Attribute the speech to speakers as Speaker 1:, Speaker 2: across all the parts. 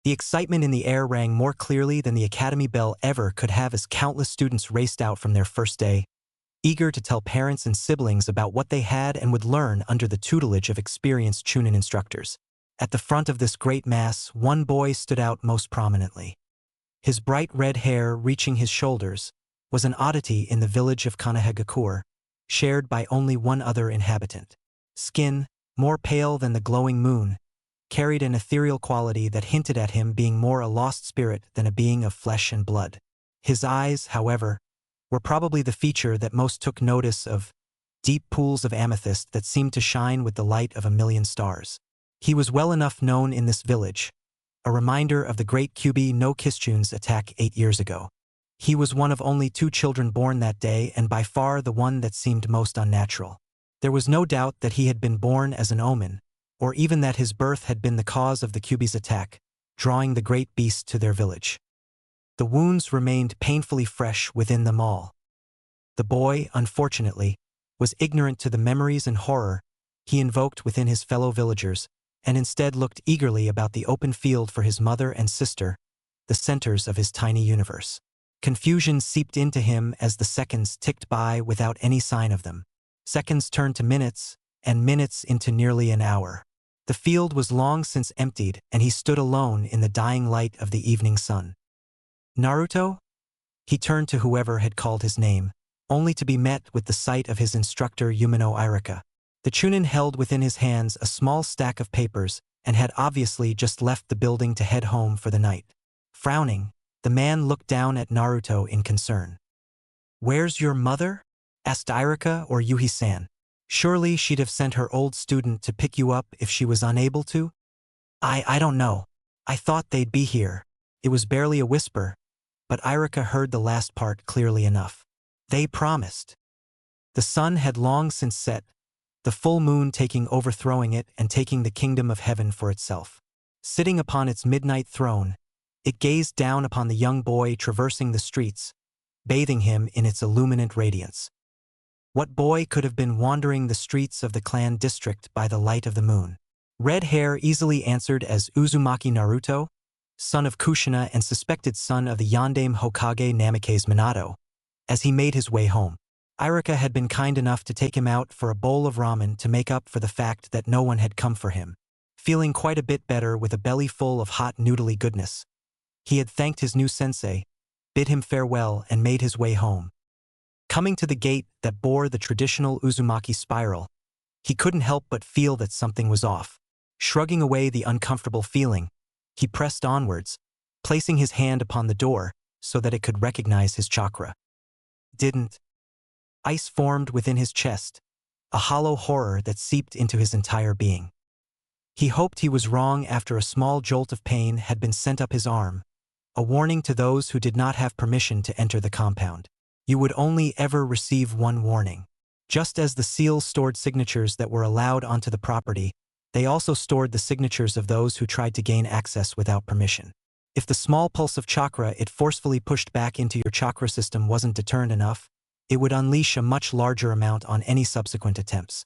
Speaker 1: The excitement in the air rang more clearly than the academy bell ever could have as countless students raced out from their first day, eager to tell parents and siblings about what they had and would learn under the tutelage of experienced Chunin instructors. At the front of this great mass, one boy stood out most prominently. His bright red hair reaching his shoulders was an oddity in the village of Kanahegakure, shared by only one other inhabitant. Skin, more pale than the glowing moon, carried an ethereal quality that hinted at him being more a lost spirit than a being of flesh and blood. His eyes, however, were probably the feature that most took notice of, deep pools of amethyst that seemed to shine with the light of a million stars. He was well enough known in this village, a reminder of the great Kyubi no Kishchun's attack 8 years ago. He was one of only 2 children born that day and by far the one that seemed most unnatural. There was no doubt that he had been born as an omen, or even that his birth had been the cause of the Kyubi's attack, drawing the great beast to their village. The wounds remained painfully fresh within them all. The boy, unfortunately, was ignorant to the memories and horror he invoked within his fellow villagers, and instead looked eagerly about the open field for his mother and sister, the centers of his tiny universe. Confusion seeped into him as the seconds ticked by without any sign of them. Seconds turned to minutes, and minutes into nearly an hour. The field was long since emptied, and he stood alone in the dying light of the evening sun. Naruto? He turned to whoever had called his name, only to be met with the sight of his instructor Yumino Irika. The Chunin held within his hands a small stack of papers and had obviously just left the building to head home for the night. Frowning, the man looked down at Naruto in concern. "Where's your mother?" asked Irika or Yuhi-san. "Surely she'd have sent her old student to pick you up if she was unable to?" I don't know. I thought they'd be here." It was barely a whisper, but Irika heard the last part clearly enough. They promised. The sun had long since set, the full moon overthrowing it and taking the kingdom of heaven for itself. Sitting upon its midnight throne, it gazed down upon the young boy traversing the streets, bathing him in its illuminant radiance. What boy could have been wandering the streets of the clan district by the light of the moon? Red Hair easily answered as Uzumaki Naruto, son of Kushina and suspected son of the Yondaime Hokage Namikaze Minato, as he made his way home. Irika had been kind enough to take him out for a bowl of ramen to make up for the fact that no one had come for him. Feeling quite a bit better with a belly full of hot noodly goodness, he had thanked his new sensei, bid him farewell and made his way home. Coming to the gate that bore the traditional Uzumaki spiral, he couldn't help but feel that something was off. Shrugging away the uncomfortable feeling, he pressed onwards, placing his hand upon the door so that it could recognize his chakra. Didn't. Ice formed within his chest, a hollow horror that seeped into his entire being. He hoped he was wrong after a small jolt of pain had been sent up his arm, a warning to those who did not have permission to enter the compound. You would only ever receive one warning. Just as the seals stored signatures that were allowed onto the property, they also stored the signatures of those who tried to gain access without permission. If the small pulse of chakra it forcefully pushed back into your chakra system wasn't deterrent enough, it would unleash a much larger amount on any subsequent attempts.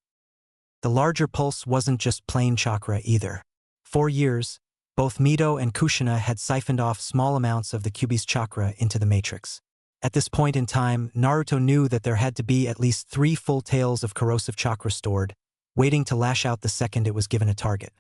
Speaker 1: The larger pulse wasn't just plain chakra either. For years, both Mito and Kushina had siphoned off small amounts of the Kyubi's chakra into the matrix. At this point in time, Naruto knew that there had to be at least 3 full tails of corrosive chakra stored, waiting to lash out the second it was given a target.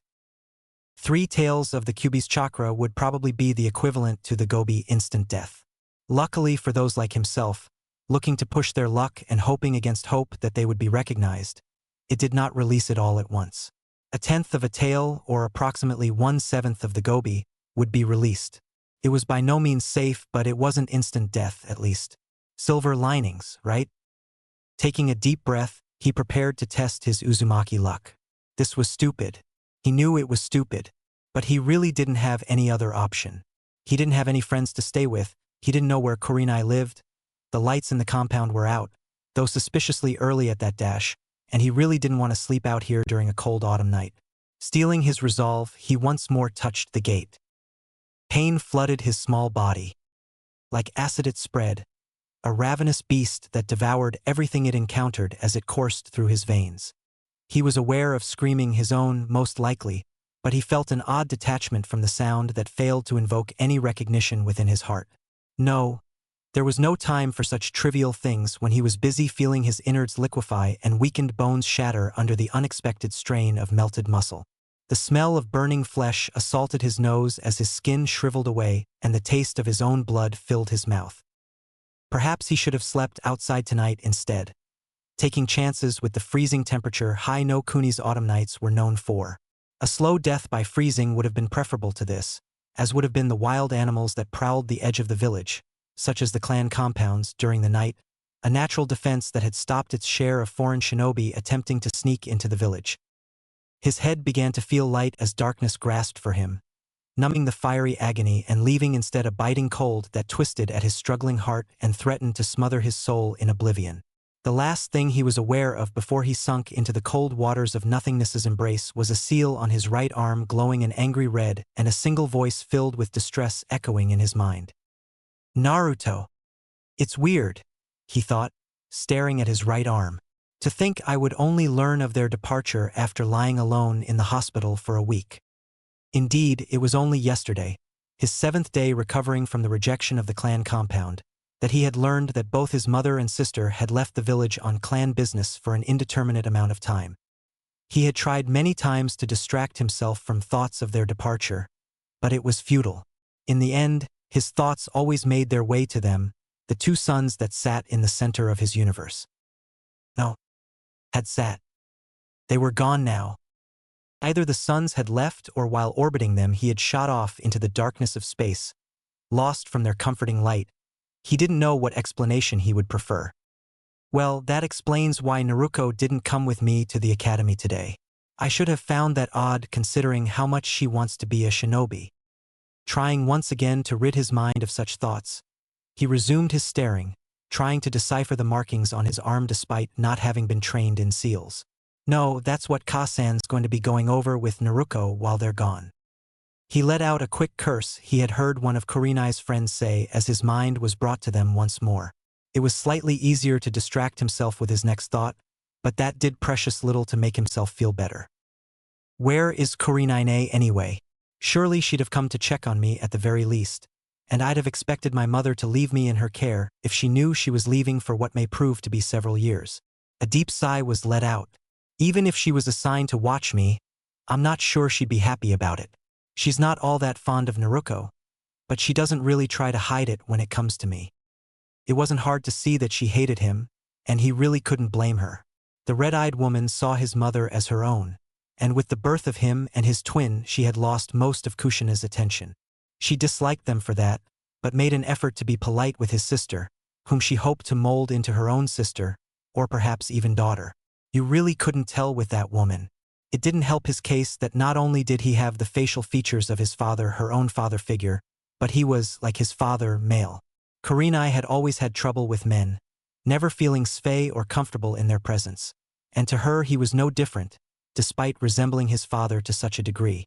Speaker 1: 3 tails of the Kyubi's chakra would probably be the equivalent to the Gobi instant death. Luckily for those like himself, looking to push their luck and hoping against hope that they would be recognized, it did not release it all at once. 1/10 of a tail, or approximately 1/7 of the Gobi, would be released. It was by no means safe, but it wasn't instant death, at least. Silver linings, right? Taking a deep breath, he prepared to test his Uzumaki luck. This was stupid. He knew it was stupid, but he really didn't have any other option. He didn't have any friends to stay with, he didn't know where Kurenai lived, the lights in the compound were out, though suspiciously early at that dash, and he really didn't want to sleep out here during a cold autumn night. Steeling his resolve, he once more touched the gate. Pain flooded his small body. Like acid it spread, a ravenous beast that devoured everything it encountered as it coursed through his veins. He was aware of screaming his own, most likely, but he felt an odd detachment from the sound that failed to invoke any recognition within his heart. No, there was no time for such trivial things when he was busy feeling his innards liquefy and weakened bones shatter under the unexpected strain of melted muscle. The smell of burning flesh assaulted his nose as his skin shriveled away and the taste of his own blood filled his mouth. Perhaps he should have slept outside tonight instead, taking chances with the freezing temperature no Kuni's autumn nights were known for. A slow death by freezing would have been preferable to this, as would have been the wild animals that prowled the edge of the village, such as the clan compounds during the night, a natural defense that had stopped its share of foreign shinobi attempting to sneak into the village. His head began to feel light as darkness grasped for him, numbing the fiery agony and leaving instead a biting cold that twisted at his struggling heart and threatened to smother his soul in oblivion. The last thing he was aware of before he sunk into the cold waters of nothingness's embrace was a seal on his right arm glowing an angry red and a single voice filled with distress echoing in his mind. Naruto. It's weird, he thought, staring at his right arm. To think I would only learn of their departure after lying alone in the hospital for a week. Indeed, it was only yesterday, his 7th day recovering from the rejection of the clan compound, that he had learned that both his mother and sister had left the village on clan business for an indeterminate amount of time. He had tried many times to distract himself from thoughts of their departure, but it was futile. In the end, his thoughts always made their way to them, the two suns that sat in the center of his universe. No. Had sat. They were gone now. Either the suns had left or while orbiting them he had shot off into the darkness of space, lost from their comforting light. He didn't know what explanation he would prefer. Well, that explains why Naruto didn't come with me to the academy today. I should have found that odd considering how much she wants to be a shinobi. Trying once again to rid his mind of such thoughts, he resumed his staring, trying to decipher the markings on his arm despite not having been trained in seals. No, that's what Kasan's going to be going over with Naruto while they're gone. He let out a quick curse he had heard one of Kurenai's friends say as his mind was brought to them once more. It was slightly easier to distract himself with his next thought, but that did precious little to make himself feel better. Where is Kurenai anyway? Surely she'd have come to check on me at the very least, and I'd have expected my mother to leave me in her care if she knew she was leaving for what may prove to be several years. A deep sigh was let out. Even if she was assigned to watch me, I'm not sure she'd be happy about it. She's not all that fond of Naruto, but she doesn't really try to hide it when it comes to me. It wasn't hard to see that she hated him, and he really couldn't blame her. The red-eyed woman saw his mother as her own, and with the birth of him and his twin she had lost most of Kushina's attention. She disliked them for that, but made an effort to be polite with his sister, whom she hoped to mold into her own sister, or perhaps even daughter. You really couldn't tell with that woman. It didn't help his case that not only did he have the facial features of his father, her own father figure, but he was, like his father, male. Kurenai had always had trouble with men, never feeling safe or comfortable in their presence, and to her he was no different, despite resembling his father to such a degree.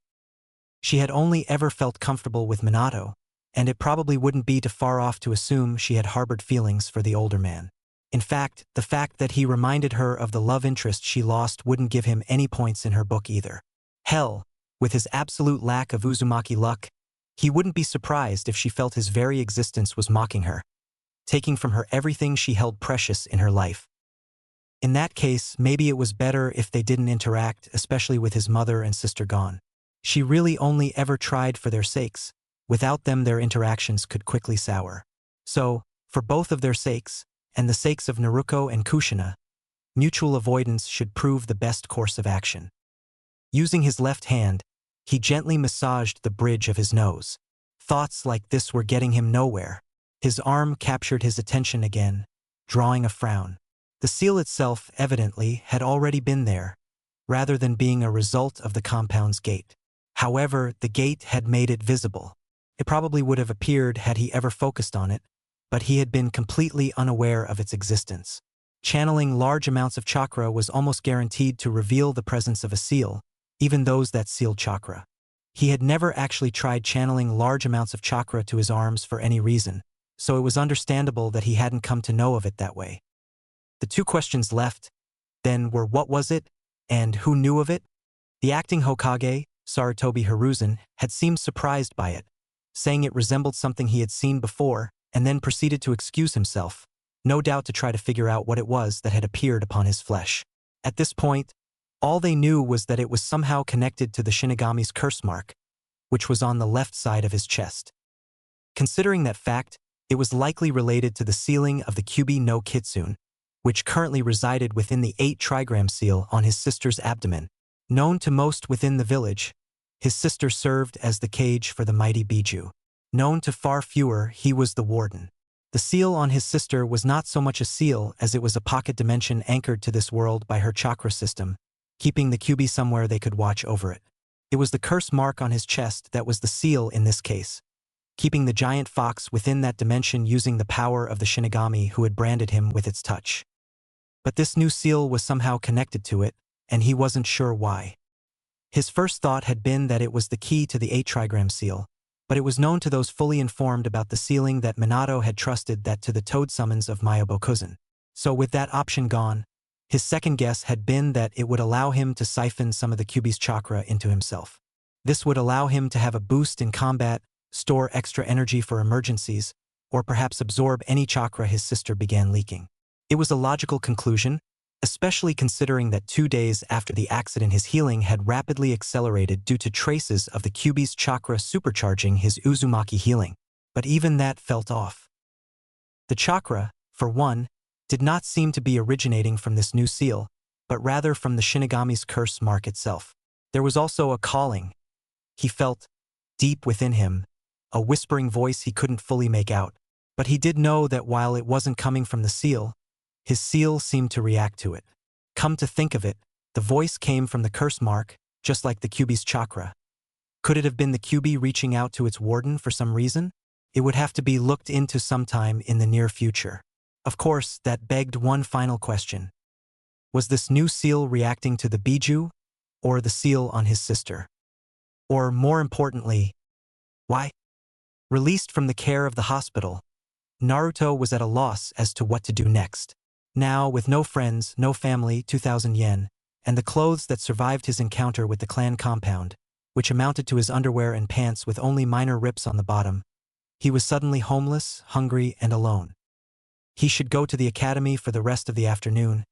Speaker 1: She had only ever felt comfortable with Minato, and it probably wouldn't be too far off to assume she had harbored feelings for the older man. In fact, the fact that he reminded her of the love interest she lost wouldn't give him any points in her book either. Hell, with his absolute lack of Uzumaki luck, he wouldn't be surprised if she felt his very existence was mocking her, taking from her everything she held precious in her life. In that case, maybe it was better if they didn't interact, especially with his mother and sister gone. She really only ever tried for their sakes. Without them their interactions could quickly sour. So, for both of their sakes, and the sakes of Naruto and Kushina, mutual avoidance should prove the best course of action. Using his left hand, he gently massaged the bridge of his nose. Thoughts like this were getting him nowhere. His arm captured his attention again, drawing a frown. The seal itself, evidently, had already been there, rather than being a result of the compound's gate. However, the gate had made it visible. It probably would have appeared had he ever focused on it, but he had been completely unaware of its existence. Channeling large amounts of chakra was almost guaranteed to reveal the presence of a seal, even those that sealed chakra. He had never actually tried channeling large amounts of chakra to his arms for any reason, so it was understandable that he hadn't come to know of it that way. The two questions left, then, were what was it, and who knew of it? The acting Hokage, Sarutobi Hiruzen, had seemed surprised by it, saying it resembled something he had seen before, and then proceeded to excuse himself, no doubt to try to figure out what it was that had appeared upon his flesh. At this point, all they knew was that it was somehow connected to the Shinigami's curse mark, which was on the left side of his chest. Considering that fact, it was likely related to the sealing of the Kyubi no Kitsune, which currently resided within the 8-trigram seal on his sister's abdomen. Known to most within the village, his sister served as the cage for the mighty Biju. Known to far fewer, he was the warden. The seal on his sister was not so much a seal as it was a pocket dimension anchored to this world by her chakra system, keeping the Kyubi somewhere they could watch over it. It was the curse mark on his chest that was the seal in this case, keeping the giant fox within that dimension using the power of the Shinigami who had branded him with its touch. But this new seal was somehow connected to it, and he wasn't sure why. His first thought had been that it was the key to the 8-trigram seal, but it was known to those fully informed about the sealing that Minato had trusted that to the toad summons of Myobokuzan. So with that option gone, his second guess had been that it would allow him to siphon some of the Kyubi's chakra into himself. This would allow him to have a boost in combat, store extra energy for emergencies, or perhaps absorb any chakra his sister began leaking. It was a logical conclusion, especially considering that 2 days after the accident his healing had rapidly accelerated due to traces of the Kyubi's chakra supercharging his Uzumaki healing. But even that felt off. The chakra, for one, did not seem to be originating from this new seal, but rather from the Shinigami's curse mark itself. There was also a calling. He felt, deep within him, a whispering voice he couldn't fully make out, but he did know that while it wasn't coming from the seal, his seal seemed to react to it. Come to think of it, the voice came from the curse mark, just like the Kyubi's chakra. Could it have been the Kyubi reaching out to its warden for some reason? It would have to be looked into sometime in the near future. Of course, that begged one final question. Was this new seal reacting to the Biju, or the seal on his sister? Or, more importantly, why? Released from the care of the hospital, Naruto was at a loss as to what to do next. Now, with no friends, no family, 2,000 yen, and the clothes that survived his encounter with the clan compound, which amounted to his underwear and pants with only minor rips on the bottom, he was suddenly homeless, hungry, and alone. He should go to the academy for the rest of the afternoon,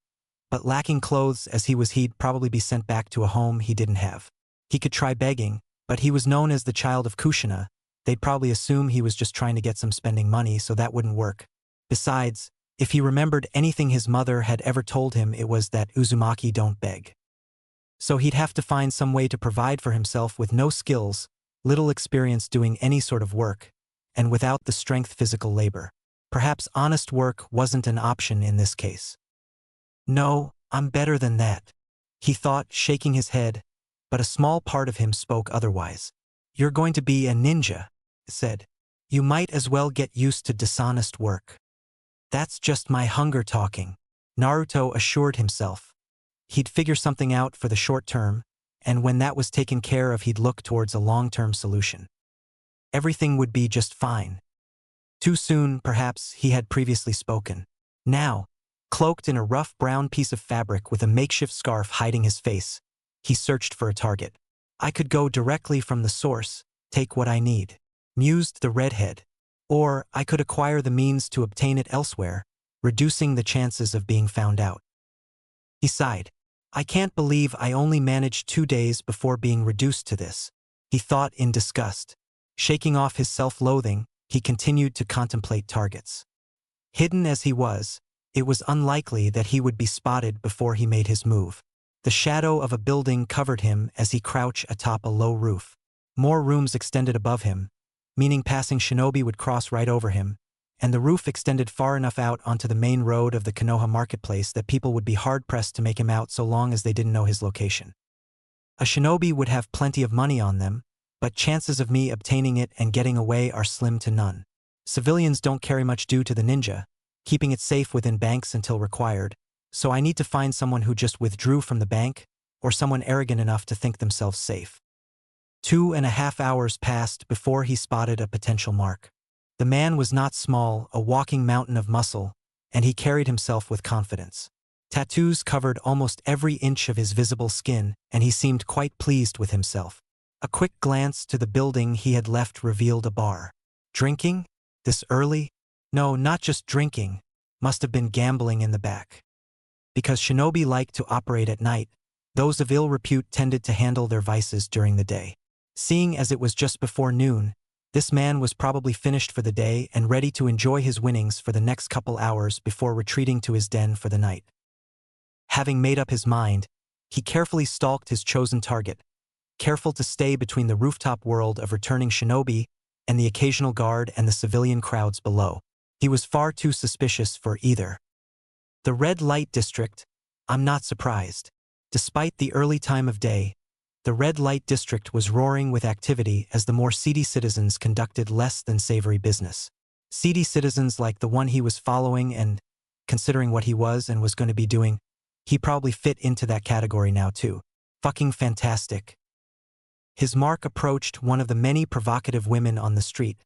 Speaker 1: but lacking clothes as he'd probably be sent back to a home he didn't have. He could try begging, but he was known as the child of Kushina. They'd probably assume he was just trying to get some spending money, so that wouldn't work. Besides, if he remembered anything his mother had ever told him, it was that Uzumaki don't beg. So he'd have to find some way to provide for himself with no skills, little experience doing any sort of work, and without the strength physical labor. Perhaps honest work wasn't an option in this case. No, I'm better than that, he thought, shaking his head, but a small part of him spoke otherwise. You're going to be a ninja, it said. You might as well get used to dishonest work. That's just my hunger talking, Naruto assured himself. He'd figure something out for the short term, and when that was taken care of he'd look towards a long-term solution. Everything would be just fine. Too soon, perhaps, he had previously spoken. Now, cloaked in a rough brown piece of fabric with a makeshift scarf hiding his face, he searched for a target. I could go directly from the source, take what I need, mused the redhead. Or I could acquire the means to obtain it elsewhere, reducing the chances of being found out. He sighed. I can't believe I only managed 2 days before being reduced to this, he thought in disgust. Shaking off his self-loathing, he continued to contemplate targets. Hidden as he was, it was unlikely that he would be spotted before he made his move. The shadow of a building covered him as he crouched atop a low roof. More rooms extended above him, meaning passing shinobi would cross right over him, and the roof extended far enough out onto the main road of the Konoha marketplace that people would be hard-pressed to make him out so long as they didn't know his location. A shinobi would have plenty of money on them, but chances of me obtaining it and getting away are slim to none. Civilians don't carry much due to the ninja, keeping it safe within banks until required, so I need to find someone who just withdrew from the bank, or someone arrogant enough to think themselves safe. 2.5 hours passed before he spotted a potential mark. The man was not small, a walking mountain of muscle, and he carried himself with confidence. Tattoos covered almost every inch of his visible skin, and he seemed quite pleased with himself. A quick glance to the building he had left revealed a bar. Drinking? This early? No, not just drinking. Must have been gambling in the back. Because shinobi liked to operate at night, those of ill repute tended to handle their vices during the day. Seeing as it was just before noon, this man was probably finished for the day and ready to enjoy his winnings for the next couple hours before retreating to his den for the night. Having made up his mind, he carefully stalked his chosen target, careful to stay between the rooftop world of returning shinobi and the occasional guard and the civilian crowds below. He was far too suspicious for either. The red light district? I'm not surprised. Despite the early time of day, the red light district was roaring with activity as the more seedy citizens conducted less than savory business. Seedy citizens like the one he was following, and, considering what he was and was going to be doing, he probably fit into that category now too. Fucking fantastic. His mark approached one of the many provocative women on the street,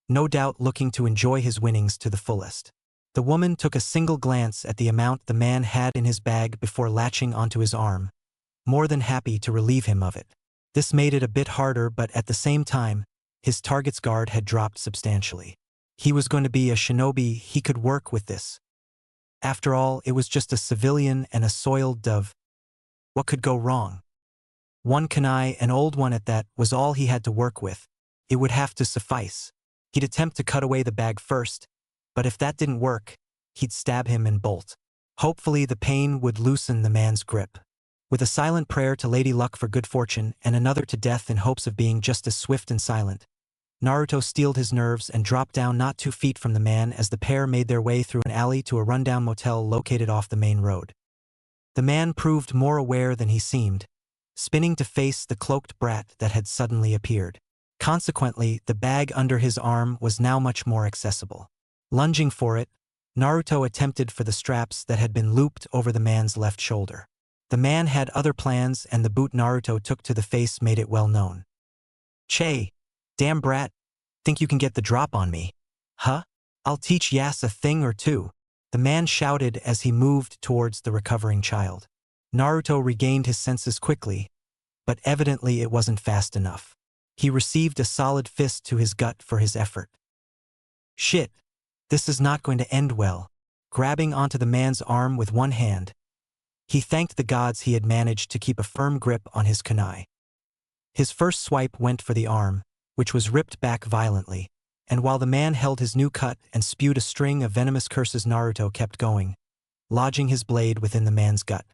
Speaker 1: no doubt looking to enjoy his winnings to the fullest. The woman took a single glance at the amount the man had in his bag before latching onto his arm, more than happy to relieve him of it. This made it a bit harder, but at the same time, his target's guard had dropped substantially. He was going to be a shinobi, he could work with this. After all, it was just a civilian and a soiled dove. What could go wrong? One kunai, an old one at that, was all he had to work with. It would have to suffice. He'd attempt to cut away the bag first, but if that didn't work, he'd stab him and bolt. Hopefully the pain would loosen the man's grip. With a silent prayer to Lady Luck for good fortune and another to death in hopes of being just as swift and silent, Naruto steeled his nerves and dropped down not 2 feet from the man as the pair made their way through an alley to a rundown motel located off the main road. The man proved more aware than he seemed, spinning to face the cloaked brat that had suddenly appeared. Consequently, the bag under his arm was now much more accessible. Lunging for it, Naruto attempted for the straps that had been looped over the man's left shoulder. The man had other plans, and the boot Naruto took to the face made it well known. "Che, damn brat, think you can get the drop on me? Huh? I'll teach Yas a thing or two," the man shouted as he moved towards the recovering child. Naruto regained his senses quickly, but evidently it wasn't fast enough. He received a solid fist to his gut for his effort. Shit, this is not going to end well. Grabbing onto the man's arm with one hand, he thanked the gods he had managed to keep a firm grip on his kunai. His first swipe went for the arm, which was ripped back violently, and while the man held his new cut and spewed a string of venomous curses, Naruto kept going, lodging his blade within the man's gut.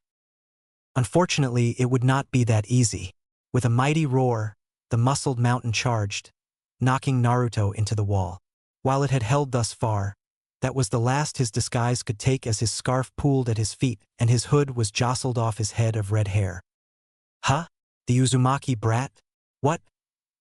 Speaker 1: Unfortunately, it would not be that easy. With a mighty roar, the muscled mountain charged, knocking Naruto into the wall. While it had held thus far, that was the last his disguise could take as his scarf pooled at his feet and his hood was jostled off his head of red hair. Huh? The Uzumaki brat? What?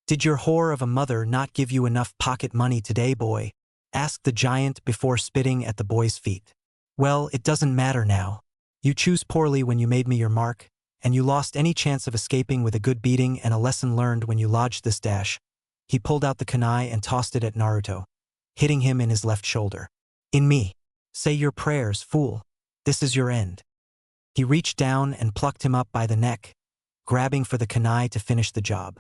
Speaker 1: Did your whore of a mother not give you enough pocket money today, boy? Asked the giant before spitting at the boy's feet. Well, it doesn't matter now. You choose poorly when you made me your mark, and you lost any chance of escaping with a good beating and a lesson learned when you lodged this dash. He pulled out the kunai and tossed it at Naruto, hitting him in his left shoulder. In me. Say your prayers, fool. This is your end. He reached down and plucked him up by the neck, grabbing for the kunai to finish the job.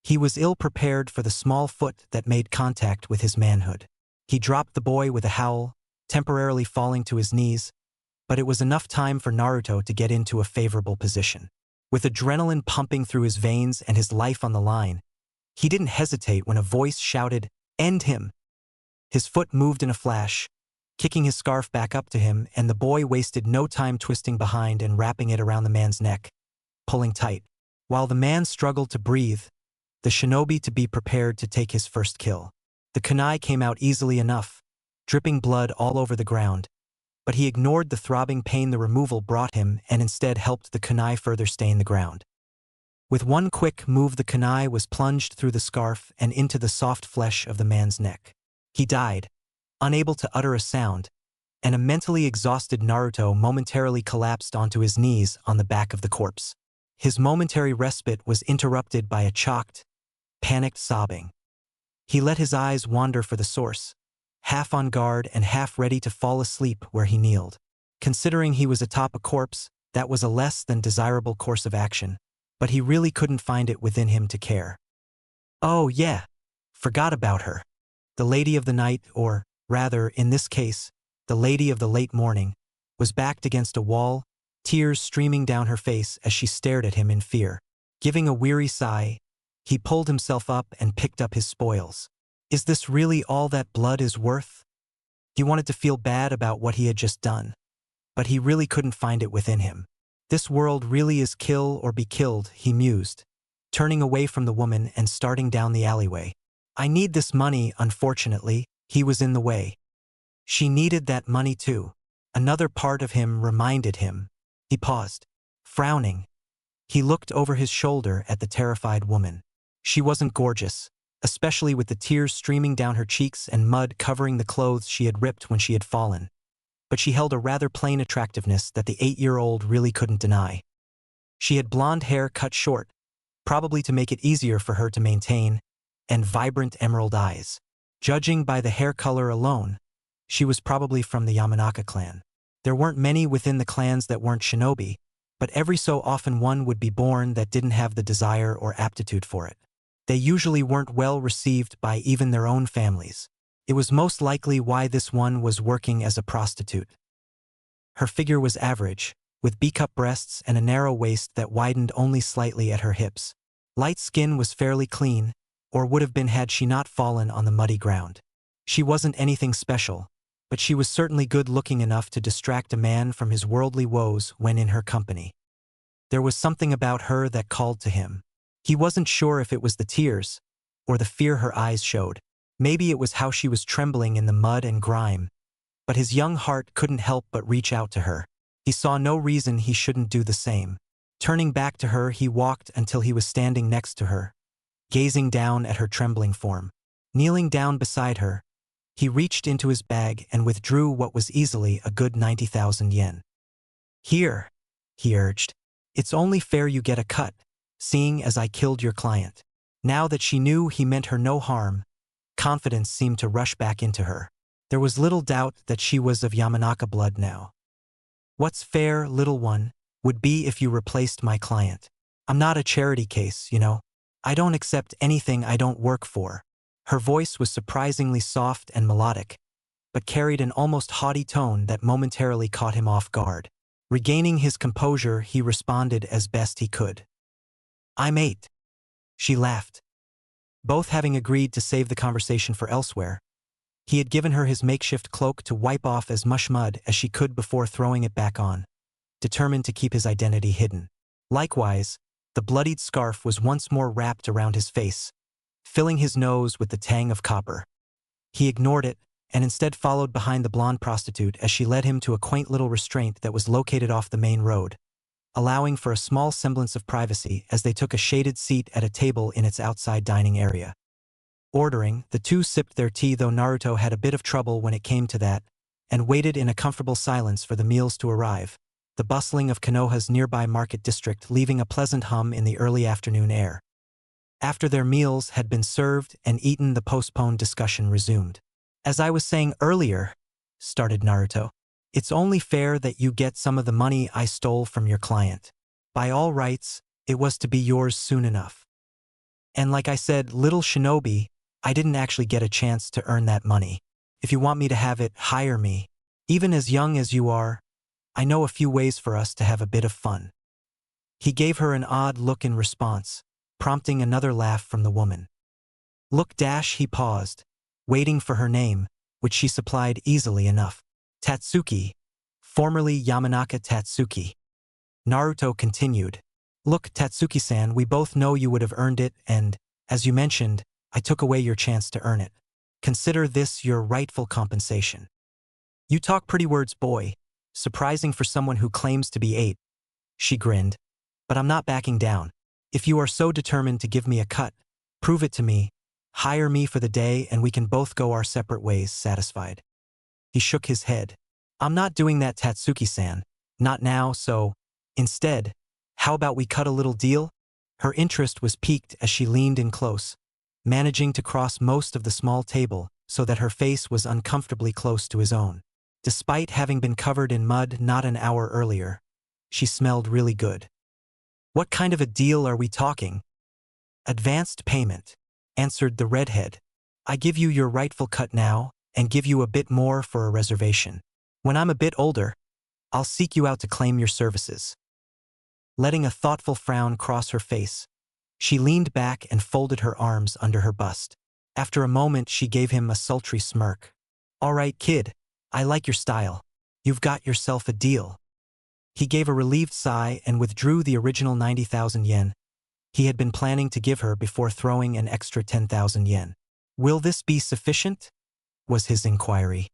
Speaker 1: He was ill-prepared for the small foot that made contact with his manhood. He dropped the boy with a howl, temporarily falling to his knees, but it was enough time for Naruto to get into a favorable position. With adrenaline pumping through his veins and his life on the line, he didn't hesitate when a voice shouted, "End him!" His foot moved in a flash, kicking his scarf back up to him, and the boy wasted no time twisting behind and wrapping it around the man's neck, pulling tight. While the man struggled to breathe, the shinobi to be prepared to take his first kill. The kunai came out easily enough, dripping blood all over the ground, but he ignored the throbbing pain the removal brought him and instead helped the kunai further stain the ground. With one quick move, the kunai was plunged through the scarf and into the soft flesh of the man's neck. He died, unable to utter a sound, and a mentally exhausted Naruto momentarily collapsed onto his knees on the back of the corpse. His momentary respite was interrupted by a chocked, panicked sobbing. He let his eyes wander for the source, half on guard and half ready to fall asleep where he kneeled. Considering he was atop a corpse, that was a less than desirable course of action, but he really couldn't find it within him to care. Oh yeah, forgot about her. The lady of the night, or, rather, in this case, the lady of the late morning, was backed against a wall, tears streaming down her face as she stared at him in fear. Giving a weary sigh, he pulled himself up and picked up his spoils. Is this really all that blood is worth? He wanted to feel bad about what he had just done, but he really couldn't find it within him. This world really is kill or be killed, he mused, turning away from the woman and starting down the alleyway. I need this money, unfortunately, he was in the way. She needed that money too. Another part of him reminded him. He paused, frowning. He looked over his shoulder at the terrified woman. She wasn't gorgeous, especially with the tears streaming down her cheeks and mud covering the clothes she had ripped when she had fallen. But she held a rather plain attractiveness that the 8-year-old really couldn't deny. She had blonde hair cut short, probably to make it easier for her to maintain, and vibrant emerald eyes. Judging by the hair color alone, she was probably from the Yamanaka clan. There weren't many within the clans that weren't shinobi, but every so often one would be born that didn't have the desire or aptitude for it. They usually weren't well received by even their own families. It was most likely why this one was working as a prostitute. Her figure was average, with B-cup breasts and a narrow waist that widened only slightly at her hips. Light skin was fairly clean, or would have been had she not fallen on the muddy ground. She wasn't anything special, but she was certainly good-looking enough to distract a man from his worldly woes when in her company. There was something about her that called to him. He wasn't sure if it was the tears, or the fear her eyes showed. Maybe it was how she was trembling in the mud and grime, but his young heart couldn't help but reach out to her. He saw no reason he shouldn't do the same. Turning back to her, he walked until he was standing next to her, gazing down at her trembling form. Kneeling down beside her, he reached into his bag and withdrew what was easily a good 90,000 yen. Here, he urged. It's only fair you get a cut, seeing as I killed your client. Now that she knew he meant her no harm, confidence seemed to rush back into her. There was little doubt that she was of Yamanaka blood now. What's fair, little one, would be if you replaced my client. I'm not a charity case, you know. I don't accept anything I don't work for. Her voice was surprisingly soft and melodic, but carried an almost haughty tone that momentarily caught him off guard. Regaining his composure, he responded as best he could. I'm 8. She laughed. Both having agreed to save the conversation for elsewhere, he had given her his makeshift cloak to wipe off as much mud as she could before throwing it back on, determined to keep his identity hidden. Likewise, the bloodied scarf was once more wrapped around his face, filling his nose with the tang of copper. He ignored it, and instead followed behind the blonde prostitute as she led him to a quaint little restraint that was located off the main road, allowing for a small semblance of privacy as they took a shaded seat at a table in its outside dining area. Ordering, the two sipped their tea, though Naruto had a bit of trouble when it came to that, and waited in a comfortable silence for the meals to arrive, the bustling of Konoha's nearby market district leaving a pleasant hum in the early afternoon air. After their meals had been served and eaten, the postponed discussion resumed. As I was saying earlier, started Naruto, it's only fair that you get some of the money I stole from your client. By all rights, it was to be yours soon enough. And like I said, little shinobi, I didn't actually get a chance to earn that money. If you want me to have it, hire me. Even as young as you are, I know a few ways for us to have a bit of fun. He gave her an odd look in response, prompting another laugh from the woman. Look dash, he paused, waiting for her name, which she supplied easily enough. Tatsuki, formerly Yamanaka Tatsuki. Naruto continued. Look, Tatsuki-san, we both know you would have earned it, and, as you mentioned, I took away your chance to earn it. Consider this your rightful compensation. You talk pretty words, boy. Surprising for someone who claims to be 8. She grinned. But I'm not backing down. If you are so determined to give me a cut, prove it to me, hire me for the day, and we can both go our separate ways satisfied. He shook his head. I'm not doing that, Tatsuki-san. Not now, so, instead, how about we cut a little deal? Her interest was piqued as she leaned in close, managing to cross most of the small table so that her face was uncomfortably close to his own. Despite having been covered in mud not an hour earlier, she smelled really good. What kind of a deal are we talking? Advanced payment, answered the redhead. I give you your rightful cut now, and give you a bit more for a reservation. When I'm a bit older, I'll seek you out to claim your services. Letting a thoughtful frown cross her face, she leaned back and folded her arms under her bust. After a moment, she gave him a sultry smirk. All right, kid, I like your style. You've got yourself a deal. He gave a relieved sigh and withdrew the original 90,000 yen he had been planning to give her before throwing an extra 10,000 yen. Will this be sufficient? Was his inquiry.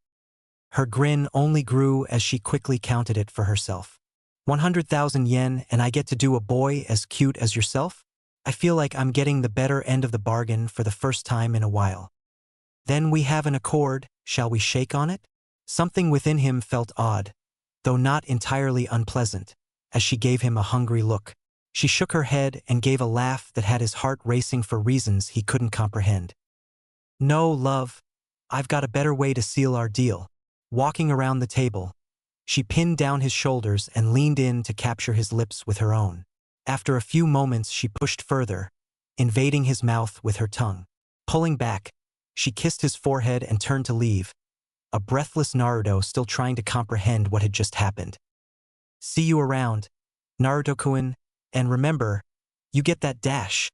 Speaker 1: Her grin only grew as she quickly counted it for herself. 100,000 yen and I get to do a boy as cute as yourself? I feel like I'm getting the better end of the bargain for the first time in a while. Then we have an accord, shall we shake on it? Something within him felt odd, though not entirely unpleasant, as she gave him a hungry look. She shook her head and gave a laugh that had his heart racing for reasons he couldn't comprehend. No, love, I've got a better way to seal our deal. Walking around the table, she pinned down his shoulders and leaned in to capture his lips with her own. After a few moments, she pushed further, invading his mouth with her tongue. Pulling back, she kissed his forehead and turned to leave, a breathless Naruto still trying to comprehend what had just happened. See you around, Naruto-kun, and remember, you get that dash.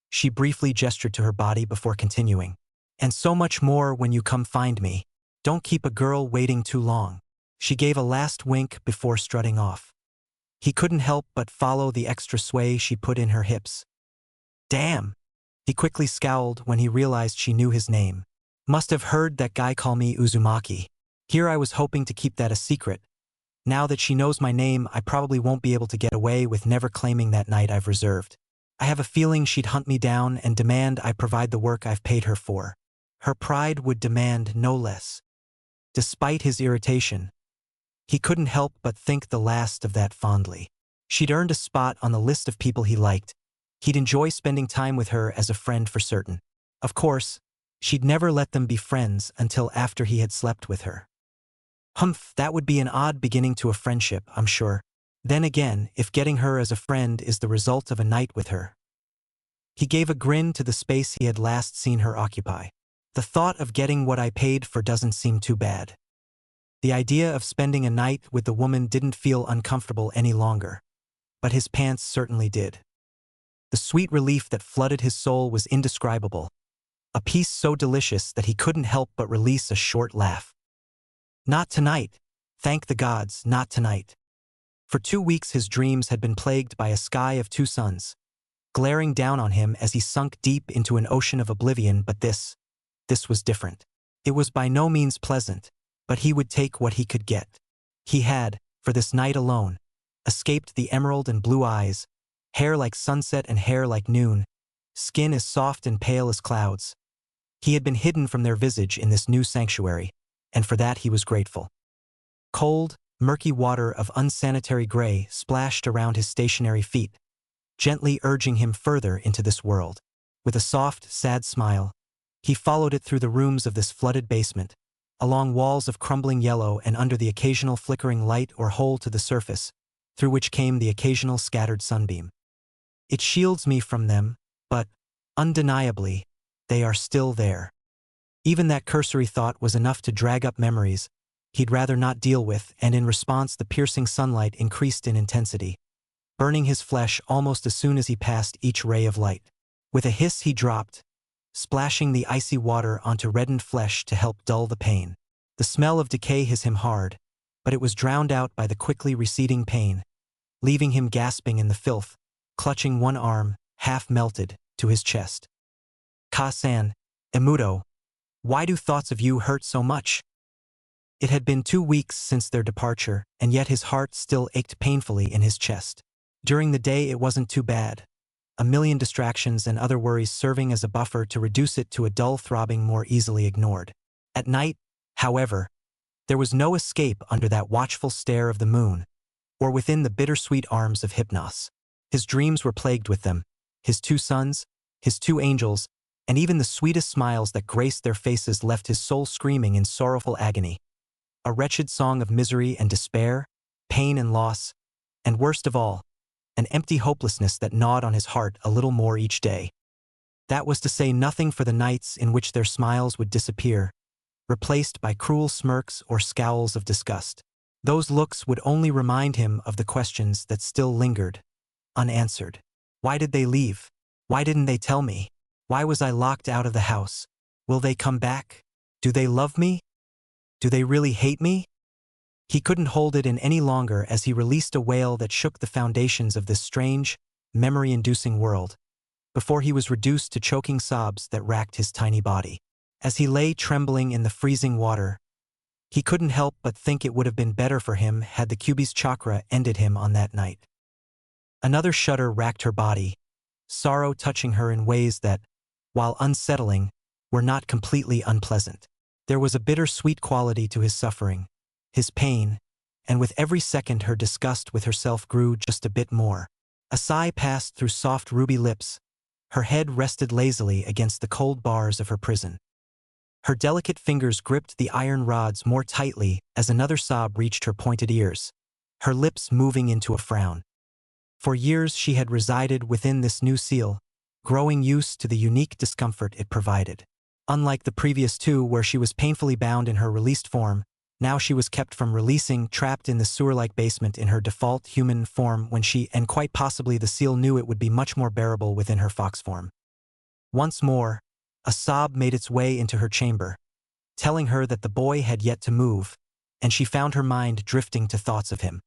Speaker 1: She briefly gestured to her body before continuing. And so much more when you come find me. Don't keep a girl waiting too long. She gave a last wink before strutting off. He couldn't help but follow the extra sway she put in her hips. Damn! He quickly scowled when he realized she knew his name. Must have heard that guy call me Uzumaki. Here I was hoping to keep that a secret. Now that she knows my name, I probably won't be able to get away with never claiming that night I've reserved. I have a feeling she'd hunt me down and demand I provide the work I've paid her for. Her pride would demand no less. Despite his irritation, he couldn't help but think the last of that fondly. She'd earned a spot on the list of people he liked. He'd enjoy spending time with her as a friend for certain. Of course, she'd never let them be friends until after he had slept with her. Humph, that would be an odd beginning to a friendship, I'm sure. Then again, if getting her as a friend is the result of a night with her. He gave a grin to the space he had last seen her occupy. The thought of getting what I paid for doesn't seem too bad. The idea of spending a night with the woman didn't feel uncomfortable any longer, but his pants certainly did. The sweet relief that flooded his soul was indescribable, a peace so delicious that he couldn't help but release a short laugh. Not tonight. Thank the gods, not tonight. For 2 weeks his dreams had been plagued by a sky of two suns, glaring down on him as he sunk deep into an ocean of oblivion, but this was different. It was by no means pleasant, but he would take what he could get. He had, for this night alone, escaped the emerald and blue eyes, hair like sunset and hair like noon, skin as soft and pale as clouds. He had been hidden from their visage in this new sanctuary, and for that he was grateful. Cold, murky water of unsanitary gray splashed around his stationary feet, gently urging him further into this world. With a soft, sad smile, he followed it through the rooms of this flooded basement, along walls of crumbling yellow and under the occasional flickering light or hole to the surface, through which came the occasional scattered sunbeam. It shields me from them, but, undeniably, they are still there. Even that cursory thought was enough to drag up memories he'd rather not deal with, and in response the piercing sunlight increased in intensity, burning his flesh almost as soon as he passed each ray of light. With a hiss he dropped, splashing the icy water onto reddened flesh to help dull the pain. The smell of decay hit him hard, but it was drowned out by the quickly receding pain, leaving him gasping in the filth, clutching one arm, half melted, to his chest. Ka-san, Emuto, why do thoughts of you hurt so much? It had been 2 weeks since their departure, and yet his heart still ached painfully in his chest. During the day it wasn't too bad, a million distractions and other worries serving as a buffer to reduce it to a dull throbbing more easily ignored. At night, however, there was no escape under that watchful stare of the moon, or within the bittersweet arms of Hypnos. His dreams were plagued with them, his 2 sons, his 2 angels, and even the sweetest smiles that graced their faces left his soul screaming in sorrowful agony. A wretched song of misery and despair, pain and loss, and worst of all, an empty hopelessness that gnawed on his heart a little more each day. That was to say nothing for the nights in which their smiles would disappear, replaced by cruel smirks or scowls of disgust. Those looks would only remind him of the questions that still lingered, unanswered. Why did they leave? Why didn't they tell me? Why was I locked out of the house? Will they come back? Do they love me? Do they really hate me? He couldn't hold it in any longer as he released a wail that shook the foundations of this strange, memory-inducing world, before he was reduced to choking sobs that racked his tiny body. As he lay trembling in the freezing water, he couldn't help but think it would have been better for him had the Kyuubi's chakra ended him on that night. Another shudder racked her body, sorrow touching her in ways that, while unsettling, were not completely unpleasant. There was a bitter-sweet quality to his suffering, his pain, and with every second her disgust with herself grew just a bit more. A sigh passed through soft ruby lips. Her head rested lazily against the cold bars of her prison. Her delicate fingers gripped the iron rods more tightly as another sob reached her pointed ears, her lips moving into a frown. For years she had resided within this new seal, growing used to the unique discomfort it provided. Unlike the previous two where she was painfully bound in her released form, now she was kept from releasing, trapped in the sewer-like basement in her default human form when she, and quite possibly the seal, knew it would be much more bearable within her fox form. Once more, a sob made its way into her chamber, telling her that the boy had yet to move, and she found her mind drifting to thoughts of him.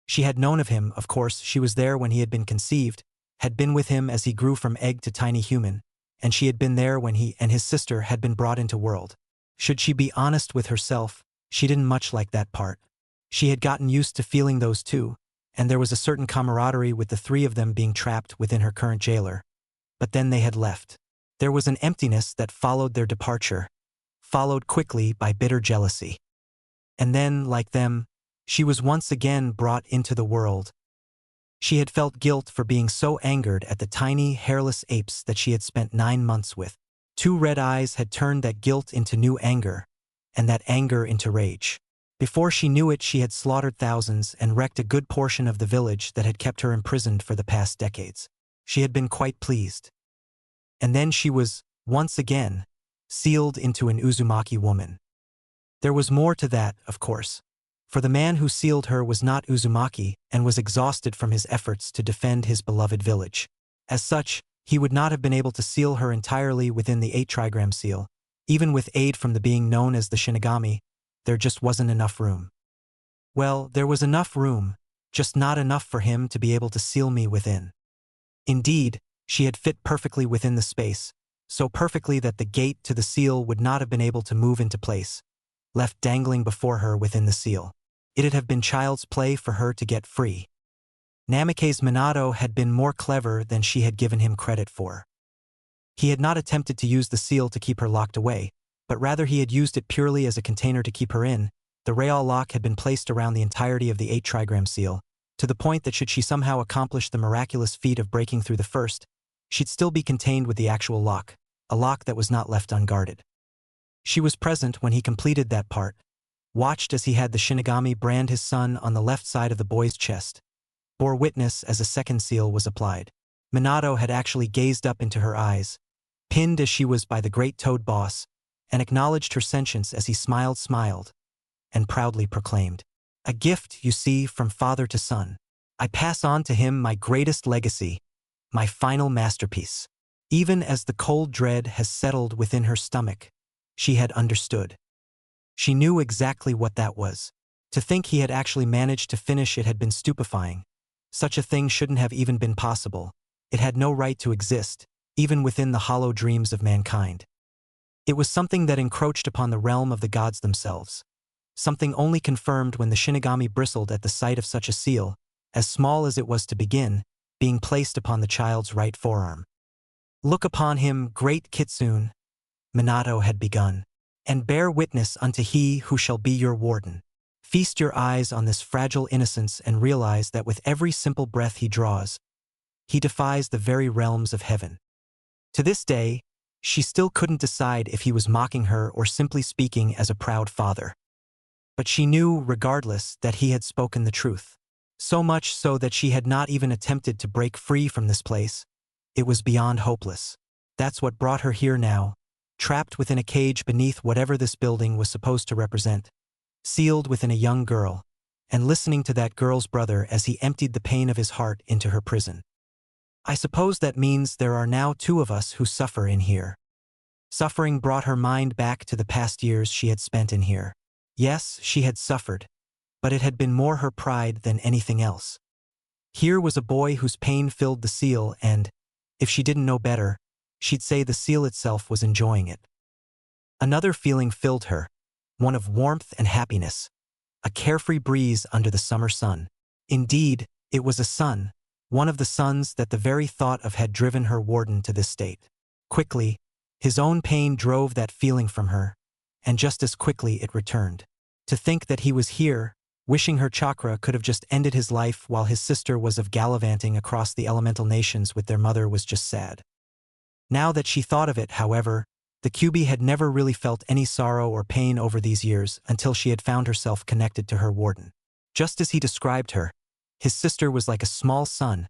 Speaker 1: She had known of him, of course. She was there when he had been conceived, had been with him as he grew from egg to tiny human, and she had been there when he and his sister had been brought into world. Should she be honest with herself, she didn't much like that part. She had gotten used to feeling those too, and there was a certain camaraderie with the three of them being trapped within her current jailer. But then they had left. There was an emptiness that followed their departure, followed quickly by bitter jealousy. And then, like them, she was once again brought into the world. She had felt guilt for being so angered at the tiny, hairless apes that she had spent 9 months with. 2 red eyes had turned that guilt into new anger, and that anger into rage. Before she knew it, she had slaughtered thousands and wrecked a good portion of the village that had kept her imprisoned for the past decades. She had been quite pleased. And then she was, once again, sealed into an Uzumaki woman. There was more to that, of course, for the man who sealed her was not Uzumaki and was exhausted from his efforts to defend his beloved village. As such, he would not have been able to seal her entirely within the 8-trigram seal. Even with aid from the being known as the Shinigami, there just wasn't enough room. Well, there was enough room, just not enough for him to be able to seal me within. Indeed, she had fit perfectly within the space, so perfectly that the gate to the seal would not have been able to move into place, left dangling before her within the seal. It'd have been child's play for her to get free. Namikaze Minato had been more clever than she had given him credit for. He had not attempted to use the seal to keep her locked away, but rather he had used it purely as a container to keep her in. The Real lock had been placed around the entirety of the 8-trigram seal, to the point that should she somehow accomplish the miraculous feat of breaking through the first, she'd still be contained with the actual lock, a lock that was not left unguarded. She was present when he completed that part, watched as he had the Shinigami brand his son on the left side of the boy's chest, bore witness as a second seal was applied. Minato had actually gazed up into her eyes, pinned as she was by the great toad boss, and acknowledged her sentience as he smiled, and proudly proclaimed, "A gift, you see, from father to son. I pass on to him my greatest legacy, my final masterpiece." Even as the cold dread has settled within her stomach, she had understood. She knew exactly what that was. To think he had actually managed to finish it had been stupefying. Such a thing shouldn't have even been possible. It had no right to exist, even within the hollow dreams of mankind. It was something that encroached upon the realm of the gods themselves. Something only confirmed when the Shinigami bristled at the sight of such a seal, as small as it was to begin, being placed upon the child's right forearm. "Look upon him, great Kitsune," Minato had begun, "and bear witness unto he who shall be your warden. Feast your eyes on this fragile innocence and realize that with every simple breath he draws, he defies the very realms of heaven." To this day, she still couldn't decide if he was mocking her or simply speaking as a proud father. But she knew, regardless, that he had spoken the truth. So much so that she had not even attempted to break free from this place. It was beyond hopeless. That's what brought her here now, trapped within a cage beneath whatever this building was supposed to represent, sealed within a young girl, and listening to that girl's brother as he emptied the pain of his heart into her prison. I suppose that means there are now two of us who suffer in here. Suffering brought her mind back to the past years she had spent in here. Yes, she had suffered, but it had been more her pride than anything else. Here was a boy whose pain filled the seal and, if she didn't know better, she'd say the seal itself was enjoying it. Another feeling filled her, one of warmth and happiness, a carefree breeze under the summer sun. Indeed, it was a sun, one of the suns that the very thought of had driven her warden to this state. Quickly, his own pain drove that feeling from her, and just as quickly it returned. To think that he was here, wishing her chakra could have just ended his life while his sister was of gallivanting across the elemental nations with their mother was just sad. Now that she thought of it, however, the QB had never really felt any sorrow or pain over these years until she had found herself connected to her warden. Just as he described her, his sister was like a small sun,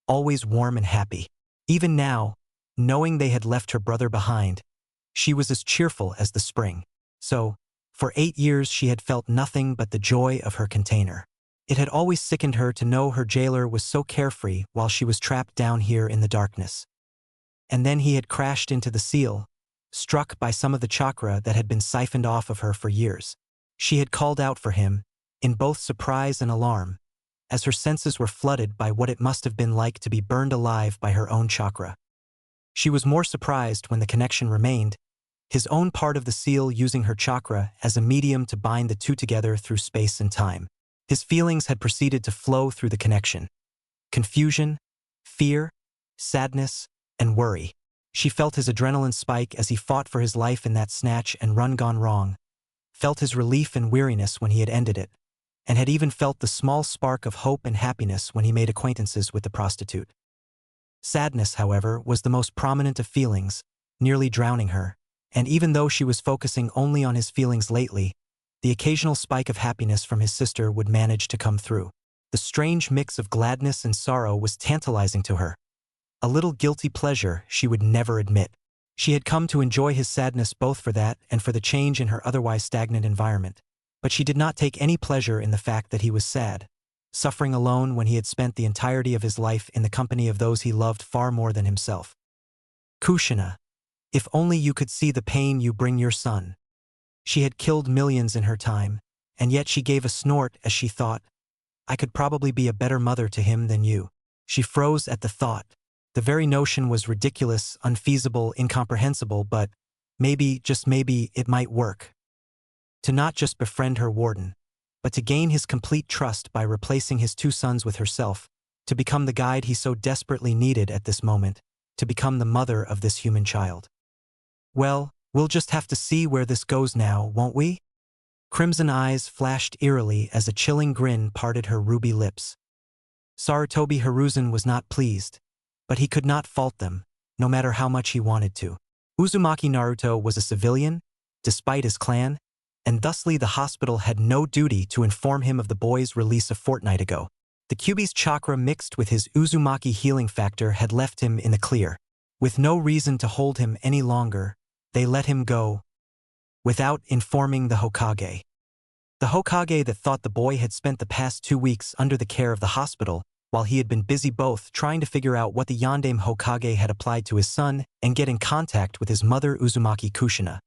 Speaker 1: always warm and happy. Even now, knowing they had left her brother behind, she was as cheerful as the spring. So, for 8 years she had felt nothing but the joy of her container. It had always sickened her to know her jailer was so carefree while she was trapped down here in the darkness. And then he had crashed into the seal, struck by some of the chakra that had been siphoned off of her for years. She had called out for him, in both surprise and alarm, as her senses were flooded by what it must have been like to be burned alive by her own chakra. She was more surprised when the connection remained, his own part of the seal using her chakra as a medium to bind the two together through space and time. His feelings had proceeded to flow through the connection. Confusion, fear, sadness, and worry. She felt his adrenaline spike as he fought for his life in that snatch and run gone wrong, felt his relief and weariness when he had ended it, and had even felt the small spark of hope and happiness when he made acquaintances with the prostitute. Sadness, however, was the most prominent of feelings, nearly drowning her, and even though she was focusing only on his feelings lately, the occasional spike of happiness from his sister would manage to come through. The strange mix of gladness and sorrow was tantalizing to her. A little guilty pleasure she would never admit. She had come to enjoy his sadness both for that and for the change in her otherwise stagnant environment. But she did not take any pleasure in the fact that he was sad, suffering alone when he had spent the entirety of his life in the company of those he loved far more than himself. Kushina, if only you could see the pain you bring your son. She had killed millions in her time, and yet she gave a snort as she thought, I could probably be a better mother to him than you. She froze at the thought. The very notion was ridiculous, unfeasible, incomprehensible, but maybe, just maybe, it might work. To not just befriend her warden, but to gain his complete trust by replacing his 2 sons with herself, to become the guide he so desperately needed at this moment, to become the mother of this human child. Well, we'll just have to see where this goes now, won't we? Crimson eyes flashed eerily as a chilling grin parted her ruby lips. Sarutobi Hiruzen was not pleased, but he could not fault them, no matter how much he wanted to. Uzumaki Naruto was a civilian, despite his clan, and thusly the hospital had no duty to inform him of the boy's release a fortnight ago. The QB's chakra mixed with his Uzumaki healing factor had left him in the clear. With no reason to hold him any longer, they let him go, without informing the Hokage. The Hokage that thought the boy had spent the past 2 weeks under the care of the hospital, while he had been busy both trying to figure out what the Yondaime Hokage had applied to his son and get in contact with his mother Uzumaki Kushina.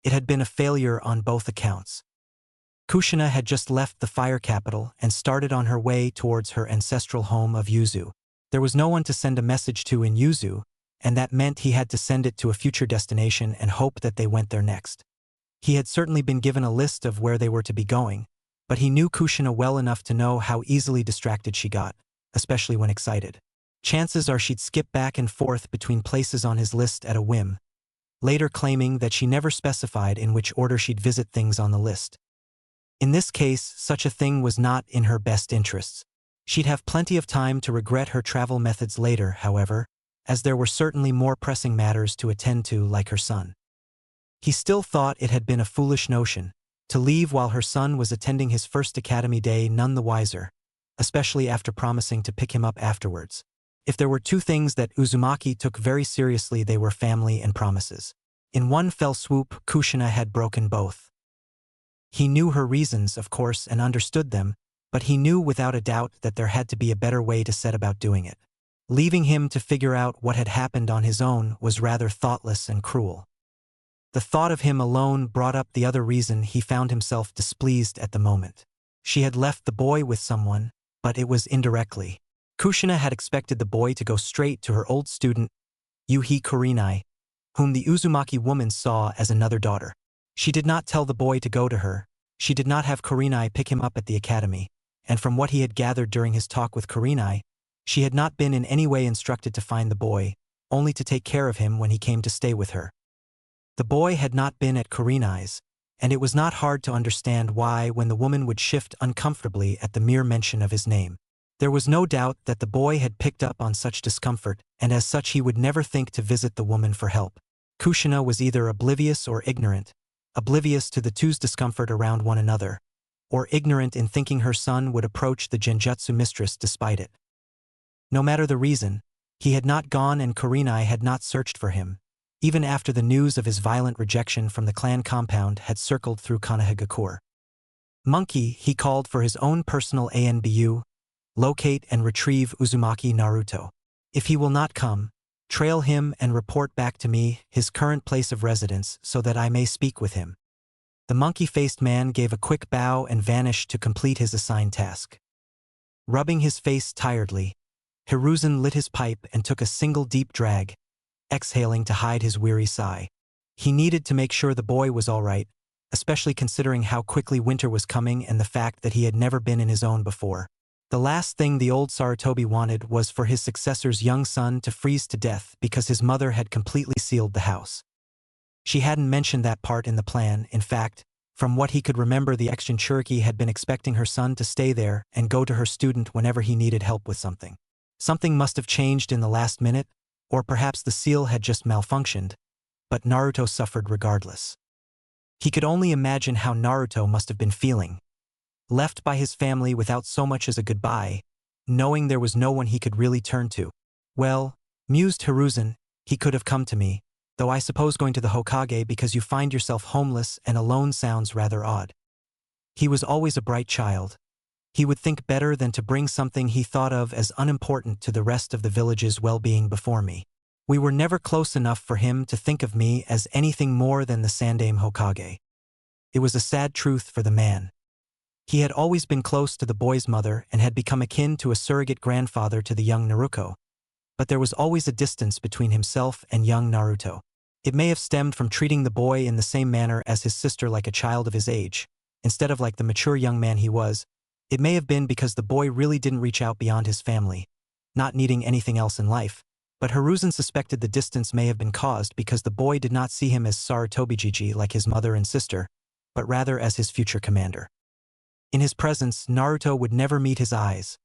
Speaker 1: It had been a failure on both accounts. Kushina had just left the fire capital and started on her way towards her ancestral home of Yuzu. There was no one to send a message to in Yuzu, and that meant he had to send it to a future destination and hope that they went there next. He had certainly been given a list of where they were to be going, but he knew Kushina well enough to know how easily distracted she got, especially when excited. Chances are she'd skip back and forth between places on his list at a whim, later claiming that she never specified in which order she'd visit things on the list. In this case, such a thing was not in her best interests. She'd have plenty of time to regret her travel methods later, however, as there were certainly more pressing matters to attend to, like her son. He still thought it had been a foolish notion, to leave while her son was attending his first academy day, none the wiser. especially after promising to pick him up afterwards. If there were two things that Uzumaki took very seriously, they were family and promises. In one fell swoop, Kushina had broken both. He knew her reasons, of course, and understood them, but he knew without a doubt that there had to be a better way to set about doing it. Leaving him to figure out what had happened on his own was rather thoughtless and cruel. The thought of him alone brought up the other reason he found himself displeased at the moment. She had left the boy with someone, but it was indirectly. Kushina had expected the boy to go straight to her old student, Yuhi Kurinai, whom the Uzumaki woman saw as another daughter. She did not tell the boy to go to her, she did not have Kurinai pick him up at the academy, and from what he had gathered during his talk with Kurinai, she had not been in any way instructed to find the boy, only to take care of him when he came to stay with her. The boy had not been at Kurinai's, and it was not hard to understand why when the woman would shift uncomfortably at the mere mention of his name. There was no doubt that the boy had picked up on such discomfort, and as such he would never think to visit the woman for help. Kushina was either oblivious or ignorant, oblivious to the two's discomfort around one another, or ignorant in thinking her son would approach the genjutsu mistress despite it. No matter the reason, he had not gone and Kurinai had not searched for him, even after the news of his violent rejection from the clan compound had circled through Konohagakure. Monkey, he called for his own personal ANBU, locate and retrieve Uzumaki Naruto. If he will not come, trail him and report back to me his current place of residence so that I may speak with him. The monkey-faced man gave a quick bow and vanished to complete his assigned task. Rubbing his face tiredly, Hiruzen lit his pipe and took a single deep drag, exhaling to hide his weary sigh. He needed to make sure the boy was all right, especially considering how quickly winter was coming and the fact that he had never been in his own before. The last thing the old Sarutobi wanted was for his successor's young son to freeze to death because his mother had completely sealed the house. She hadn't mentioned that part in the plan. In fact, from what he could remember, the ex-Jinchuriki had been expecting her son to stay there and go to her student whenever he needed help with something. Something must have changed in the last minute, or perhaps the seal had just malfunctioned, but Naruto suffered regardless. He could only imagine how Naruto must have been feeling. Left by his family without so much as a goodbye, knowing there was no one he could really turn to. Well, mused Hiruzen, he could have come to me, though I suppose going to the Hokage because you find yourself homeless and alone sounds rather odd. He was always a bright child. He would think better than to bring something he thought of as unimportant to the rest of the village's well-being before me. We were never close enough for him to think of me as anything more than the Sandaime Hokage. It was a sad truth for the man. He had always been close to the boy's mother and had become akin to a surrogate grandfather to the young Naruto, but there was always a distance between himself and young Naruto. It may have stemmed from treating the boy in the same manner as his sister, like a child of his age, instead of like the mature young man he was. It may have been because the boy really didn't reach out beyond his family, not needing anything else in life, but Hiruzen suspected the distance may have been caused because the boy did not see him as Sarutobijiji like his mother and sister, but rather as his future commander. In his presence, Naruto would never meet his eyes,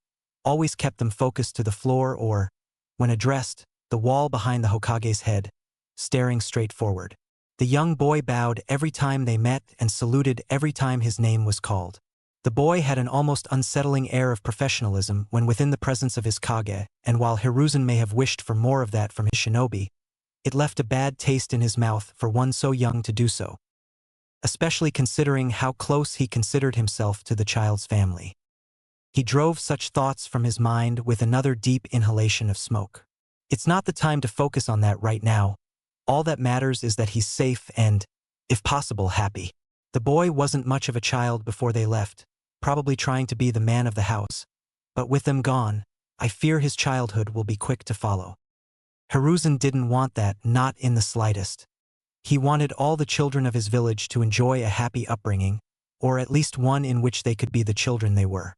Speaker 1: always kept them focused to the floor or, when addressed, the wall behind the Hokage's head, staring straight forward. The young boy bowed every time they met and saluted every time his name was called. The boy had an almost unsettling air of professionalism when within the presence of his Kage, and while Hiruzen may have wished for more of that from his shinobi, it left a bad taste in his mouth for one so young to do so, especially considering how close he considered himself to the child's family. He drove such thoughts from his mind with another deep inhalation of smoke. It's not the time to focus on that right now. All that matters is that he's safe and, if possible, happy. The boy wasn't much of a child before they left, probably trying to be the man of the house, but with them gone, I fear his childhood will be quick to follow. Hiruzen didn't want that, not in the slightest. He wanted all the children of his village to enjoy a happy upbringing, or at least one in which they could be the children they were.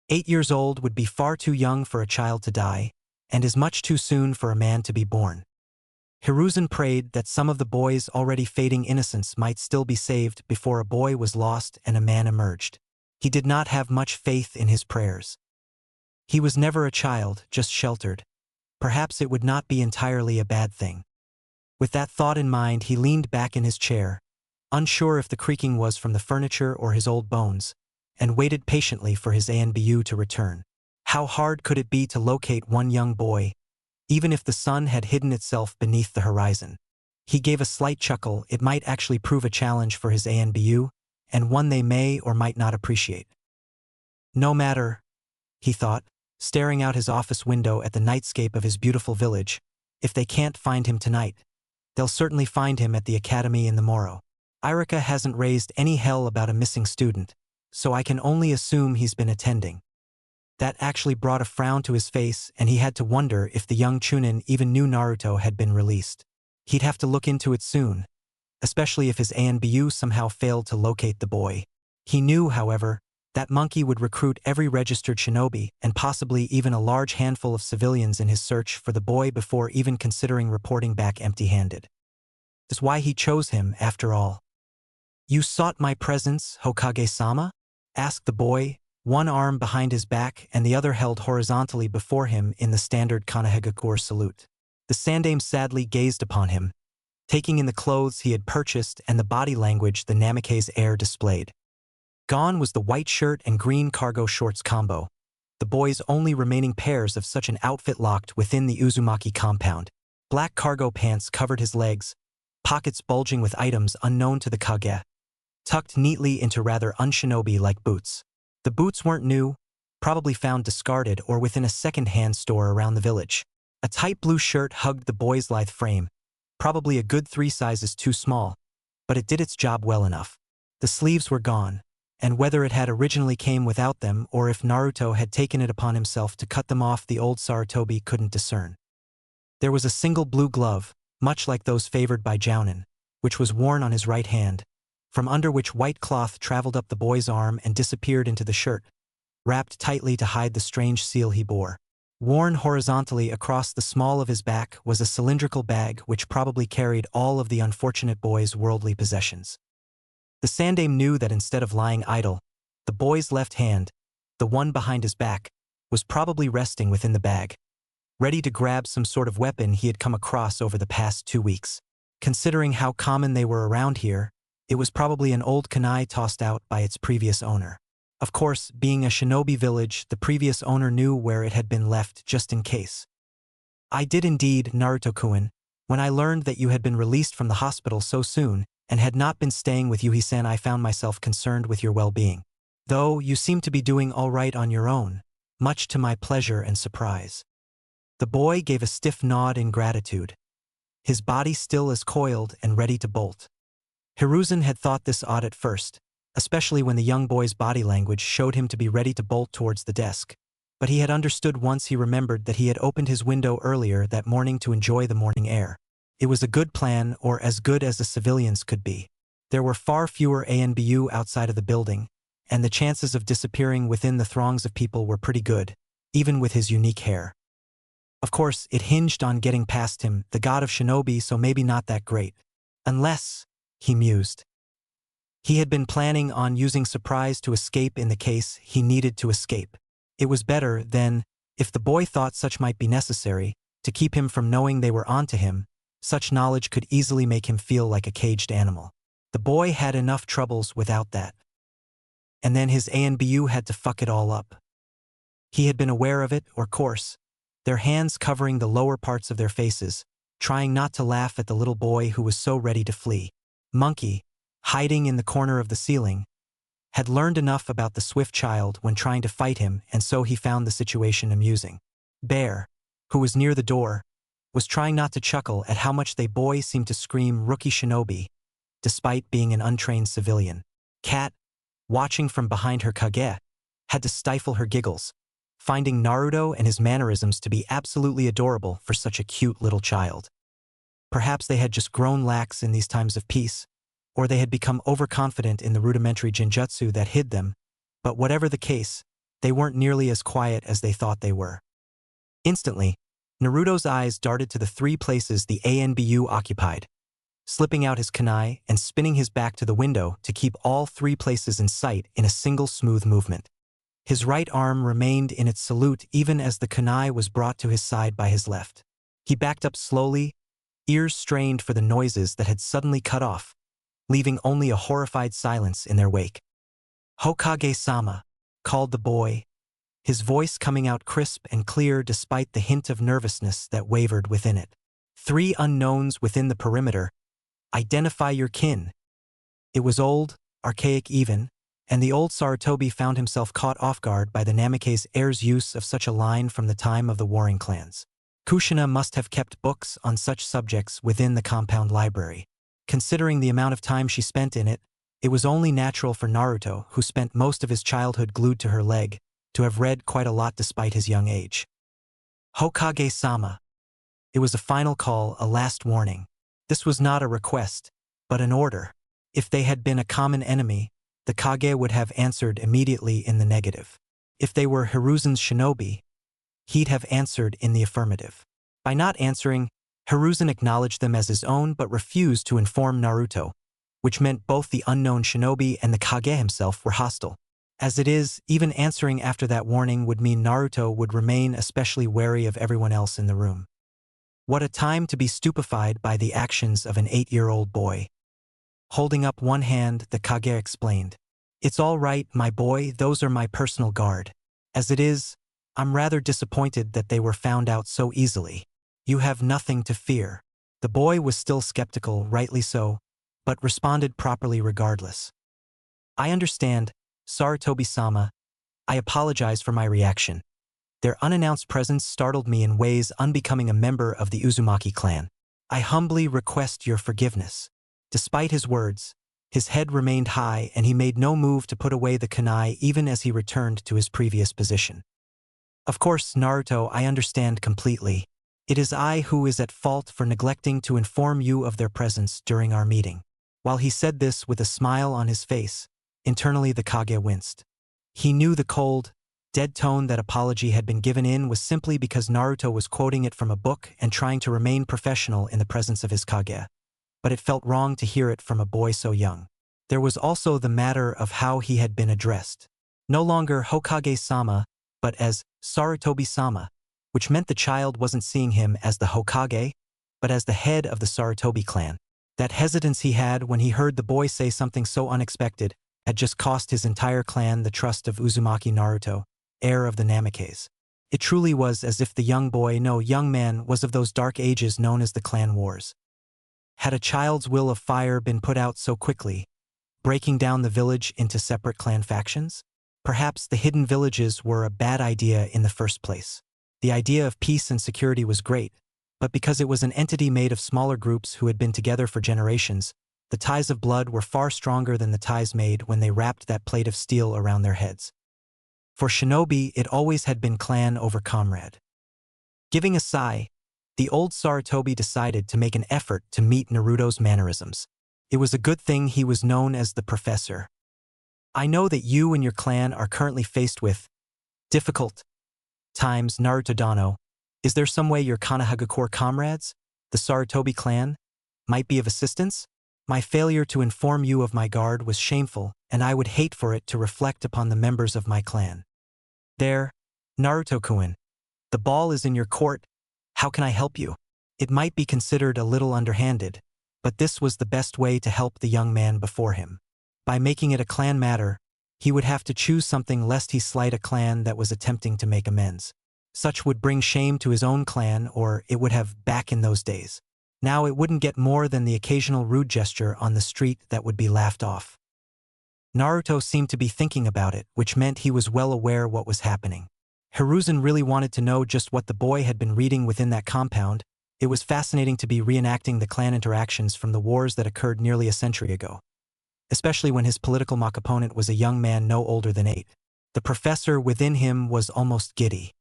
Speaker 1: 8 years old would be far too young for a child to die, and is much too soon for a man to be born. Hiruzen prayed that some of the boy's already fading innocence might still be saved before a boy was lost and a man emerged. He did not have much faith in his prayers. He was never a child, just sheltered. Perhaps it would not be entirely a bad thing. With that thought in mind, he leaned back in his chair, unsure if the creaking was from the furniture or his old bones, and waited patiently for his ANBU to return. How hard could it be to locate one young boy, even if the sun had hidden itself beneath the horizon? He gave a slight chuckle. It might actually prove a challenge for his ANBU, and one they may or might not appreciate. No matter, he thought, staring out his office window at the nightscape of his beautiful village, if they can't find him tonight, they'll certainly find him at the academy in the morrow. Irika hasn't raised any hell about a missing student, so I can only assume he's been attending. That actually brought a frown to his face, and he had to wonder if the young Chunin even knew Naruto had been released. He'd have to look into it soon, especially if his ANBU somehow failed to locate the boy. He knew, however, that monkey would recruit every registered shinobi and possibly even a large handful of civilians in his search for the boy before even considering reporting back empty-handed. That's why he chose him, after all. "You sought my presence, Hokage-sama?" asked the boy, one arm behind his back and the other held horizontally before him in the standard Konohagakure salute. The Sandaime sadly gazed upon him, taking in the clothes he had purchased and the body language the Namikaze heir displayed. Gone was the white shirt and green cargo shorts combo, the boy's only remaining pairs of such an outfit locked within the Uzumaki compound. Black cargo pants covered his legs, pockets bulging with items unknown to the Kage, tucked neatly into rather unshinobi-like boots. The boots weren't new, probably found discarded or within a second-hand store around the village. A tight blue shirt hugged the boy's lithe frame, probably a good 3 sizes too small, but it did its job well enough. The sleeves were gone, and whether it had originally came without them or if Naruto had taken it upon himself to cut them off, the old Sarutobi couldn't discern. There was a single blue glove, much like those favored by Jounin, which was worn on his right hand, from under which white cloth traveled up the boy's arm and disappeared into the shirt, wrapped tightly to hide the strange seal he bore. Worn horizontally across the small of his back was a cylindrical bag which probably carried all of the unfortunate boy's worldly possessions. The Sandaime knew that instead of lying idle, the boy's left hand, the one behind his back, was probably resting within the bag, ready to grab some sort of weapon he had come across over the past 2 weeks. Considering how common they were around here, it was probably an old kunai tossed out by its previous owner. Of course, being a shinobi village, the previous owner knew where it had been left just in case. "I did indeed, Naruto-kun. When I learned that you had been released from the hospital so soon and had not been staying with Yuhi-san, I found myself concerned with your well-being. Though you seem to be doing all right on your own, much to my pleasure and surprise." The boy gave a stiff nod in gratitude, his body still as coiled and ready to bolt. Hiruzen had thought this odd at first, especially when the young boy's body language showed him to be ready to bolt towards the desk, but he had understood once he remembered that he had opened his window earlier that morning to enjoy the morning air. It was a good plan, or as good as the civilians could be. There were far fewer ANBU outside of the building, and the chances of disappearing within the throngs of people were pretty good, even with his unique hair. Of course, it hinged on getting past him, the god of shinobi, so maybe not that great. Unless, he mused, he had been planning on using surprise to escape in the case he needed to escape. It was better, then, if the boy thought such might be necessary, to keep him from knowing they were onto him. Such knowledge could easily make him feel like a caged animal. The boy had enough troubles without that. And then his ANBU had to fuck it all up. He had been aware of it, of course, their hands covering the lower parts of their faces, trying not to laugh at the little boy who was so ready to flee. Monkey, hiding in the corner of the ceiling, had learned enough about the swift child when trying to fight him, and so he found the situation amusing. Bear, who was near the door, was trying not to chuckle at how much they boy seemed to scream rookie shinobi, despite being an untrained civilian. Cat, watching from behind her Kage, had to stifle her giggles, finding Naruto and his mannerisms to be absolutely adorable for such a cute little child. Perhaps they had just grown lax in these times of peace, or they had become overconfident in the rudimentary genjutsu that hid them, but whatever the case, they weren't nearly as quiet as they thought they were. Instantly, Naruto's eyes darted to the 3 places the ANBU occupied, slipping out his kunai and spinning his back to the window to keep all 3 places in sight in a single smooth movement. His right arm remained in its salute even as the kunai was brought to his side by his left. He backed up slowly, ears strained for the noises that had suddenly cut off, leaving only a horrified silence in their wake. "Hokage-sama," called the boy, his voice coming out crisp and clear despite the hint of nervousness that wavered within it. "Three unknowns within the perimeter. Identify your kin." It was old, archaic even, and the old Sarutobi found himself caught off guard by the Namikaze heir's use of such a line from the time of the warring clans. Kushina must have kept books on such subjects within the compound library. Considering the amount of time she spent in it, it was only natural for Naruto, who spent most of his childhood glued to her leg, to have read quite a lot despite his young age. "Hokage-sama." It was a final call, a last warning. This was not a request, but an order. If they had been a common enemy, the Kage would have answered immediately in the negative. If they were Hiruzen's shinobi, he'd have answered in the affirmative. By not answering, Hiruzen acknowledged them as his own but refused to inform Naruto, which meant both the unknown shinobi and the Kage himself were hostile. As it is, even answering after that warning would mean Naruto would remain especially wary of everyone else in the room. What a time to be stupefied by the actions of an 8-year-old boy. Holding up one hand, the Kage explained, "It's all right, my boy, those are my personal guard. As it is, I'm rather disappointed that they were found out so easily. You have nothing to fear." The boy was still skeptical, rightly so, but responded properly regardless. "I understand, Sarutobi-sama. I apologize for my reaction. Their unannounced presence startled me in ways unbecoming a member of the Uzumaki clan. I humbly request your forgiveness." Despite his words, his head remained high and he made no move to put away the kunai even as he returned to his previous position. "Of course, Naruto, I understand completely. It is I who is at fault for neglecting to inform you of their presence during our meeting." While he said this with a smile on his face, internally the Kage winced. He knew the cold, dead tone that apology had been given in was simply because Naruto was quoting it from a book and trying to remain professional in the presence of his Kage. But it felt wrong to hear it from a boy so young. There was also the matter of how he had been addressed. No longer Hokage-sama, but as Sarutobi-sama, which meant the child wasn't seeing him as the Hokage, but as the head of the Sarutobi clan. That hesitance he had when he heard the boy say something so unexpected had just cost his entire clan the trust of Uzumaki Naruto, heir of the Namikaze. It truly was as if the young man was of those dark ages known as the clan wars. Had a child's will of fire been put out so quickly, breaking down the village into separate clan factions? Perhaps the hidden villages were a bad idea in the first place. The idea of peace and security was great, but because it was an entity made of smaller groups who had been together for generations, the ties of blood were far stronger than the ties made when they wrapped that plate of steel around their heads. For shinobi, it always had been clan over comrade. Giving a sigh, the old Sarutobi decided to make an effort to meet Naruto's mannerisms. It was a good thing he was known as the professor. "I know that you and your clan are currently faced with difficult times, Naruto Dano. Is there some way your Konohagakure comrades, the Sarutobi clan, might be of assistance? My failure to inform you of my guard was shameful, and I would hate for it to reflect upon the members of my clan. There, Naruto-kun, the ball is in your court. How can I help you?" It might be considered a little underhanded, but this was the best way to help the young man before him. By making it a clan matter, he would have to choose something lest he slight a clan that was attempting to make amends. Such would bring shame to his own clan, or it would have back in those days. Now it wouldn't get more than the occasional rude gesture on the street that would be laughed off. Naruto seemed to be thinking about it, which meant he was well aware what was happening. Hiruzen really wanted to know just what the boy had been reading within that compound. It was fascinating to be reenacting the clan interactions from the wars that occurred nearly a century ago, especially when his political mock opponent was a young man no older than 8. The professor within him was almost giddy.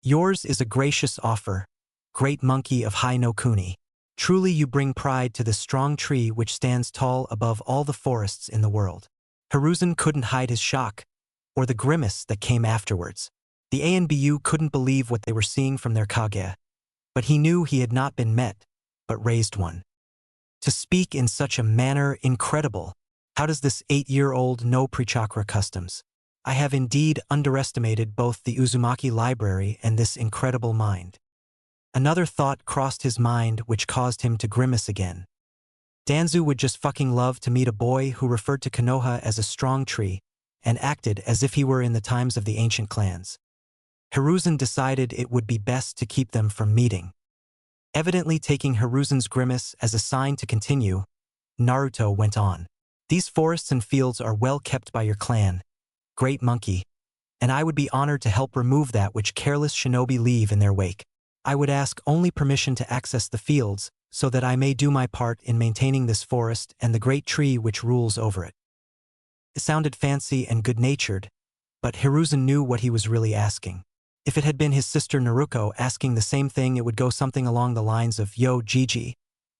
Speaker 1: "Yours is a gracious offer, great monkey of Hai no Kuni. Truly you bring pride to this strong tree which stands tall above all the forests in the world." Hiruzen couldn't hide his shock, or the grimace that came afterwards. The ANBU couldn't believe what they were seeing from their Kage, but he knew he had not been met, but raised one. To speak in such a manner, incredible. How does this 8-year-old know pre-chakra customs? I have indeed underestimated both the Uzumaki library and this incredible mind. Another thought crossed his mind which caused him to grimace again. Danzu would just fucking love to meet a boy who referred to Konoha as a strong tree, and acted as if he were in the times of the ancient clans. Hiruzen decided it would be best to keep them from meeting. Evidently taking Hiruzen's grimace as a sign to continue, Naruto went on. These forests and fields are well kept by your clan, Great Monkey, and I would be honored to help remove that which careless shinobi leave in their wake. I would ask only permission to access the fields, so that I may do my part in maintaining this forest and the great tree which rules over it. It sounded fancy and good-natured, but Hiruzen knew what he was really asking. If it had been his sister Naruto asking the same thing, it would go something along the lines of, "Yo, Gigi,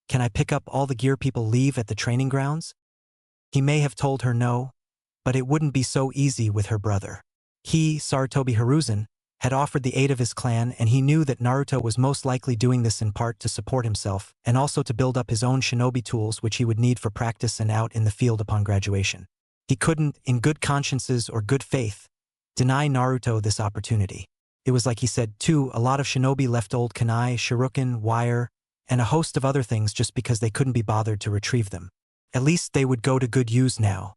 Speaker 1: can I pick up all the gear people leave at the training grounds?" He may have told her no, but it wouldn't be so easy with her brother. He, Sarutobi Hiruzen, had offered the aid of his clan, and he knew that Naruto was most likely doing this in part to support himself, and also to build up his own shinobi tools which he would need for practice and out in the field upon graduation. He couldn't, in good consciences or good faith, deny Naruto this opportunity. It was like he said, too, a lot of shinobi left old kunai, shuriken, wire, and a host of other things just because they couldn't be bothered to retrieve them. At least they would go to good use now.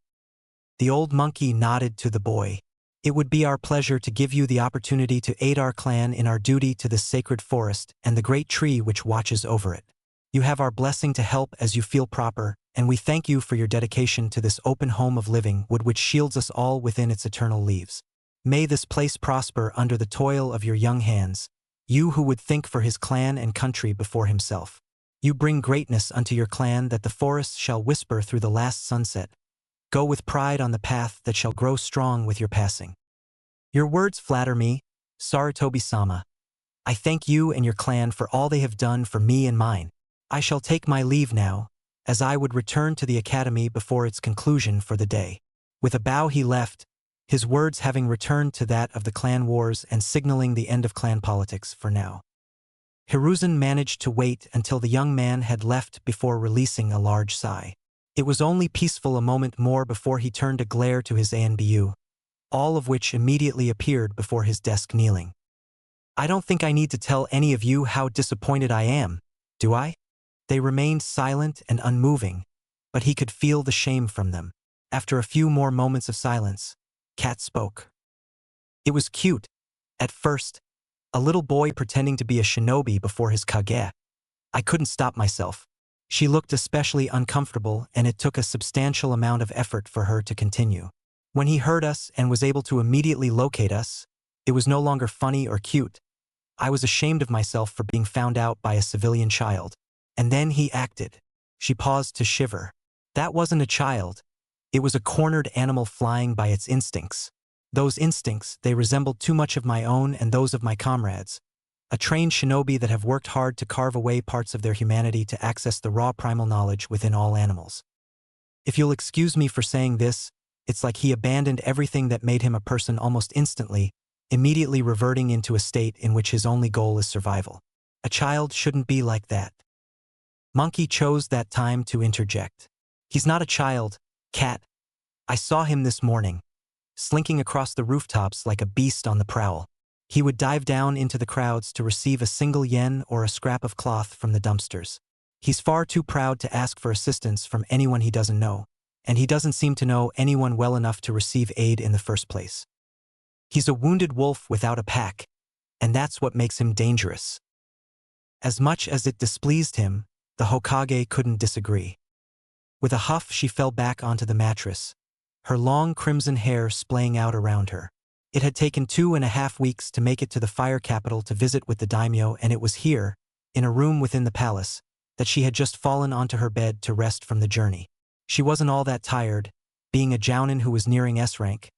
Speaker 1: The old monkey nodded to the boy. It would be our pleasure to give you the opportunity to aid our clan in our duty to this sacred forest and the great tree which watches over it. You have our blessing to help as you feel proper, and we thank you for your dedication to this open home of living wood which shields us all within its eternal leaves. May this place prosper under the toil of your young hands, you who would think for his clan and country before himself. You bring greatness unto your clan that the forests shall whisper through the last sunset. Go with pride on the path that shall grow strong with your passing. Your words flatter me, Sarutobi-sama. I thank you and your clan for all they have done for me and mine. I shall take my leave now, as I would return to the academy before its conclusion for the day. With a bow he left, his words having returned to that of the clan wars and signaling the end of clan politics for now. Hiruzen managed to wait until the young man had left before releasing a large sigh. It was only peaceful a moment more before he turned a glare to his ANBU, all of which immediately appeared before his desk kneeling. I don't think I need to tell any of you how disappointed I am, do I? They remained silent and unmoving, but he could feel the shame from them. After a few more moments of silence, Kat spoke. It was cute. At first, a little boy pretending to be a shinobi before his kage. I couldn't stop myself. She looked especially uncomfortable, and it took a substantial amount of effort for her to continue. When he heard us and was able to immediately locate us, it was no longer funny or cute. I was ashamed of myself for being found out by a civilian child. And then he acted. She paused to shiver. That wasn't a child. It was a cornered animal flying by its instincts. Those instincts, they resembled too much of my own and those of my comrades. A trained shinobi that have worked hard to carve away parts of their humanity to access the raw primal knowledge within all animals. If you'll excuse me for saying this, it's like he abandoned everything that made him a person almost instantly, immediately reverting into a state in which his only goal is survival. A child shouldn't be like that. Monkey chose that time to interject. He's not a child, Cat. I saw him this morning, slinking across the rooftops like a beast on the prowl. He would dive down into the crowds to receive a single yen or a scrap of cloth from the dumpsters. He's far too proud to ask for assistance from anyone he doesn't know, and he doesn't seem to know anyone well enough to receive aid in the first place. He's a wounded wolf without a pack, and that's what makes him dangerous. As much as it displeased him, the Hokage couldn't disagree. With a huff, she fell back onto the mattress, her long crimson hair splaying out around her. It had taken 2.5 weeks to make it to the fire capital to visit with the daimyo, and it was here, in a room within the palace, that she had just fallen onto her bed to rest from the journey. She wasn't all that tired, being a jounin who was nearing S rank,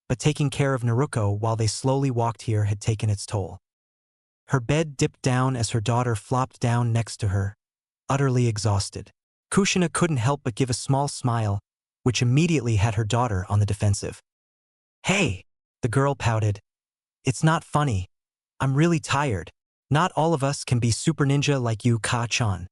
Speaker 1: but taking care of Naruto while they slowly walked here had taken its toll. Her bed dipped down as her daughter flopped down next to her, utterly exhausted. Kushina couldn't help but give a small smile, which immediately had her daughter on the defensive. Hey, the girl pouted. It's not funny. I'm really tired. Not all of us can be super ninja like you, Ka-chan.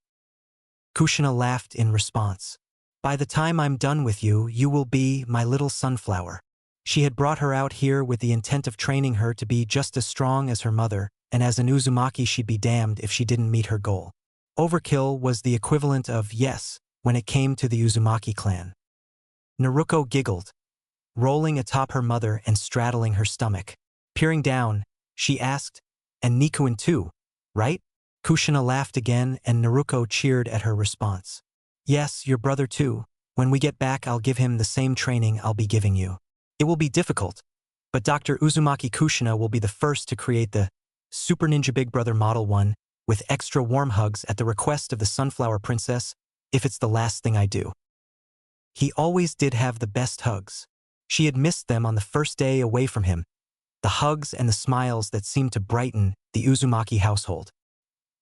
Speaker 1: Kushina laughed in response. By the time I'm done with you, you will be my little sunflower. She had brought her out here with the intent of training her to be just as strong as her mother, and as an Uzumaki she'd be damned if she didn't meet her goal. Overkill was the equivalent of yes when it came to the Uzumaki clan. Naruto giggled. rolling atop her mother and straddling her stomach. Peering down, she asked, "And Nikuen too, right?" Kushina laughed again and Naruko cheered at her response. "Yes, your brother too. When we get back I'll give him the same training I'll be giving you. It will be difficult, but Dr. Uzumaki Kushina will be the first to create the Super Ninja Big Brother Model 1 with extra warm hugs at the request of the Sunflower Princess, if it's the last thing I do." He always did have the best hugs. She had missed them on the first day away from him, the hugs and the smiles that seemed to brighten the Uzumaki household.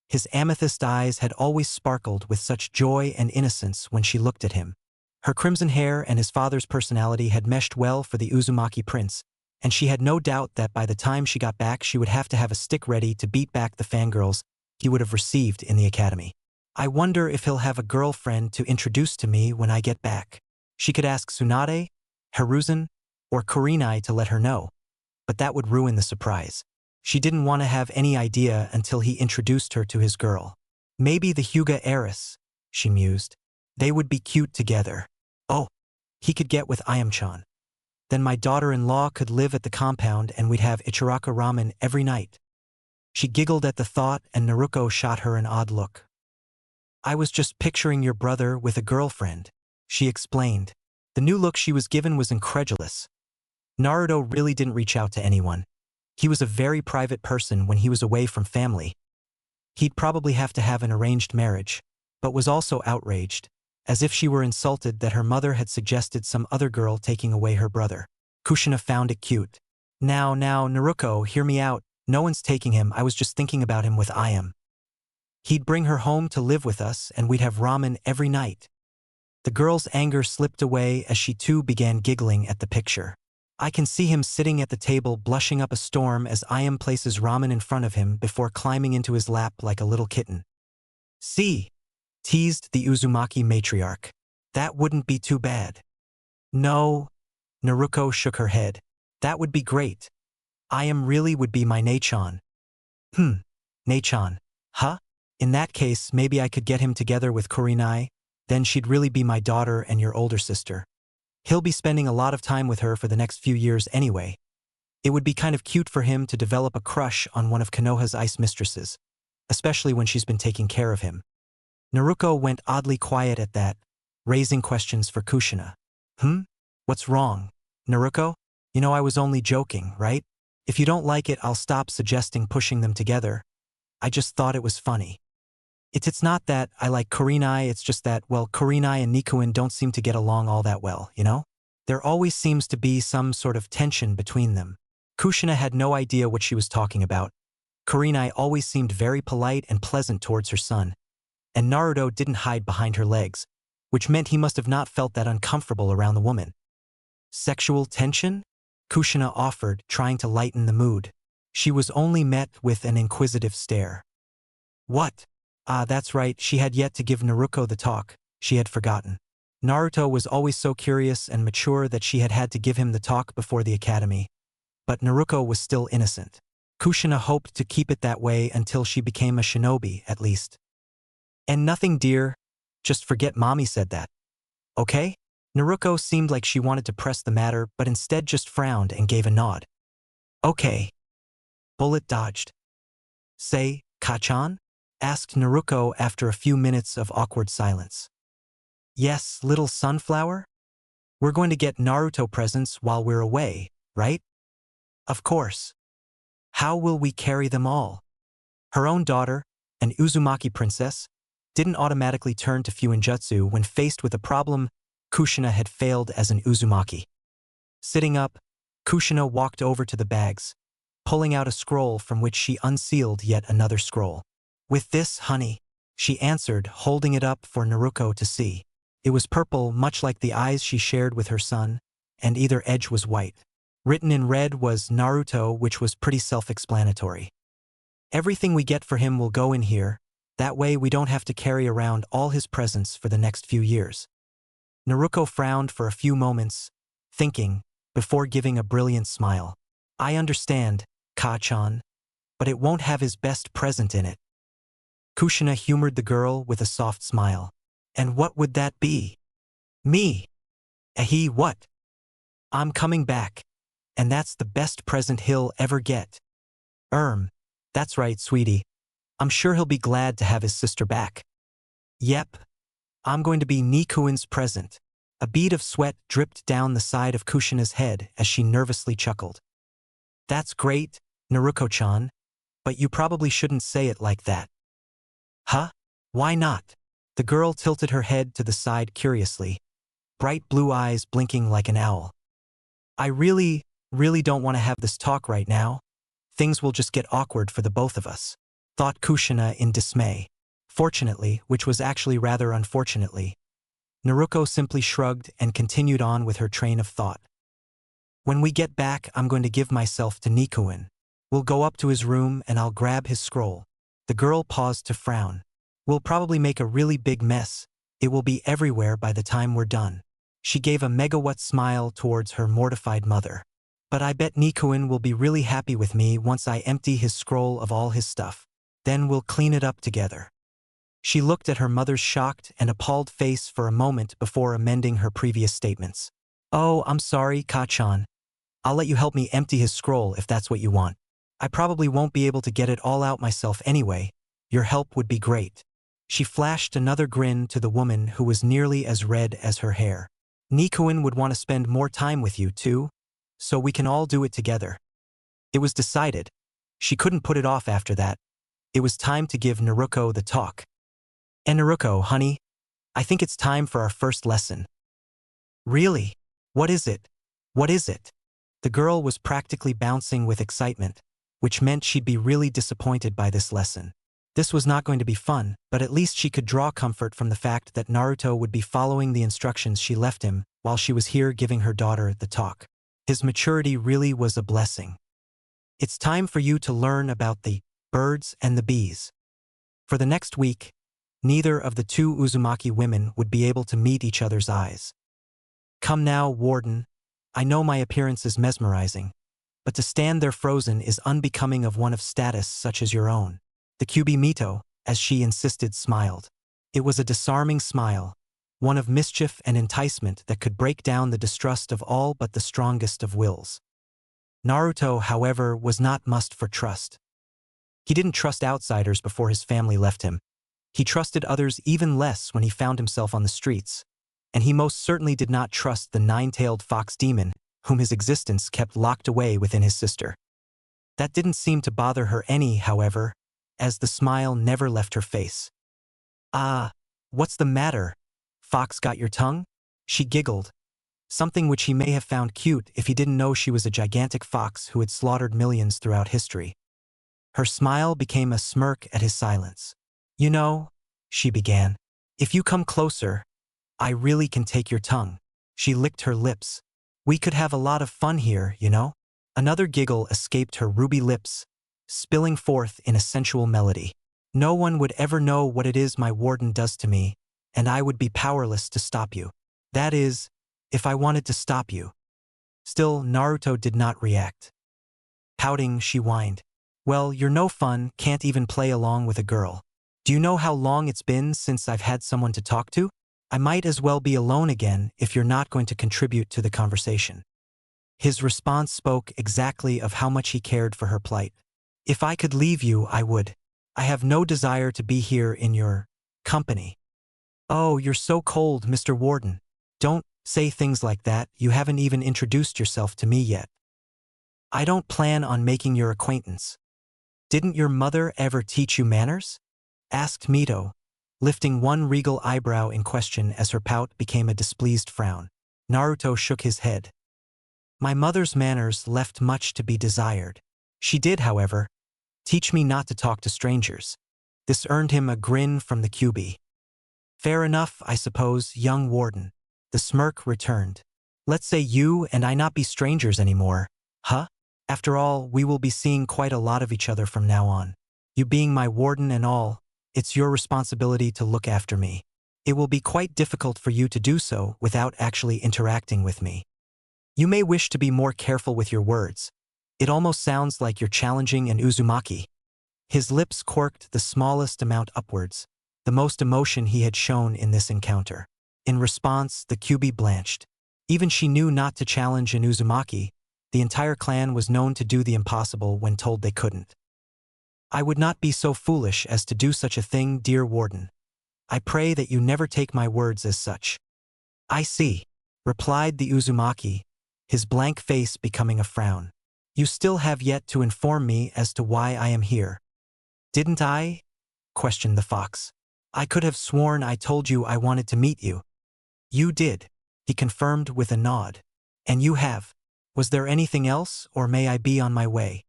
Speaker 1: His amethyst eyes had always sparkled with such joy and innocence when she looked at him. Her crimson hair and his father's personality had meshed well for the Uzumaki prince, and she had no doubt that by the time she got back she would have to have a stick ready to beat back the fangirls he would have received in the academy. "I wonder if he'll have a girlfriend to introduce to me when I get back." She could ask Tsunade, Hiruzen, or Kurenai to let her know, but that would ruin the surprise. She didn't want to have any idea until he introduced her to his girl. Maybe the Hyuga heiress, she mused. They would be cute together. Oh, he could get with Ayam-chan. Then my daughter-in-law could live at the compound and we'd have Ichiraka ramen every night. She giggled at the thought and Naruko shot her an odd look. "I was just picturing your brother with a girlfriend," she explained. The new look she was given was incredulous. Naruto really didn't reach out to anyone. He was a very private person when he was away from family. He'd probably have to have an arranged marriage, but was also outraged, as if she were insulted that her mother had suggested some other girl taking away her brother. Kushina found it cute. Now, Naruko, hear me out. No one's taking him, I was just thinking about him with Ayam. He'd bring her home to live with us and we'd have ramen every night." The girl's anger slipped away as she too began giggling at the picture. "I can see him sitting at the table blushing up a storm as Ayam places ramen in front of him before climbing into his lap like a little kitten." "See," teased the Uzumaki matriarch. "That wouldn't be too bad." "No," Naruko shook her head. "That would be great. Ayam really would be my Nechan." Nechan. Huh? In that case, maybe I could get him together with Kurenai, then she'd really be my daughter and your older sister. He'll be spending a lot of time with her for the next few years anyway. It would be kind of cute for him to develop a crush on one of Konoha's ice mistresses, especially when she's been taking care of him. Naruko went oddly quiet at that, raising questions for Kushina. What's wrong, Naruko? You know I was only joking, right? If you don't like it, I'll stop suggesting pushing them together. I just thought it was funny. It's not that I like Kurenai, it's just that, well, Kurenai and Nikuen don't seem to get along all that well, you know? There always seems to be some sort of tension between them." Kushina had no idea what she was talking about. Kurenai always seemed very polite and pleasant towards her son, and Naruto didn't hide behind her legs, which meant he must have not felt that uncomfortable around the woman. "Sexual tension?" Kushina offered, trying to lighten the mood. She was only met with an inquisitive stare. "What?" That's right, she had yet to give Naruko the talk. She had forgotten. Naruto was always so curious and mature that she had had to give him the talk before the academy. But Naruko was still innocent. Kushina hoped to keep it that way until she became a shinobi, at least. "And nothing, dear. Just forget mommy said that. Okay?" Naruko seemed like she wanted to press the matter, but instead just frowned and gave a nod. "Okay." Bullet dodged. "Say, Kachan?" asked Naruko after a few minutes of awkward silence. "Yes, little sunflower? We're going to get Naruto presents while we're away, right?" "Of course. How will we carry them all?" Her own daughter, an Uzumaki princess, didn't automatically turn to Fuinjutsu when faced with a problem. Kushina had failed as an Uzumaki. Sitting up, Kushina walked over to the bags, pulling out a scroll from which she unsealed yet another scroll. "With this, honey," she answered, holding it up for Naruko to see. It was purple, much like the eyes she shared with her son, and either edge was white. Written in red was Naruto, which was pretty self-explanatory. "Everything we get for him will go in here, that way we don't have to carry around all his presents for the next few years." Naruko frowned for a few moments, thinking, before giving a brilliant smile. "I understand, Ka-chan, but it won't have his best present in it." Kushina humored the girl with a soft smile. "And what would that be?" "Me." "What?" I'm coming back. And that's the best present he'll ever get. That's right, sweetie. I'm sure he'll be glad to have his sister back. Yep. I'm going to be Nikuin's present. A bead of sweat dripped down the side of Kushina's head as she nervously chuckled. That's great, Naruko-chan. But you probably shouldn't say it like that. Huh? Why not? The girl tilted her head to the side curiously, bright blue eyes blinking like an owl. I really don't want to have this talk right now. Things will just get awkward for the both of us, thought Kushina in dismay. Fortunately, which was actually rather unfortunately, Naruko simply shrugged and continued on with her train of thought. When we get back, I'm going to give myself to Nikuin. We'll go up to his room and I'll grab his scroll. The girl paused to frown. We'll probably make a really big mess. It will be everywhere by the time we're done. She gave a megawatt smile towards her mortified mother. But I bet Nikuin will be really happy with me once I empty his scroll of all his stuff. Then we'll clean it up together. She looked at her mother's shocked and appalled face for a moment before amending her previous statements. Oh, I'm sorry, Ka-chan. I'll let you help me empty his scroll if that's what you want. I probably won't be able to get it all out myself anyway. Your help would be great. She flashed another grin to the woman who was nearly as red as her hair. Nikuin would want to spend more time with you, too, so we can all do it together. It was decided. She couldn't put it off after that. It was time to give Naruko the talk. And Naruko, honey, I think it's time for our first lesson. Really? What is it? What is it? The girl was practically bouncing with excitement, which meant she'd be really disappointed by this lesson. This was not going to be fun, but at least she could draw comfort from the fact that Naruto would be following the instructions she left him while she was here giving her daughter the talk. His maturity really was a blessing. It's time for you to learn about the birds and the bees. For the next week, neither of the two Uzumaki women would be able to meet each other's eyes. Come now, Warden. I know my appearance is mesmerizing, but to stand there frozen is unbecoming of one of status such as your own. The Kyubi Mito, as she insisted, smiled. It was a disarming smile, one of mischief and enticement that could break down the distrust of all but the strongest of wills. Naruto, however, was not must for trust. He didn't trust outsiders before his family left him. He trusted others even less when he found himself on the streets, and he most certainly did not trust the nine-tailed fox demon whom his existence kept locked away within his sister. That didn't seem to bother her any, however, as the smile never left her face. Ah, what's the matter? Fox got your tongue? She giggled, something which he may have found cute if he didn't know she was a gigantic fox who had slaughtered millions throughout history. Her smile became a smirk at his silence. You know, she began, if you come closer, I really can take your tongue. She licked her lips. We could have a lot of fun here, you know? Another giggle escaped her ruby lips, spilling forth in a sensual melody. No one would ever know what it is my warden does to me, and I would be powerless to stop you. That is, if I wanted to stop you. Still, Naruto did not react. Pouting, she whined. Well, you're no fun, can't even play along with a girl. Do you know how long it's been since I've had someone to talk to? I might as well be alone again if you're not going to contribute to the conversation. His response spoke exactly of how much he cared for her plight. If I could leave you, I would. I have no desire to be here in your company. Oh, you're so cold, Mr. Warden. Don't say things like that, you haven't even introduced yourself to me yet. I don't plan on making your acquaintance. Didn't your mother ever teach you manners? Asked Mito, lifting one regal eyebrow in question as her pout became a displeased frown. Naruto shook his head. My mother's manners left much to be desired. She did, however, teach me not to talk to strangers. This earned him a grin from the Kyubi. Fair enough, I suppose, young warden. The smirk returned. Let's say you and I not be strangers anymore, huh? After all, we will be seeing quite a lot of each other from now on. You being my warden and all, it's your responsibility to look after me. It will be quite difficult for you to do so without actually interacting with me. You may wish to be more careful with your words. It almost sounds like you're challenging an Uzumaki. His lips quirked the smallest amount upwards, the most emotion he had shown in this encounter. In response, the Kyubi blanched. Even she knew not to challenge an Uzumaki. The entire clan was known to do the impossible when told they couldn't. I would not be so foolish as to do such a thing, dear warden. I pray that you never take my words as such. I see, replied the Uzumaki, his blank face becoming a frown. You still have yet to inform me as to why I am here. Didn't I? Questioned the fox. I could have sworn I told you I wanted to meet you. You did, he confirmed with a nod. And you have. Was there anything else, or may I be on my way?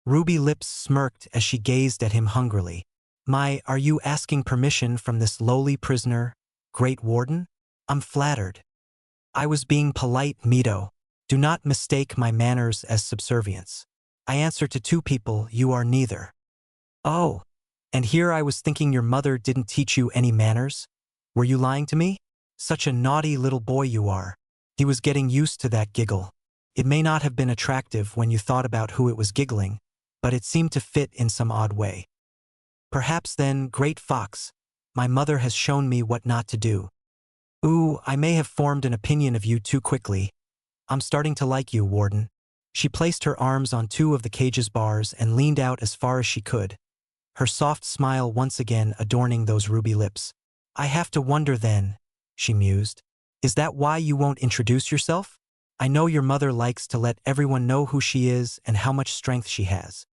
Speaker 1: Ruby Lips smirked as she gazed at him hungrily. Are you asking permission from this lowly prisoner, Great Warden? I'm flattered. I was being polite, Mito. Do not mistake my manners as subservience. I answer to two people, you are neither. Oh, and here I was thinking your mother didn't teach you any manners? Were you lying to me? Such a naughty little boy you are. He was getting used to that giggle. It may not have been attractive when you thought about who it was giggling, but it seemed to fit in some odd way. Perhaps then, Great Fox, my mother has shown me what not to do. Ooh, I may have formed an opinion of you too quickly. I'm starting to like you, Warden. She placed her arms on two of the cage's bars and leaned out as far as she could, her soft smile once again adorning those ruby lips. I have to wonder then, she mused. Is that why you won't introduce yourself? I know your mother likes to let everyone know who she is and how much strength she has.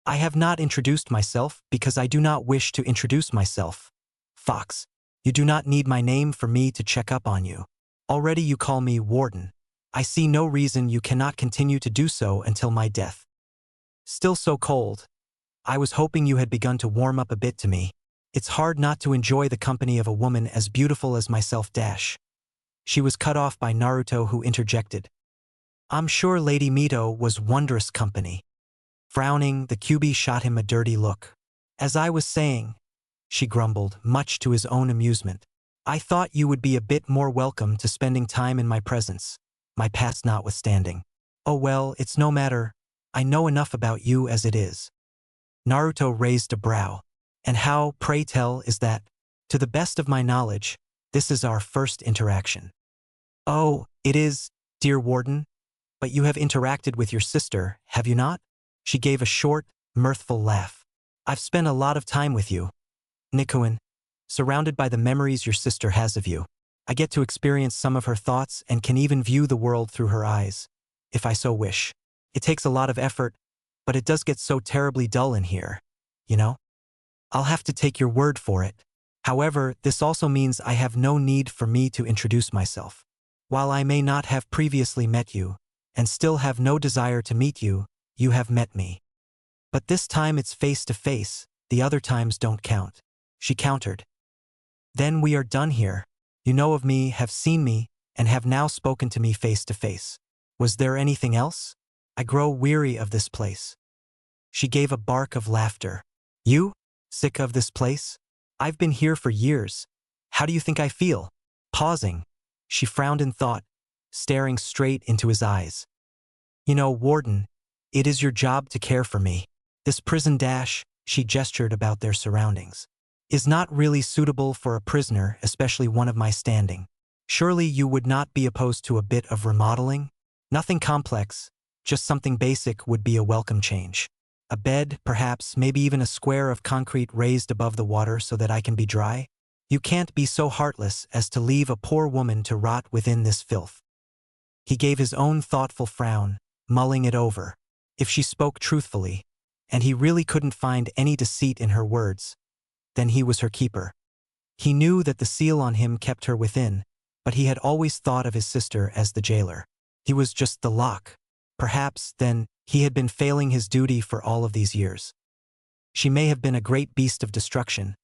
Speaker 1: I have not introduced myself because I do not wish to introduce myself. Fox, you do not need my name for me to check up on you. Already you call me Warden. I see no reason you cannot continue to do so until my death. Still so cold. I was hoping you had begun to warm up a bit to me. It's hard not to enjoy the company of a woman as beautiful as myself. She was cut off by Naruto, who interjected. I'm sure Lady Mito was wondrous company. Frowning, the Kyuubi shot him a dirty look. As I was saying, she grumbled, much to his own amusement. I thought you would be a bit more welcome to spending time in my presence, my past notwithstanding. Oh well, it's no matter. I know enough about you as it is. Naruto raised a brow. And how, pray tell, is that? To the best of my knowledge, this is our first interaction. Oh, it is, dear Warden? But you have interacted with your sister, have you not? She gave a short, mirthful laugh. I've spent a lot of time with you, Nikuin, surrounded by the memories your sister has of you. I get to experience some of her thoughts and can even view the world through her eyes, if I so wish. It takes a lot of effort, but it does get so terribly dull in here, you know? I'll have to take your word for it. However, this also means I have no need for me to introduce myself. While I may not have previously met you, and still have no desire to meet you, you have met me. But this time it's face to face, the other times don't count. She countered. Then we are done here. You know of me, have seen me, and have now spoken to me face to face. Was there anything else? I grow weary of this place. She gave a bark of laughter. You? Sick of this place? I've been here for years. How do you think I feel? Pausing, she frowned in thought, staring straight into his eyes. You know, Warden, it is your job to care for me. This prison she gestured about their surroundings, is not really suitable for a prisoner, especially one of my standing. Surely you would not be opposed to a bit of remodeling? Nothing complex, just something basic would be a welcome change. A bed, perhaps, maybe even a square of concrete raised above the water so that I can be dry? You can't be so heartless as to leave a poor woman to rot within this filth. He gave his own thoughtful frown, mulling it over. If she spoke truthfully, and he really couldn't find any deceit in her words, then he was her keeper. He knew that the seal on him kept her within, but he had always thought of his sister as the jailer. He was just the lock. Perhaps, then, he had been failing his duty for all of these years. She may have been a great beast of destruction,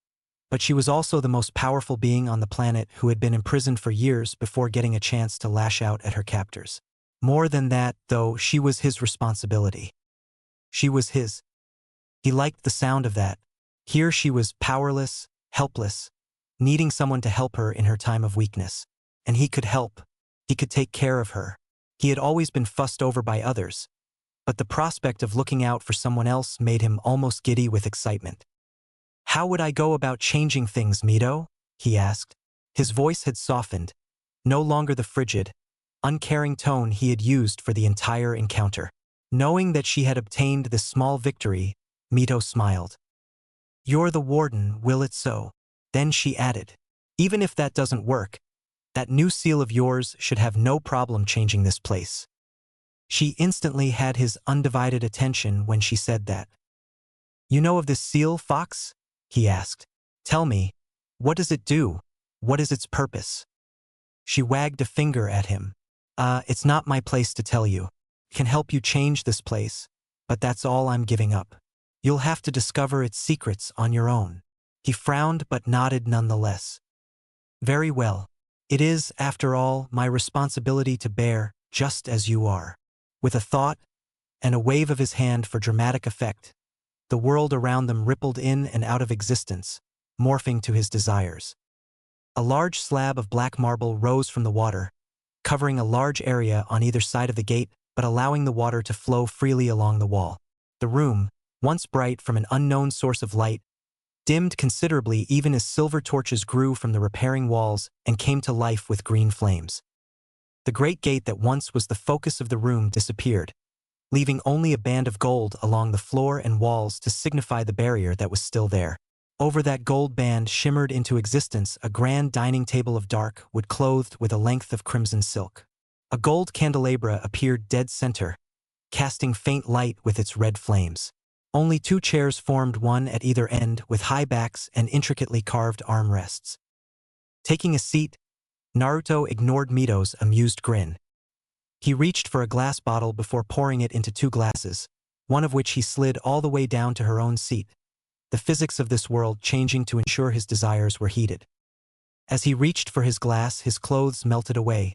Speaker 1: but she was also the most powerful being on the planet who had been imprisoned for years before getting a chance to lash out at her captors. More than that, though, she was his responsibility. She was his. He liked the sound of that. Here she was powerless, helpless, needing someone to help her in her time of weakness. And he could help. He could take care of her. He had always been fussed over by others, but the prospect of looking out for someone else made him almost giddy with excitement. How would I go about changing things, Mito? He asked. His voice had softened, no longer the frigid, uncaring tone he had used for the entire encounter. Knowing that she had obtained this small victory, Mito smiled. "You're the warden, will it so?" Then she added, "Even if that doesn't work, that new seal of yours should have no problem changing this place." She instantly had his undivided attention when she said that. "You know of this seal, Fox?" he asked. "Tell me, what does it do? What is its purpose?" She wagged a finger at him. It's not my place to tell you. Can help you change this place, but that's all I'm giving up. You'll have to discover its secrets on your own." He frowned but nodded nonetheless. "Very well. It is, after all, my responsibility to bear, just as you are." With a thought and a wave of his hand for dramatic effect, the world around them rippled in and out of existence, morphing to his desires. A large slab of black marble rose from the water, covering a large area on either side of the gate, but allowing the water to flow freely along the wall. The room, once bright from an unknown source of light, dimmed considerably even as silver torches grew from the repairing walls and came to life with green flames. The great gate that once was the focus of the room disappeared, leaving only a band of gold along the floor and walls to signify the barrier that was still there. Over that gold band shimmered into existence a grand dining table of dark wood clothed with a length of crimson silk. A gold candelabra appeared dead center, casting faint light with its red flames. Only 2 chairs formed, one at either end, with high backs and intricately carved armrests. Taking a seat, Naruto ignored Mito's amused grin. He reached for a glass bottle before pouring it into 2 glasses, one of which he slid all the way down to her own seat, the physics of this world changing to ensure his desires were heeded. As he reached for his glass, his clothes melted away,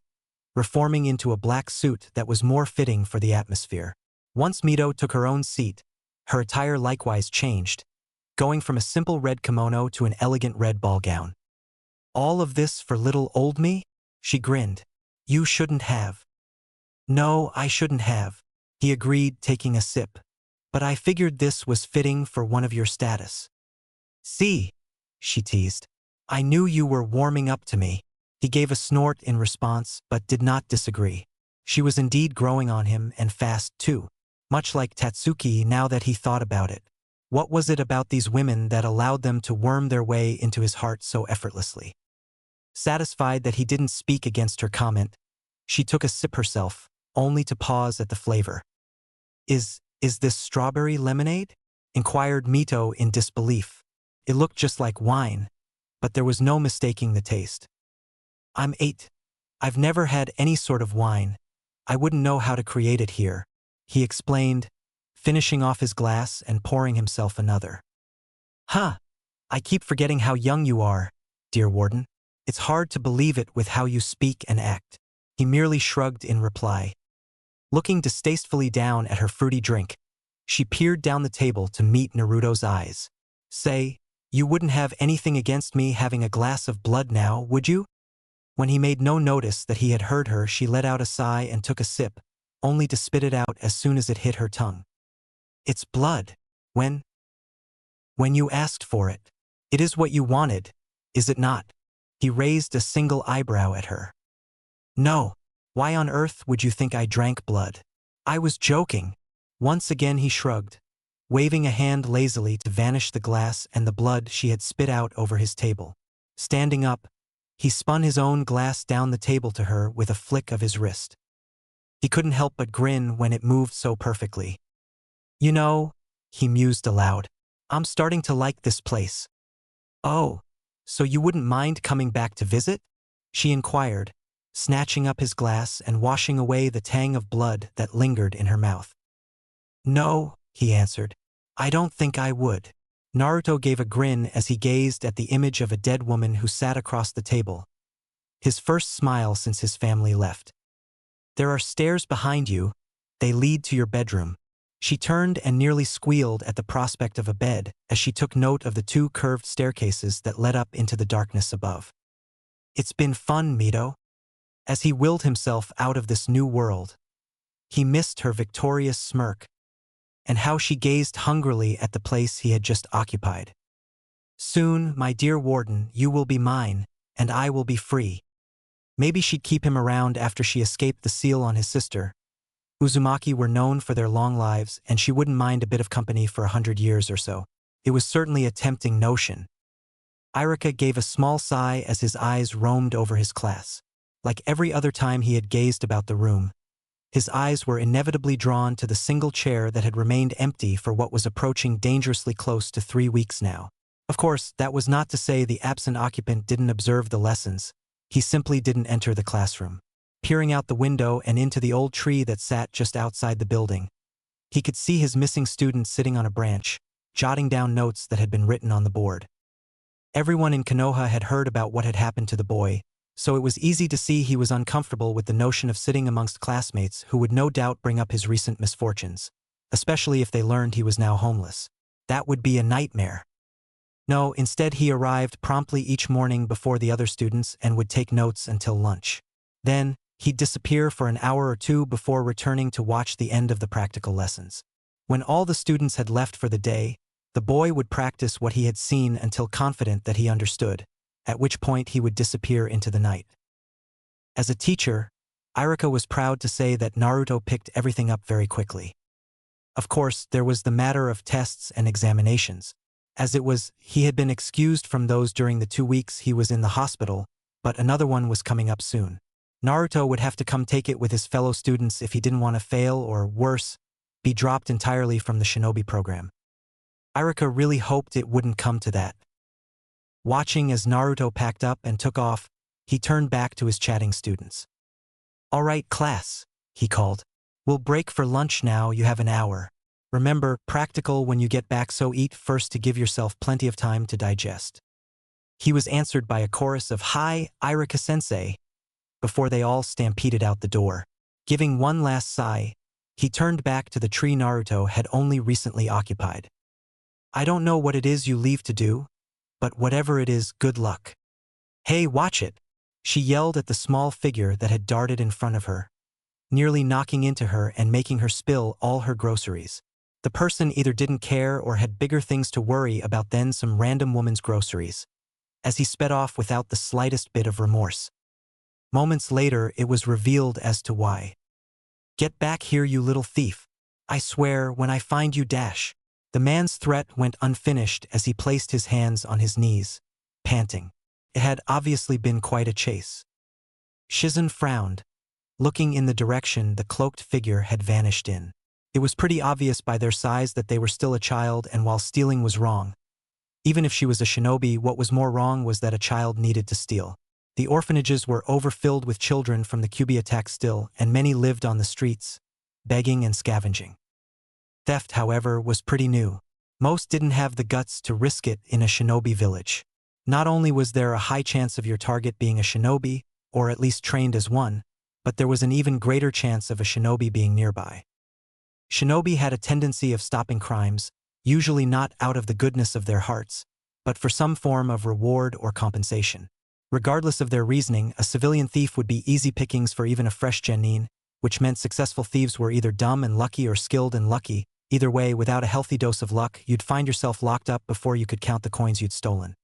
Speaker 1: reforming into a black suit that was more fitting for the atmosphere. Once Mito took her own seat, her attire likewise changed, going from a simple red kimono to an elegant red ball gown. "All of this for little old me?" She grinned. "You shouldn't have." "No, I shouldn't have," he agreed, taking a sip. "But I figured this was fitting for one of your status." "See," she teased. "I knew you were warming up to me." He gave a snort in response, but did not disagree. She was indeed growing on him, and fast too. Much like Tatsuki now that he thought about it. What was it about these women that allowed them to worm their way into his heart so effortlessly? Satisfied that he didn't speak against her comment, she took a sip herself, only to pause at the flavor. Is this strawberry lemonade?" inquired Mito in disbelief. It looked just like wine, but there was no mistaking the taste. "I'm 8. I've never had any sort of wine. I wouldn't know how to create it here," he explained, finishing off his glass and pouring himself another. "Huh, I keep forgetting how young you are, dear warden. It's hard to believe it with how you speak and act." He merely shrugged in reply. Looking distastefully down at her fruity drink, she peered down the table to meet Naruto's eyes. "Say, you wouldn't have anything against me having a glass of blood now, would you?" When he made no notice that he had heard her, she let out a sigh and took a sip, only to spit it out as soon as it hit her tongue. "It's blood. When you asked for it. It is what you wanted, is it not?" He raised a single eyebrow at her. "No. Why on earth would you think I drank blood? I was joking." Once again he shrugged, waving a hand lazily to vanish the glass and the blood she had spit out over his table. Standing up, he spun his own glass down the table to her with a flick of his wrist. He couldn't help but grin when it moved so perfectly. "You know," he mused aloud, "I'm starting to like this place." "Oh, so you wouldn't mind coming back to visit?" she inquired, snatching up his glass and washing away the tang of blood that lingered in her mouth. "No," he answered. "I don't think I would." Naruto gave a grin as he gazed at the image of a dead woman who sat across the table, his first smile since his family left. "There are stairs behind you. They lead to your bedroom." She turned and nearly squealed at the prospect of a bed as she took note of the 2 curved staircases that led up into the darkness above. "It's been fun, Mito." As he willed himself out of this new world, he missed her victorious smirk and how she gazed hungrily at the place he had just occupied. "Soon, my dear warden, you will be mine, and I will be free." Maybe she'd keep him around after she escaped the seal on his sister. Uzumaki were known for their long lives, and she wouldn't mind a bit of company for 100 years or so. It was certainly a tempting notion. Irika gave a small sigh as his eyes roamed over his class. Like every other time he had gazed about the room, his eyes were inevitably drawn to the single chair that had remained empty for what was approaching dangerously close to 3 weeks now. Of course, that was not to say the absent occupant didn't observe the lessons. He simply didn't enter the classroom. Peering out the window and into the old tree that sat just outside the building, he could see his missing student sitting on a branch, jotting down notes that had been written on the board. Everyone in Konoha had heard about what had happened to the boy, so it was easy to see he was uncomfortable with the notion of sitting amongst classmates who would no doubt bring up his recent misfortunes, especially if they learned he was now homeless. That would be a nightmare. No, instead he arrived promptly each morning before the other students and would take notes until lunch. Then, he'd disappear for an hour or two before returning to watch the end of the practical lessons. When all the students had left for the day, the boy would practice what he had seen until confident that he understood, at which point he would disappear into the night. As a teacher, Irika was proud to say that Naruto picked everything up very quickly. Of course, there was the matter of tests and examinations. As it was, he had been excused from those during the 2 weeks he was in the hospital, but another one was coming up soon. Naruto would have to come take it with his fellow students if he didn't want to fail or, worse, be dropped entirely from the shinobi program. Irika really hoped it wouldn't come to that. Watching as Naruto packed up and took off, he turned back to his chatting students. "All right, class," he called. "We'll break for lunch now, you have an hour. Remember, practical when you get back, so eat first to give yourself plenty of time to digest." He was answered by a chorus of "Hi, Irika-sensei," before they all stampeded out the door. Giving one last sigh, he turned back to the tree Naruto had only recently occupied. "I don't know what it is you leave to do, but whatever it is, good luck." "Hey, watch it!" she yelled at the small figure that had darted in front of her, nearly knocking into her and making her spill all her groceries. The person either didn't care or had bigger things to worry about than some random woman's groceries, as he sped off without the slightest bit of remorse. Moments later, it was revealed as to why. "Get back here, you little thief. I swear, when I find you, dash." The man's threat went unfinished as he placed his hands on his knees, panting. It had obviously been quite a chase. Shizen frowned, looking in the direction the cloaked figure had vanished in. It was pretty obvious by their size that they were still a child, and while stealing was wrong, even if she was a shinobi, what was more wrong was that a child needed to steal. The orphanages were overfilled with children from the Kyuubi attack still, and many lived on the streets, begging and scavenging. Theft, however, was pretty new. Most didn't have the guts to risk it in a shinobi village. Not only was there a high chance of your target being a shinobi, or at least trained as one, but there was an even greater chance of a shinobi being nearby. Shinobi had a tendency of stopping crimes, usually not out of the goodness of their hearts, but for some form of reward or compensation. Regardless of their reasoning, a civilian thief would be easy pickings for even a fresh genin, which meant successful thieves were either dumb and lucky or skilled and lucky. Either way, without a healthy dose of luck, you'd find yourself locked up before you could count the coins you'd stolen.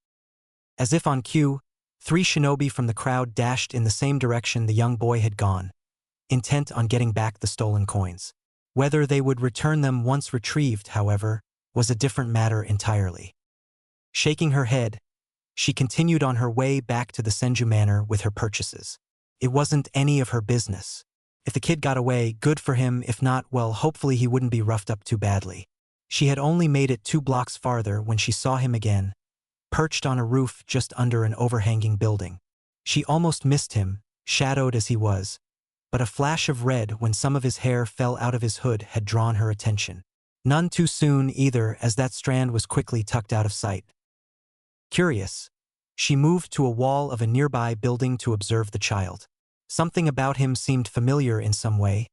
Speaker 1: As if on cue, 3 shinobi from the crowd dashed in the same direction the young boy had gone, intent on getting back the stolen coins. Whether they would return them once retrieved, however, was a different matter entirely. Shaking her head, she continued on her way back to the Senju Manor with her purchases. It wasn't any of her business. If the kid got away, good for him. If not, well, hopefully he wouldn't be roughed up too badly. She had only made it 2 blocks farther when she saw him again, perched on a roof just under an overhanging building. She almost missed him, shadowed as he was, but a flash of red when some of his hair fell out of his hood had drawn her attention. None too soon either, as that strand was quickly tucked out of sight. Curious, she moved to a wall of a nearby building to observe the child. Something about him seemed familiar in some way,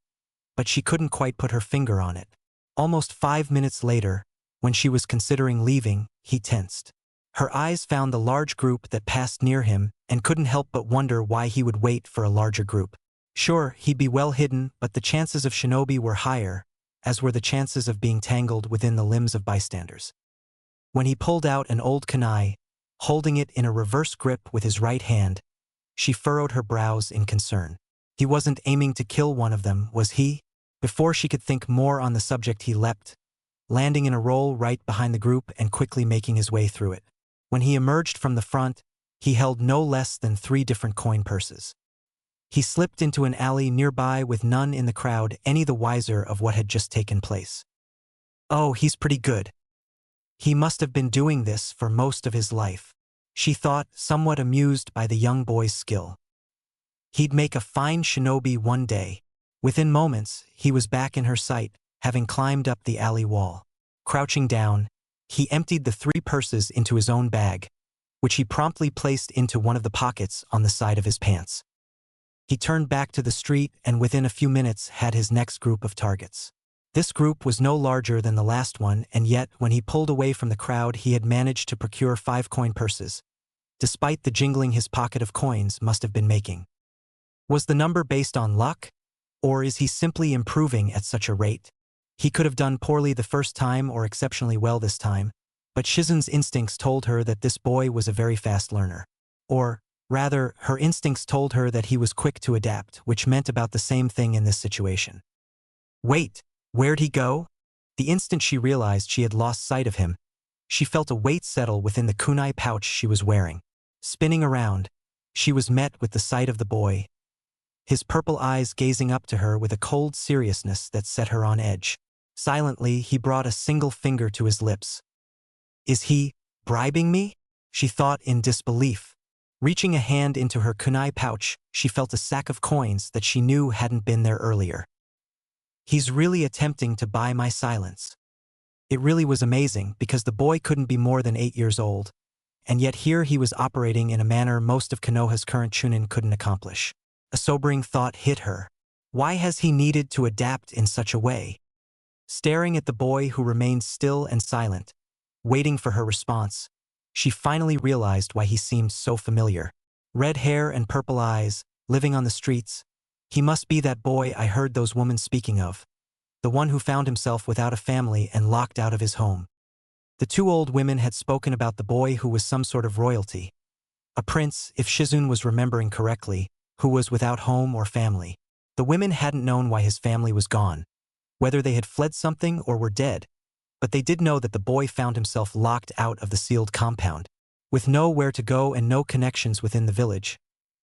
Speaker 1: but she couldn't quite put her finger on it. Almost 5 minutes later, when she was considering leaving, he tensed. Her eyes found the large group that passed near him and couldn't help but wonder why he would wait for a larger group. Sure, he'd be well hidden, but the chances of shinobi were higher, as were the chances of being tangled within the limbs of bystanders. When he pulled out an old kunai, holding it in a reverse grip with his right hand, She furrowed her brows in concern. He wasn't aiming to kill one of them, was he? Before she could think more on the subject, he leapt, landing in a roll right behind the group and quickly making his way through it. When he emerged from the front, he held no less than 3 different coin purses. He slipped into an alley nearby with none in the crowd any the wiser of what had just taken place. Oh, he's pretty good. He must have been doing this for most of his life, she thought, somewhat amused by the young boy's skill. He'd make a fine shinobi one day. Within moments, he was back in her sight, having climbed up the alley wall. Crouching down, he emptied the 3 purses into his own bag, which he promptly placed into one of the pockets on the side of his pants. He turned back to the street and within a few minutes had his next group of targets. This group was no larger than the last one, and yet, when he pulled away from the crowd, he had managed to procure 5 coin purses, despite the jingling his pocket of coins must have been making. Was the number based on luck? Or is he simply improving at such a rate? He could have done poorly the first time or exceptionally well this time, but Shizun's instincts told her that this boy was a very fast learner. Or, rather, her instincts told her that he was quick to adapt, which meant about the same thing in this situation. Wait, where'd he go? The instant she realized she had lost sight of him, she felt a weight settle within the kunai pouch she was wearing. Spinning around, she was met with the sight of the boy, his purple eyes gazing up to her with a cold seriousness that set her on edge. Silently, he brought a single finger to his lips. Is he bribing me? She thought in disbelief. Reaching a hand into her kunai pouch, she felt a sack of coins that she knew hadn't been there earlier. He's really attempting to buy my silence. It really was amazing because the boy couldn't be more than 8 years old, and yet here he was operating in a manner most of Konoha's current chunin couldn't accomplish. A sobering thought hit her. Why has he needed to adapt in such a way? Staring at the boy who remained still and silent, waiting for her response, she finally realized why he seemed so familiar. Red hair and purple eyes, living on the streets. He must be that boy I heard those women speaking of. The one who found himself without a family and locked out of his home. The 2 old women had spoken about the boy who was some sort of royalty. A prince, if Shizun was remembering correctly, who was without home or family. The women hadn't known why his family was gone, whether they had fled something or were dead, but they did know that the boy found himself locked out of the sealed compound. With nowhere to go and no connections within the village,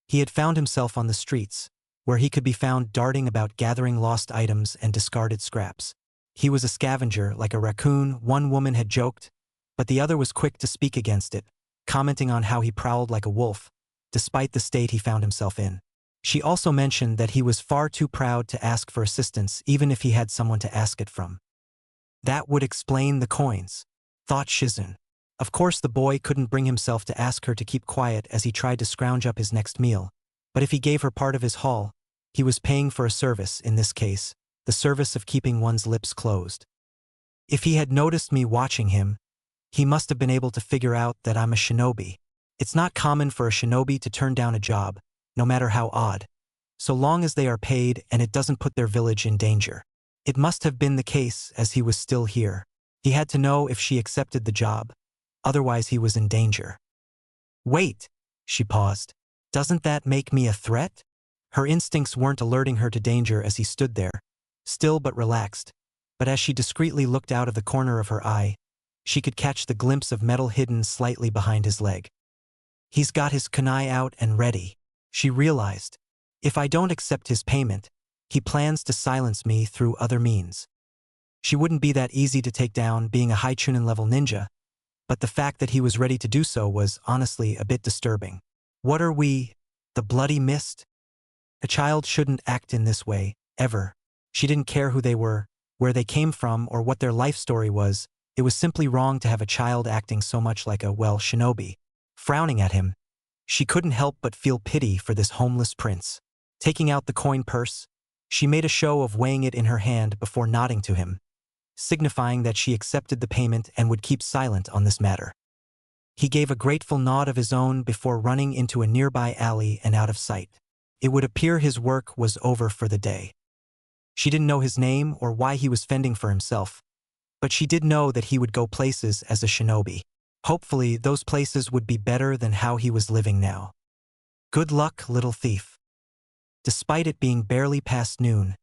Speaker 1: he had found himself on the streets, where he could be found darting about gathering lost items and discarded scraps. He was a scavenger, like a raccoon, one woman had joked, but the other was quick to speak against it, commenting on how he prowled like a wolf, despite the state he found himself in. She also mentioned that he was far too proud to ask for assistance even if he had someone to ask it from. That would explain the coins, thought Shizun. Of course the boy couldn't bring himself to ask her to keep quiet as he tried to scrounge up his next meal, but if he gave her part of his haul, he was paying for a service, in this case, the service of keeping one's lips closed. If he had noticed me watching him, he must have been able to figure out that I'm a shinobi. It's not common for a shinobi to turn down a job, no matter how odd, so long as they are paid and it doesn't put their village in danger. It must have been the case as he was still here. He had to know if she accepted the job, otherwise he was in danger. Wait, she paused. Doesn't that make me a threat? Her instincts weren't alerting her to danger as he stood there, still but relaxed, but as she discreetly looked out of the corner of her eye, she could catch the glimpse of metal hidden slightly behind his leg. He's got his kunai out and ready, she realized. If I don't accept his payment, he plans to silence me through other means. She wouldn't be that easy to take down being a high chunin level ninja, but the fact that he was ready to do so was honestly a bit disturbing. What are we, the bloody mist? A child shouldn't act in this way, ever. She didn't care who they were, where they came from, or what their life story was. It was simply wrong to have a child acting so much like a, well, shinobi. Frowning at him, she couldn't help but feel pity for this homeless prince. Taking out the coin purse, she made a show of weighing it in her hand before nodding to him, signifying that she accepted the payment and would keep silent on this matter. He gave a grateful nod of his own before running into a nearby alley and out of sight. It would appear his work was over for the day. She didn't know his name or why he was fending for himself, but she did know that he would go places as a shinobi. Hopefully, those places would be better than how he was living now. Good luck, little thief. Despite it being barely past noon,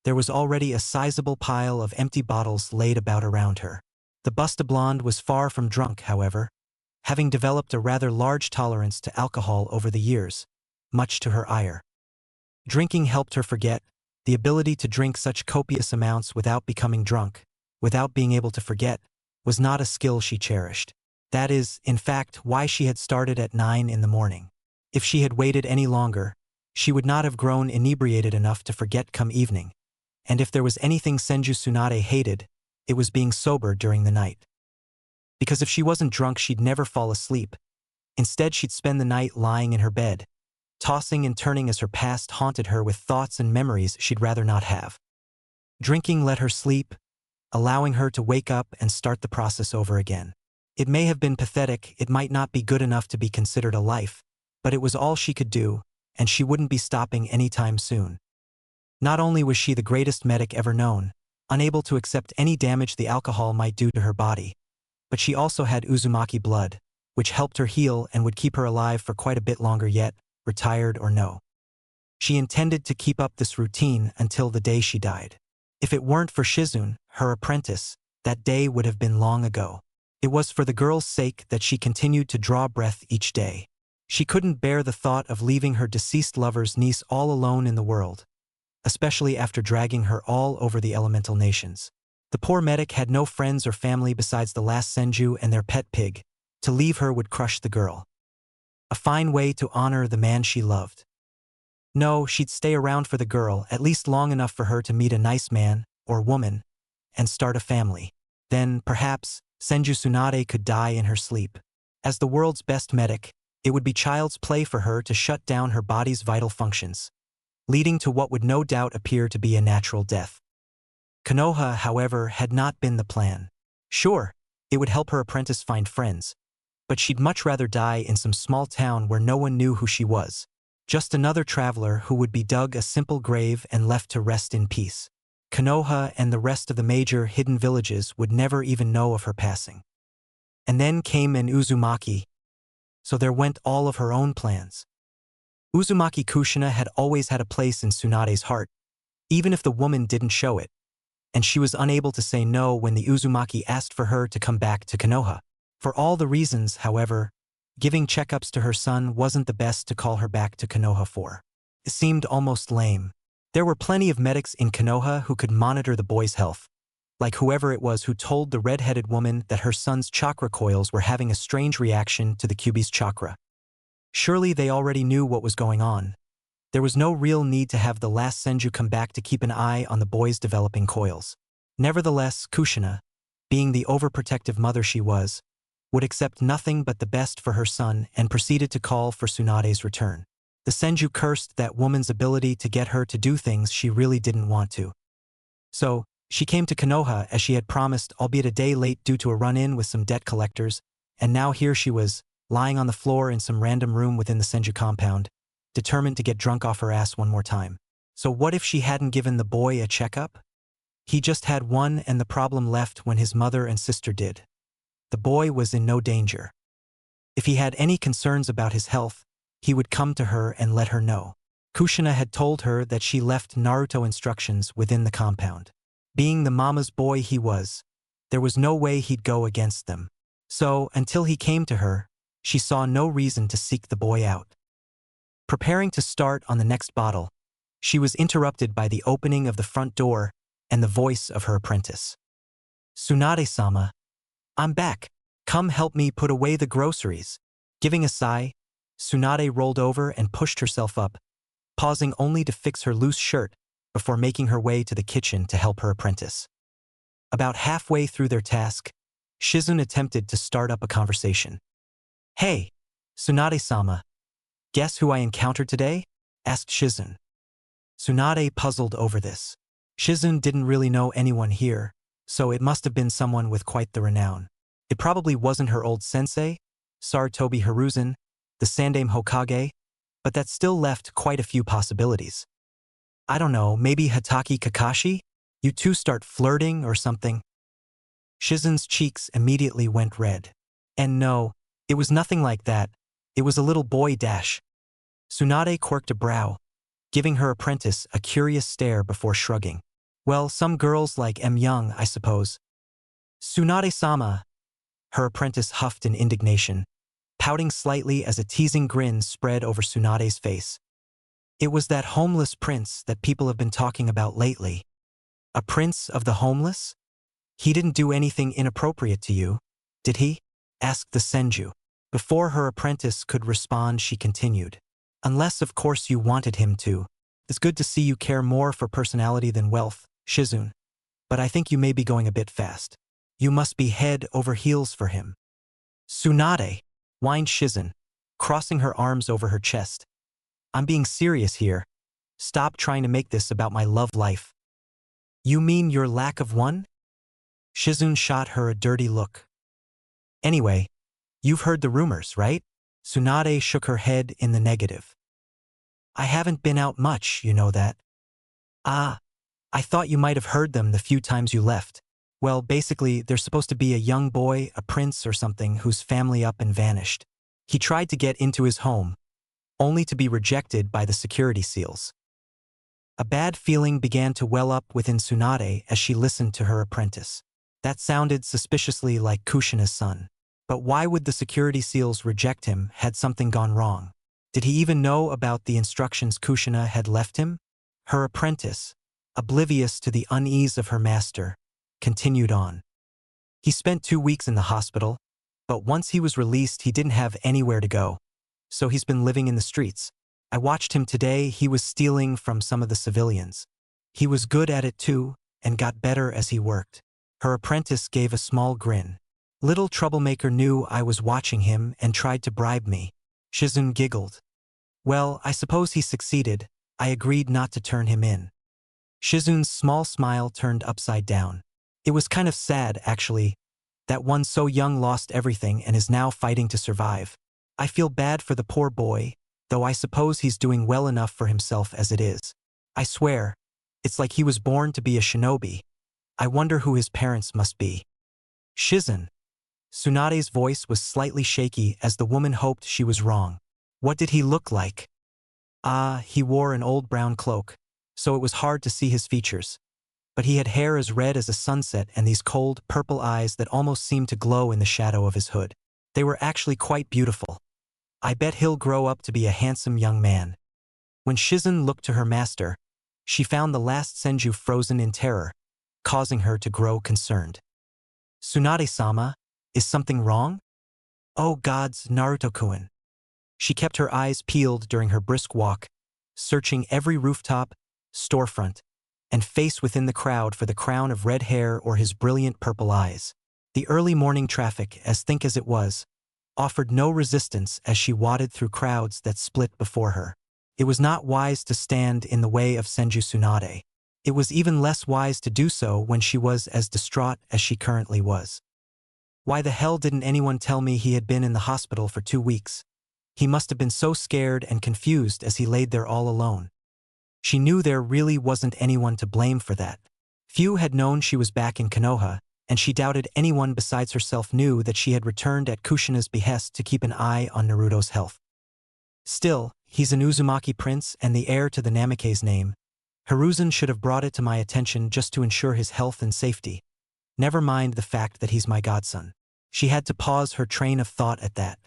Speaker 1: there was already a sizable pile of empty bottles laid about around her. The Busta Blonde was far from drunk, however, having developed a rather large tolerance to alcohol over the years, much to her ire. Drinking helped her forget. The ability to drink such copious amounts without becoming drunk, without being able to forget, was not a skill she cherished. That is, in fact, why she had started at 9 in the morning. If she had waited any longer, she would not have grown inebriated enough to forget come evening. And if there was anything Senju Tsunade hated, it was being sober during the night. Because if she wasn't drunk, she'd never fall asleep. Instead, she'd spend the night lying in her bed, tossing and turning as her past haunted her with thoughts and memories she'd rather not have. Drinking let her sleep, allowing her to wake up and start the process over again. It may have been pathetic, it might not be good enough to be considered a life, but it was all she could do, and she wouldn't be stopping anytime soon. Not only was she the greatest medic ever known, unable to accept any damage the alcohol might do to her body, but she also had Uzumaki blood, which helped her heal and would keep her alive for quite a bit longer yet, retired or no. She intended to keep up this routine until the day she died. If it weren't for Shizune, her apprentice, that day would have been long ago. It was for the girl's sake that she continued to draw breath each day. She couldn't bear the thought of leaving her deceased lover's niece all alone in the world, especially after dragging her all over the elemental nations. The poor medic had no friends or family besides the last Senju and their pet pig. To leave her would crush the girl. A fine way to honor the man she loved. No, she'd stay around for the girl, at least long enough for her to meet a nice man, or woman, and start a family. Then, perhaps, Senju Tsunade could die in her sleep. As the world's best medic, it would be child's play for her to shut down her body's vital functions, leading to what would no doubt appear to be a natural death. Konoha, however, had not been the plan. Sure, it would help her apprentice find friends, but she'd much rather die in some small town where no one knew who she was. Just another traveler who would be dug a simple grave and left to rest in peace. Konoha and the rest of the major hidden villages would never even know of her passing. And then came an Uzumaki, so there went all of her own plans. Uzumaki Kushina had always had a place in Tsunade's heart, even if the woman didn't show it, and she was unable to say no when the Uzumaki asked for her to come back to Konoha. For all the reasons, however, giving checkups to her son wasn't the best to call her back to Konoha for. It seemed almost lame. There were plenty of medics in Konoha who could monitor the boy's health, like whoever it was who told the red-headed woman that her son's chakra coils were having a strange reaction to the Kyuubi's chakra. Surely they already knew what was going on. There was no real need to have the last Senju come back to keep an eye on the boy's developing coils. Nevertheless, Kushina, being the overprotective mother she was, would accept nothing but the best for her son and proceeded to call for Tsunade's return. The Senju cursed that woman's ability to get her to do things she really didn't want to. So, she came to Konoha as she had promised, albeit a day late due to a run-in with some debt collectors, and now here she was, lying on the floor in some random room within the Senju compound, determined to get drunk off her ass one more time. So what if she hadn't given the boy a checkup? He just had one and the problem left when his mother and sister did. The boy was in no danger. If he had any concerns about his health, he would come to her and let her know. Kushina had told her that she left Naruto instructions within the compound. Being the mama's boy he was, there was no way he'd go against them. So, until he came to her, she saw no reason to seek the boy out. Preparing to start on the next bottle, she was interrupted by the opening of the front door and the voice of her apprentice. "Tsunade-sama, I'm back. Come help me put away the groceries." Giving a sigh, Tsunade rolled over and pushed herself up, pausing only to fix her loose shirt before making her way to the kitchen to help her apprentice. About halfway through their task, Shizune attempted to start up a conversation. "Hey, Tsunade-sama, guess who I encountered today?" asked Shizune. Tsunade puzzled over this. Shizune didn't really know anyone here, so it must have been someone with quite the renown. It probably wasn't her old sensei, Sarutobi Hiruzen, the Sandaime Hokage, but that still left quite a few possibilities. I don't know, maybe Hatake Kakashi? You two start flirting or something? Shizune's cheeks immediately went red. And no, it was nothing like that. It was a little boy dash. Tsunade quirked a brow, giving her apprentice a curious stare before shrugging. Well, some girls like young, I suppose. Tsunade-sama, her apprentice huffed in indignation, pouting slightly as a teasing grin spread over Tsunade's face. It was that homeless prince that people have been talking about lately. A prince of the homeless? He didn't do anything inappropriate to you, did he? Asked the Senju. Before her apprentice could respond, she continued. Unless, of course, you wanted him to. It's good to see you care more for personality than wealth, Shizune. But I think you may be going a bit fast. You must be head over heels for him. Tsunade, whined Shizune, crossing her arms over her chest. I'm being serious here. Stop trying to make this about my love life. You mean your lack of one? Shizune shot her a dirty look. Anyway, you've heard the rumors, right? Tsunade shook her head in the negative. I haven't been out much, you know that. Ah, I thought you might have heard them the few times you left. Well, basically, there's supposed to be a young boy, a prince or something, whose family up and vanished. He tried to get into his home, only to be rejected by the security seals. A bad feeling began to well up within Tsunade as she listened to her apprentice. That sounded suspiciously like Kushina's son. But why would the security seals reject him? Had something gone wrong? Did he even know about the instructions Kushina had left him? Her apprentice, oblivious to the unease of her master, continued on. He spent 2 weeks in the hospital, but once he was released he didn't have anywhere to go. So he's been living in the streets. I watched him today. He was stealing from some of the civilians. He was good at it too, and got better as he worked. Her apprentice gave a small grin. Little troublemaker knew I was watching him and tried to bribe me. Shizune giggled. Well, I suppose he succeeded. I agreed not to turn him in. Shizune's small smile turned upside down. It was kind of sad, actually, that one so young lost everything and is now fighting to survive. I feel bad for the poor boy, though I suppose he's doing well enough for himself as it is. I swear, it's like he was born to be a shinobi. I wonder who his parents must be. Shizune. Tsunade's voice was slightly shaky as the woman hoped she was wrong. What did he look like? Ah, he wore an old brown cloak, so it was hard to see his features. But he had hair as red as a sunset and these cold, purple eyes that almost seemed to glow in the shadow of his hood. They were actually quite beautiful. I bet he'll grow up to be a handsome young man. When Shizune looked to her master, she found the last Senju frozen in terror, causing her to grow concerned. Tsunade-sama, is something wrong? Oh gods, Naruto-kun. She kept her eyes peeled during her brisk walk, searching every rooftop, storefront, and face within the crowd for the crown of red hair or his brilliant purple eyes. The early morning traffic, as thick as it was, offered no resistance as she wadded through crowds that split before her. It was not wise to stand in the way of Senju Tsunade. It was even less wise to do so when she was as distraught as she currently was. Why the hell didn't anyone tell me he had been in the hospital for 2 weeks? He must have been so scared and confused as he laid there all alone. She knew there really wasn't anyone to blame for that. Few had known she was back in Konoha, and she doubted anyone besides herself knew that she had returned at Kushina's behest to keep an eye on Naruto's health. Still, he's an Uzumaki prince and the heir to the Namake's name. Hiruzen should have brought it to my attention just to ensure his health and safety. Never mind the fact that he's my godson. She had to pause her train of thought at that.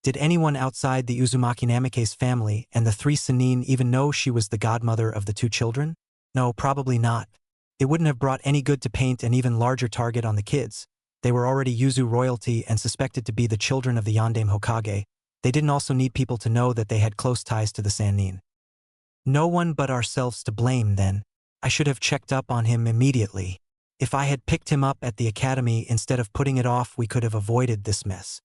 Speaker 1: Did anyone outside the Uzumaki Namake's family and the 3 Sannin even know she was the godmother of the 2 children? No, probably not. It wouldn't have brought any good to paint an even larger target on the kids. They were already Yuzu royalty and suspected to be the children of the Yondaime Hokage. They didn't also need people to know that they had close ties to the Sannin. No one but ourselves to blame, then. I should have checked up on him immediately. If I had picked him up at the academy instead of putting it off, we could have avoided this mess.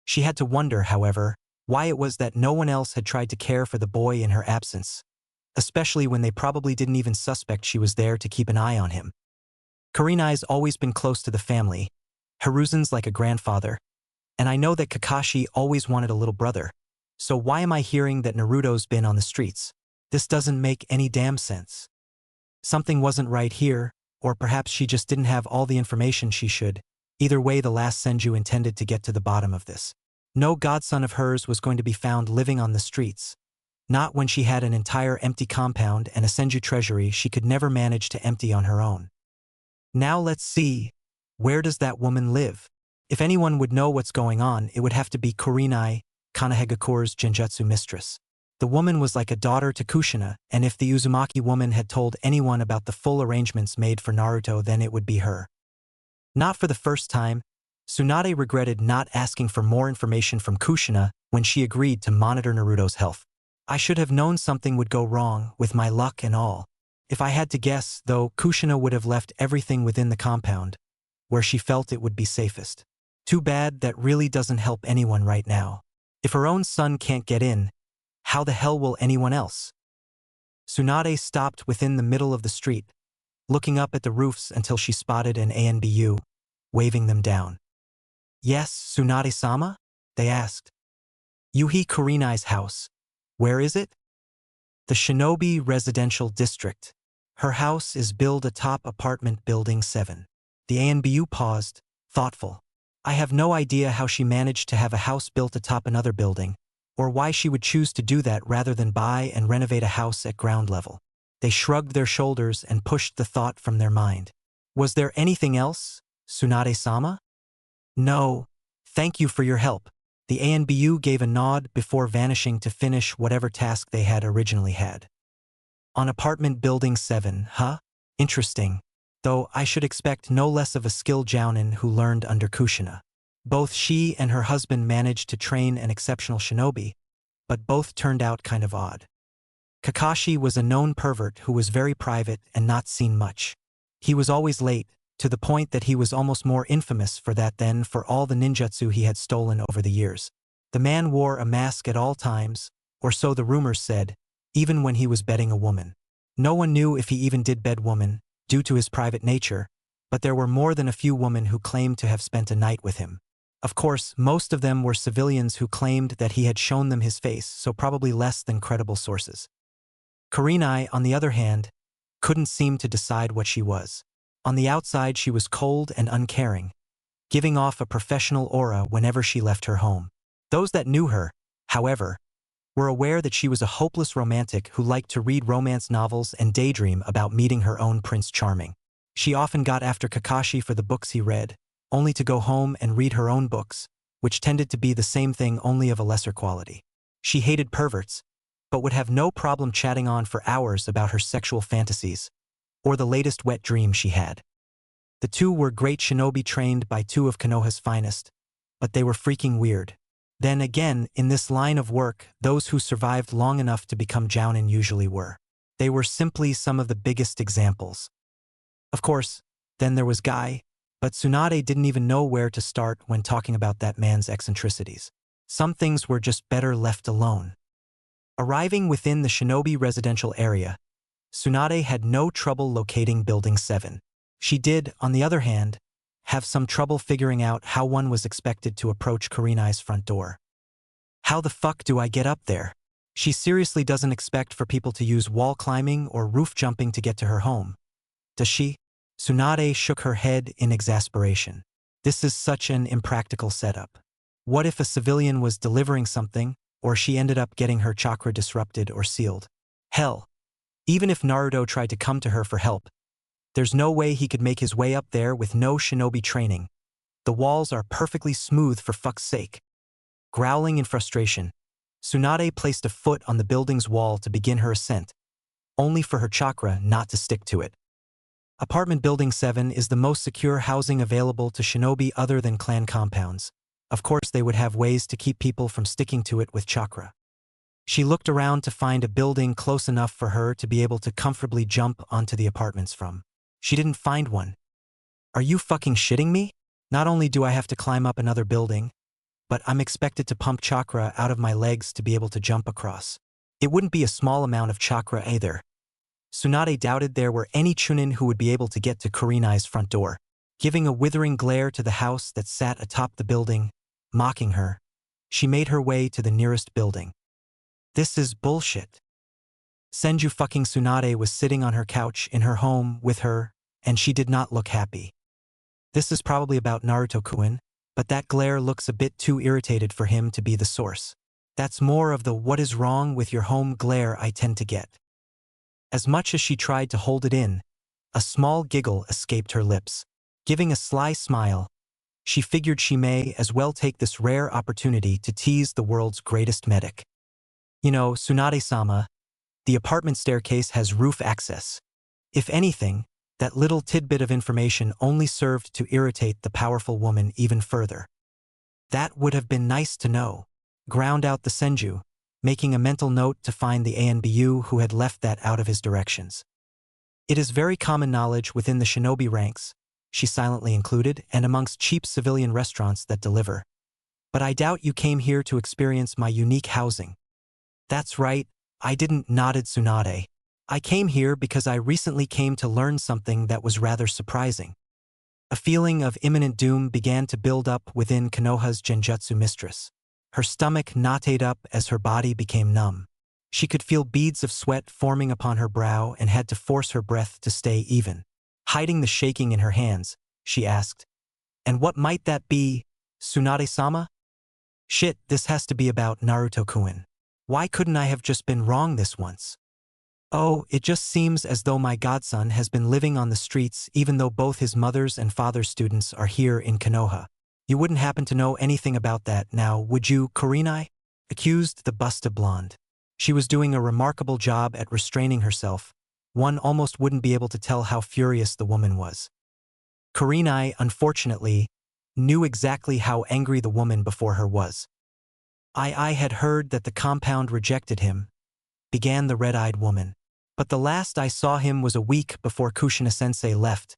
Speaker 1: She had to wonder, however, why it was that no one else had tried to care for the boy in her absence, especially when they probably didn't even suspect she was there to keep an eye on him. Kurenai's always been close to the family. Hiruzen's like a grandfather. And I know that Kakashi always wanted a little brother. So why am I hearing that Naruto's been on the streets? This doesn't make any damn sense. Something wasn't right here, or perhaps she just didn't have all the information she should. Either way, the last Senju intended to get to the bottom of this. No godson of hers was going to be found living on the streets. Not when she had an entire empty compound and a Senju treasury she could never manage to empty on her own. Now let's see. Where does that woman live? If anyone would know what's going on, it would have to be Kurenai, Kanahegakure's genjutsu mistress. The woman was like a daughter to Kushina, and if the Uzumaki woman had told anyone about the full arrangements made for Naruto, then it would be her. Not for the first time, Tsunade regretted not asking for more information from Kushina when she agreed to monitor Naruto's health. I should have known something would go wrong, with my luck and all. If I had to guess, though, Kushina would have left everything within the compound, where she felt it would be safest. Too bad that really doesn't help anyone right now. If her own son can't get in, how the hell will anyone else? Tsunade stopped within the middle of the street, looking up at the roofs until she spotted an ANBU, waving them down. Yes, Tsunade-sama? They asked. Yuhi Kurenai's house. Where is it? The Shinobi Residential District. Her house is built atop apartment building 7. The ANBU paused, thoughtful. I have no idea how she managed to have a house built atop another building, or why she would choose to do that rather than buy and renovate a house at ground level. They shrugged their shoulders and pushed the thought from their mind. Was there anything else, Tsunade-sama? No, thank you for your help. The ANBU gave a nod before vanishing to finish whatever task they had originally had. On apartment building 7, huh? Interesting. Though I should expect no less of a skilled jounin who learned under Kushina. Both she and her husband managed to train an exceptional shinobi, but both turned out kind of odd. Kakashi was a known pervert who was very private and not seen much. He was always late, to the point that he was almost more infamous for that than for all the ninjutsu he had stolen over the years. The man wore a mask at all times, or so the rumors said, even when he was bedding a woman. No one knew if he even did bed woman, due to his private nature, but there were more than a few women who claimed to have spent a night with him. Of course, most of them were civilians who claimed that he had shown them his face, so probably less than credible sources. Kurenai, on the other hand, couldn't seem to decide what she was. On the outside she was cold and uncaring, giving off a professional aura whenever she left her home. Those that knew her, however, were aware that she was a hopeless romantic who liked to read romance novels and daydream about meeting her own Prince Charming. She often got after Kakashi for the books he read, only to go home and read her own books, which tended to be the same thing only of a lesser quality. She hated perverts, but would have no problem chatting on for hours about her sexual fantasies, or the latest wet dream she had. The two were great shinobi trained by two of Konoha's finest, but they were freaking weird. Then again, in this line of work, those who survived long enough to become jounin usually were. They were simply some of the biggest examples. Of course, then there was Guy, but Tsunade didn't even know where to start when talking about that man's eccentricities. Some things were just better left alone. Arriving within the shinobi residential area, Tsunade had no trouble locating Building 7. She did, on the other hand, have some trouble figuring out how one was expected to approach Kurenai's front door. How the fuck do I get up there? She seriously doesn't expect for people to use wall climbing or roof jumping to get to her home. Does she? Tsunade shook her head in exasperation. This is such an impractical setup. What if a civilian was delivering something, or she ended up getting her chakra disrupted or sealed? Hell, even if Naruto tried to come to her for help, there's no way he could make his way up there with no shinobi training. The walls are perfectly smooth for fuck's sake. Growling in frustration, Tsunade placed a foot on the building's wall to begin her ascent, only for her chakra not to stick to it. Apartment Building 7 is the most secure housing available to shinobi other than clan compounds. Of course, they would have ways to keep people from sticking to it with chakra. She looked around to find a building close enough for her to be able to comfortably jump onto the apartments from. She didn't find one. Are you fucking shitting me? Not only do I have to climb up another building, but I'm expected to pump chakra out of my legs to be able to jump across. It wouldn't be a small amount of chakra either. Tsunade doubted there were any chunin who would be able to get to Kurenai's front door. Giving a withering glare to the house that sat atop the building, mocking her, she made her way to the nearest building. This is bullshit. Senju fucking Tsunade was sitting on her couch in her home with her, and she did not look happy. This is probably about Naruto-kun, but that glare looks a bit too irritated for him to be the source. That's more of the "what is wrong with your home" glare I tend to get. As much as she tried to hold it in, a small giggle escaped her lips. Giving a sly smile, she figured she may as well take this rare opportunity to tease the world's greatest medic. You know, Tsunade-sama, the apartment staircase has roof access. If anything, that little tidbit of information only served to irritate the powerful woman even further. That would have been nice to know. Ground out the Senju, making a mental note to find the ANBU who had left that out of his directions. It is very common knowledge within the shinobi ranks, she silently included, and amongst cheap civilian restaurants that deliver. But I doubt you came here to experience my unique housing. That's right, I didn't, nodded Tsunade. I came here because I recently came to learn something that was rather surprising. A feeling of imminent doom began to build up within Konoha's genjutsu mistress. Her stomach knotted up as her body became numb. She could feel beads of sweat forming upon her brow and had to force her breath to stay even. Hiding the shaking in her hands, she asked, "And what might that be, Tsunade-sama?" "Shit, this has to be about Naruto-kun. Why couldn't I have just been wrong this once?" "Oh, it just seems as though my godson has been living on the streets even though both his mother's and father's students are here in Konoha. You wouldn't happen to know anything about that now, would you, Kurenai?" accused the busted blonde. She was doing a remarkable job at restraining herself. One almost wouldn't be able to tell how furious the woman was. Kurenai, unfortunately, knew exactly how angry the woman before her was. I had heard that the compound rejected him," began the red-eyed woman. "But the last I saw him was a week before Kushina-sensei left,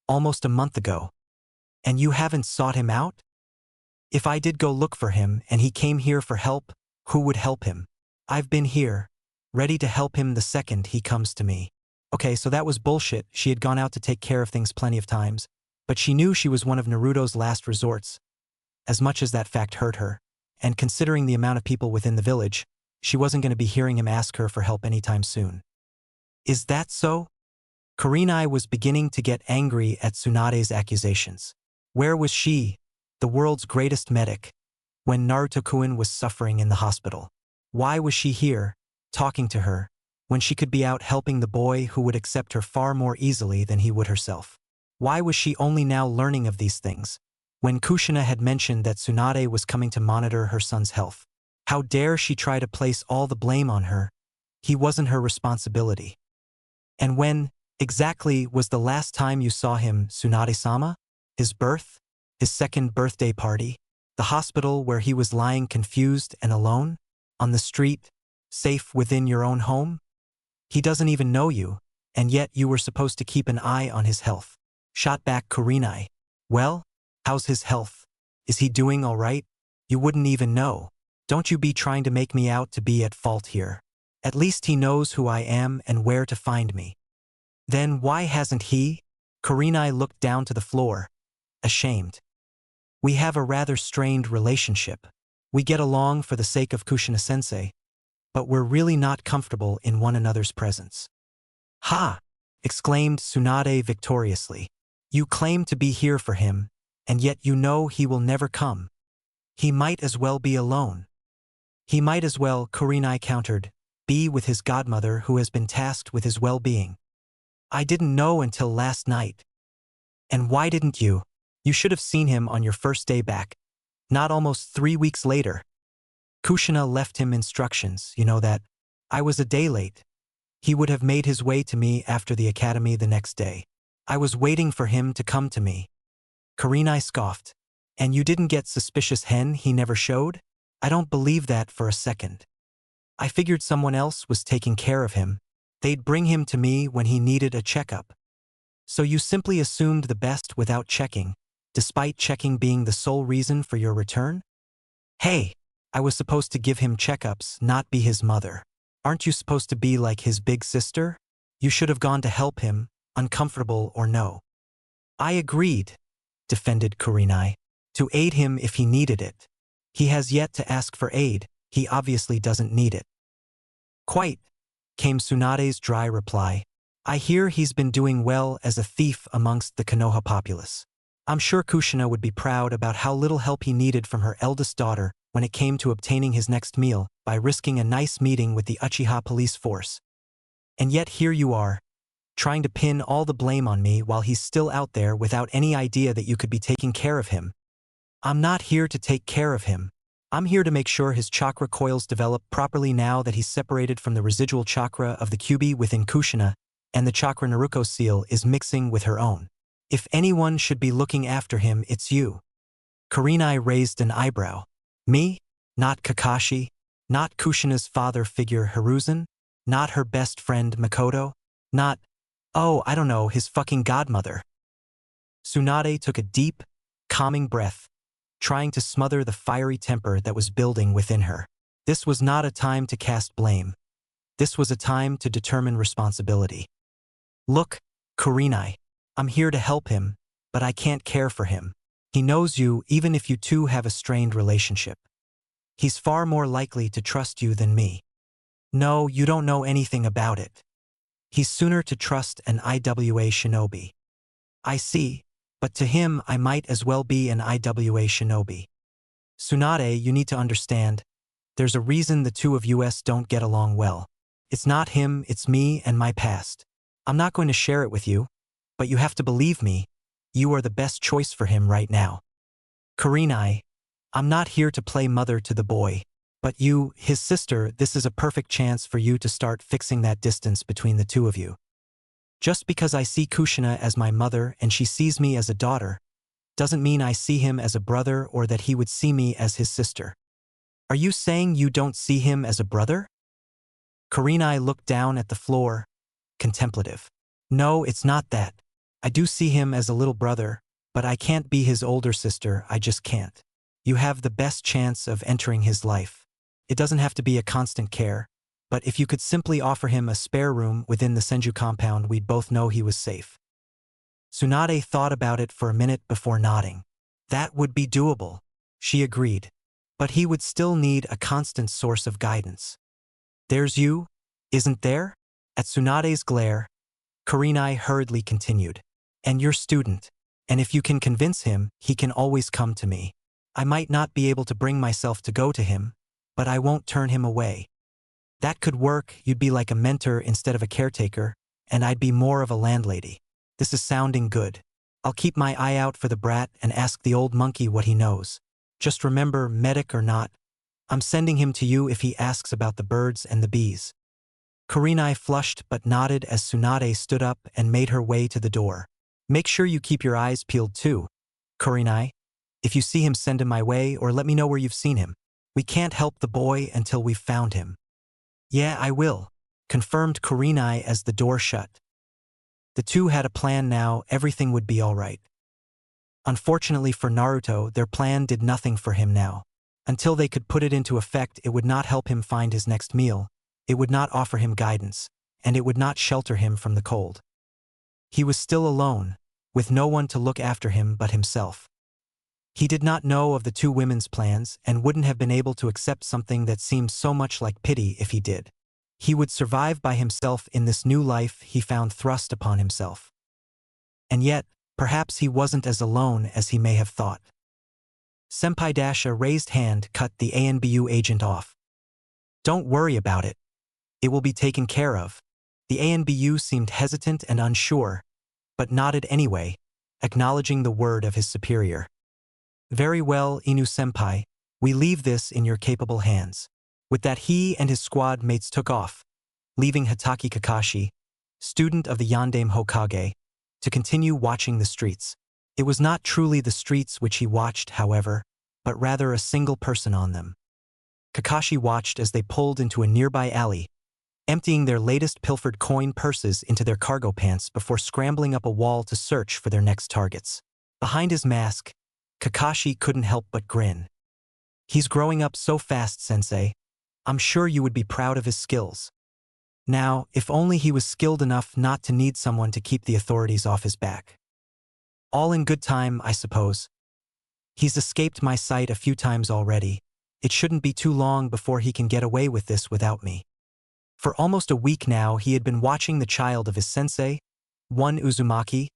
Speaker 1: almost a month ago. And you haven't sought him out? If I did go look for him and he came here for help, who would help him? I've been here, ready to help him the second he comes to me." Okay, so that was bullshit. She had gone out to take care of things plenty of times, but she knew she was one of Naruto's last resorts. As much as that fact hurt her, and considering the amount of people within the village, she wasn't going to be hearing him ask her for help anytime soon. "Is that so?" Kurenai was beginning to get angry at Tsunade's accusations. Where was she, the world's greatest medic, when Naruto-kun was suffering in the hospital? Why was she here, talking to her, when she could be out helping the boy who would accept her far more easily than he would herself? Why was she only now learning of these things, when Kushina had mentioned that Tsunade was coming to monitor her son's health? How dare she try to place all the blame on her? He wasn't her responsibility. And when, exactly, was the last time you saw him, Tsunade-sama? His birth? His second birthday party? The hospital where he was lying confused and alone? On the street? Safe within your own home? He doesn't even know you, and yet you were supposed to keep an eye on his health. Shot back Kurenai. Well, how's his health? Is he doing all right? You wouldn't even know. Don't you be trying to make me out to be at fault here. At least he knows who I am and where to find me. Then why hasn't he? Kurenai looked down to the floor, ashamed. We have a rather strained relationship. We get along for the sake of Kushina-sensei, but we're really not comfortable in one another's presence. Ha! Exclaimed Tsunade victoriously. You claim to be here for him, and yet you know he will never come. He might as well be alone. He might as well, Kurenai countered, be with his godmother who has been tasked with his well-being. I didn't know until last night. And why didn't you? You should have seen him on your first day back, not almost 3 weeks later. Kushina left him instructions, you know that. I was a day late. He would have made his way to me after the academy the next day. I was waiting for him to come to me. Kurenai scoffed. And you didn't get suspicious hen he never showed? I don't believe that for a second. I figured someone else was taking care of him. They'd bring him to me when he needed a checkup. So you simply assumed the best without checking, despite checking being the sole reason for your return? Hey, I was supposed to give him checkups, not be his mother. Aren't you supposed to be like his big sister? You should have gone to help him, uncomfortable or no. I agreed, defended Kurenai, to aid him if he needed it. He has yet to ask for aid, he obviously doesn't need it. Quite, came Tsunade's dry reply. I hear he's been doing well as a thief amongst the Konoha populace. I'm sure Kushina would be proud about how little help he needed from her eldest daughter when it came to obtaining his next meal by risking a nice meeting with the Uchiha police force. And yet here you are, trying to pin all the blame on me while he's still out there without any idea that you could be taking care of him. I'm not here to take care of him. I'm here to make sure his chakra coils develop properly now that he's separated from the residual chakra of the Kyuubi within Kushina, and the chakra Naruto seal is mixing with her own. If anyone should be looking after him, it's you. Kurenai raised an eyebrow. Me? Not Kakashi? Not Kushina's father figure Hiruzen? Not her best friend Makoto? Not, oh, I don't know, his fucking godmother. Tsunade took a deep, calming breath, trying to smother the fiery temper that was building within her. This was not a time to cast blame. This was a time to determine responsibility. Look, Kurenai, I'm here to help him, but I can't care for him. He knows you even if you two have a strained relationship. He's far more likely to trust you than me. No, you don't know anything about it. He's sooner to trust an IWA shinobi. I see, but to him I might as well be an IWA shinobi. Tsunade, you need to understand, there's a reason the two of us don't get along well. It's not him, it's me and my past. I'm not going to share it with you, but you have to believe me, you are the best choice for him right now. Kurenai, I'm not here to play mother to the boy, but you, his sister, this is a perfect chance for you to start fixing that distance between the two of you. Just because I see Kushina as my mother and she sees me as a daughter, doesn't mean I see him as a brother or that he would see me as his sister. Are you saying you don't see him as a brother? Kurenai looked down at the floor, contemplative. No, it's not that. I do see him as a little brother, but I can't be his older sister, I just can't. You have the best chance of entering his life. It doesn't have to be a constant care, but if you could simply offer him a spare room within the Senju compound, we'd both know he was safe. Tsunade thought about it for a minute before nodding. That would be doable, she agreed, but he would still need a constant source of guidance. There's you, isn't there? At Tsunade's glare, Kurenai hurriedly continued. And your student, and if you can convince him, he can always come to me. I might not be able to bring myself to go to him, but I won't turn him away. That could work, you'd be like a mentor instead of a caretaker, and I'd be more of a landlady. This is sounding good. I'll keep my eye out for the brat and ask the old monkey what he knows. Just remember, medic or not, I'm sending him to you if he asks about the birds and the bees. Kurenai flushed but nodded as Tsunade stood up and made her way to the door. Make sure you keep your eyes peeled too, Kurenai. If you see him, send him my way or let me know where you've seen him. We can't help the boy until we've found him. Yeah, I will, confirmed Kurenai as the door shut. The two had a plan now, everything would be all right. Unfortunately for Naruto, their plan did nothing for him now. Until they could put it into effect, it would not help him find his next meal, it would not offer him guidance, and it would not shelter him from the cold. He was still alone, with no one to look after him but himself. He did not know of the two women's plans and wouldn't have been able to accept something that seemed so much like pity if he did. He would survive by himself in this new life he found thrust upon himself. And yet, perhaps he wasn't as alone as he may have thought. Senpai Dasha raised hand cut the ANBU agent off. Don't worry about it. It will be taken care of. The ANBU seemed hesitant and unsure, but nodded anyway, acknowledging the word of his superior. Very well, Inu-senpai, we leave this in your capable hands. With that, he and his squad mates took off, leaving Hitaki Kakashi, student of the Yondaime Hokage, to continue watching the streets. It was not truly the streets which he watched, however, but rather a single person on them. Kakashi watched as they pulled into a nearby alley, emptying their latest pilfered coin purses into their cargo pants before scrambling up a wall to search for their next targets. Behind his mask, Kakashi couldn't help but grin. He's growing up so fast, sensei. I'm sure you would be proud of his skills. Now, if only he was skilled enough not to need someone to keep the authorities off his back. All in good time, I suppose. He's escaped my sight a few times already. It shouldn't be too long before he can get away with this without me. For almost a week now, he had been watching the child of his sensei, one Uzumaki,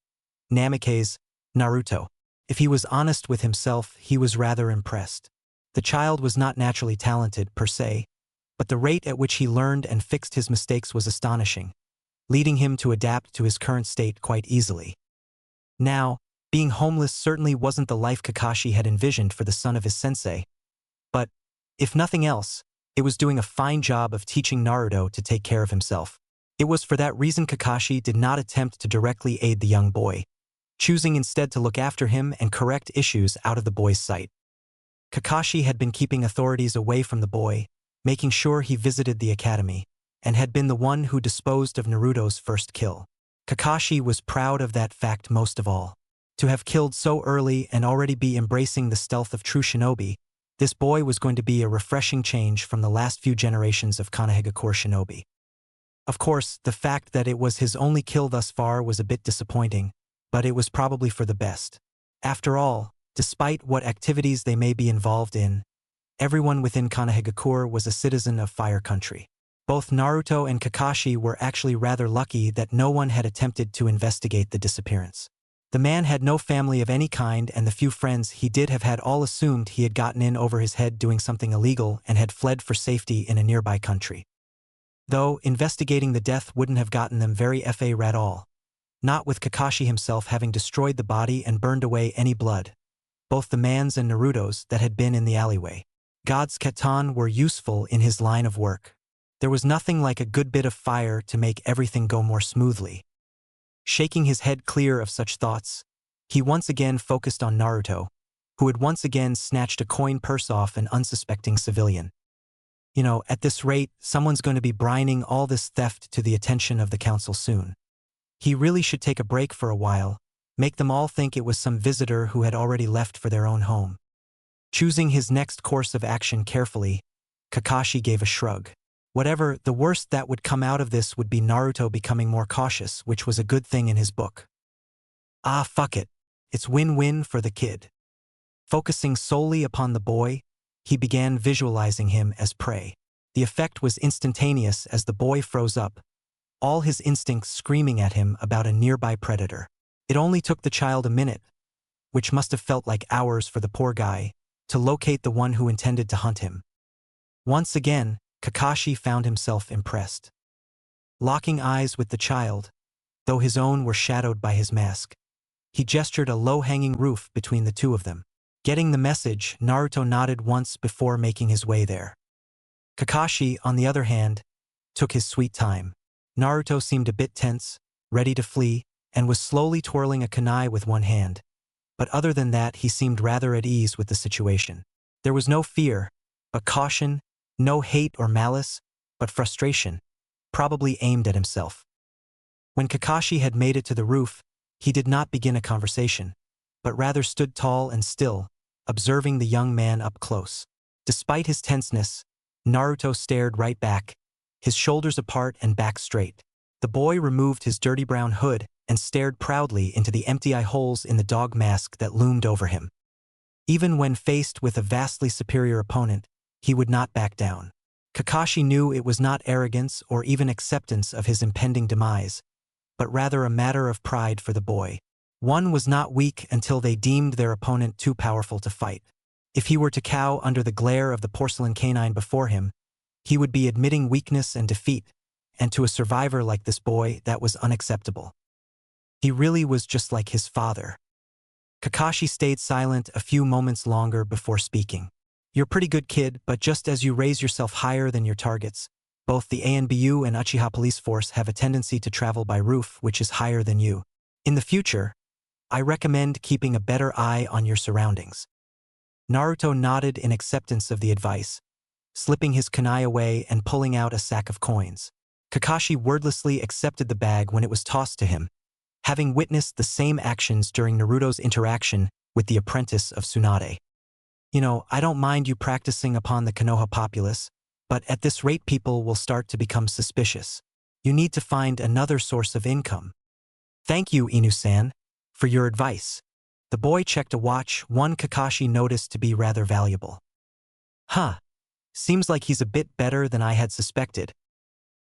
Speaker 1: Namikaze, Naruto. If he was honest with himself, he was rather impressed. The child was not naturally talented, per se, but the rate at which he learned and fixed his mistakes was astonishing, leading him to adapt to his current state quite easily. Now, being homeless certainly wasn't the life Kakashi had envisioned for the son of his sensei, but, if nothing else, it was doing a fine job of teaching Naruto to take care of himself. It was for that reason Kakashi did not attempt to directly aid the young boy, choosing instead to look after him and correct issues out of the boy's sight. Kakashi had been keeping authorities away from the boy, making sure he visited the academy, and had been the one who disposed of Naruto's first kill. Kakashi was proud of that fact most of all. To have killed so early and already be embracing the stealth of true shinobi, this boy was going to be a refreshing change from the last few generations of Konohagakure shinobi. Of course, the fact that it was his only kill thus far was a bit disappointing, but it was probably for the best. After all, despite what activities they may be involved in, everyone within Konohagakure was a citizen of Fire Country. Both Naruto and Kakashi were actually rather lucky that no one had attempted to investigate the disappearance. The man had no family of any kind, and the few friends he did have had all assumed he had gotten in over his head doing something illegal and had fled for safety in a nearby country. Though, investigating the death wouldn't have gotten them very far at all. Not with Kakashi himself having destroyed the body and burned away any blood. Both the man's and Naruto's that had been in the alleyway. God's Katan were useful in his line of work. There was nothing like a good bit of fire to make everything go more smoothly. Shaking his head clear of such thoughts, he once again focused on Naruto, who had once again snatched a coin purse off an unsuspecting civilian. At this rate, someone's going to be brining all this theft to the attention of the council soon. He really should take a break for a while, make them all think it was some visitor who had already left for their own home. Choosing his next course of action carefully, Kakashi gave a shrug. Whatever, the worst that would come out of this would be Naruto becoming more cautious, which was a good thing in his book. Ah, fuck it. It's win-win for the kid. Focusing solely upon the boy, he began visualizing him as prey. The effect was instantaneous as the boy froze up, all his instincts screaming at him about a nearby predator. It only took the child a minute, which must have felt like hours for the poor guy, to locate the one who intended to hunt him. Once again, Kakashi found himself impressed. Locking eyes with the child, though his own were shadowed by his mask, he gestured a low-hanging roof between the two of them. Getting the message, Naruto nodded once before making his way there. Kakashi, on the other hand, took his sweet time. Naruto seemed a bit tense, ready to flee, and was slowly twirling a kunai with one hand. But other than that, he seemed rather at ease with the situation. There was no fear, but caution, no hate or malice, but frustration, probably aimed at himself. When Kakashi had made it to the roof, he did not begin a conversation, but rather stood tall and still, observing the young man up close. Despite his tenseness, Naruto stared right back, his shoulders apart and back straight. The boy removed his dirty brown hood and stared proudly into the empty eye holes in the dog mask that loomed over him. Even when faced with a vastly superior opponent, he would not back down. Kakashi knew it was not arrogance or even acceptance of his impending demise, but rather a matter of pride for the boy. One was not weak until they deemed their opponent too powerful to fight. If he were to cow under the glare of the porcelain canine before him, he would be admitting weakness and defeat, and to a survivor like this boy, that was unacceptable. He really was just like his father. Kakashi stayed silent a few moments longer before speaking. You're a pretty good kid, but just as you raise yourself higher than your targets, both the ANBU and Uchiha Police Force have a tendency to travel by roof, which is higher than you. In the future, I recommend keeping a better eye on your surroundings. Naruto nodded in acceptance of the advice, slipping his kunai away and pulling out a sack of coins. Kakashi wordlessly accepted the bag when it was tossed to him, having witnessed the same actions during Naruto's interaction with the apprentice of Tsunade. I don't mind you practicing upon the Konoha populace, but at this rate people will start to become suspicious. You need to find another source of income. Thank you, Inu-san, for your advice. The boy checked a watch, one Kakashi noticed to be rather valuable. Seems like he's a bit better than I had suspected.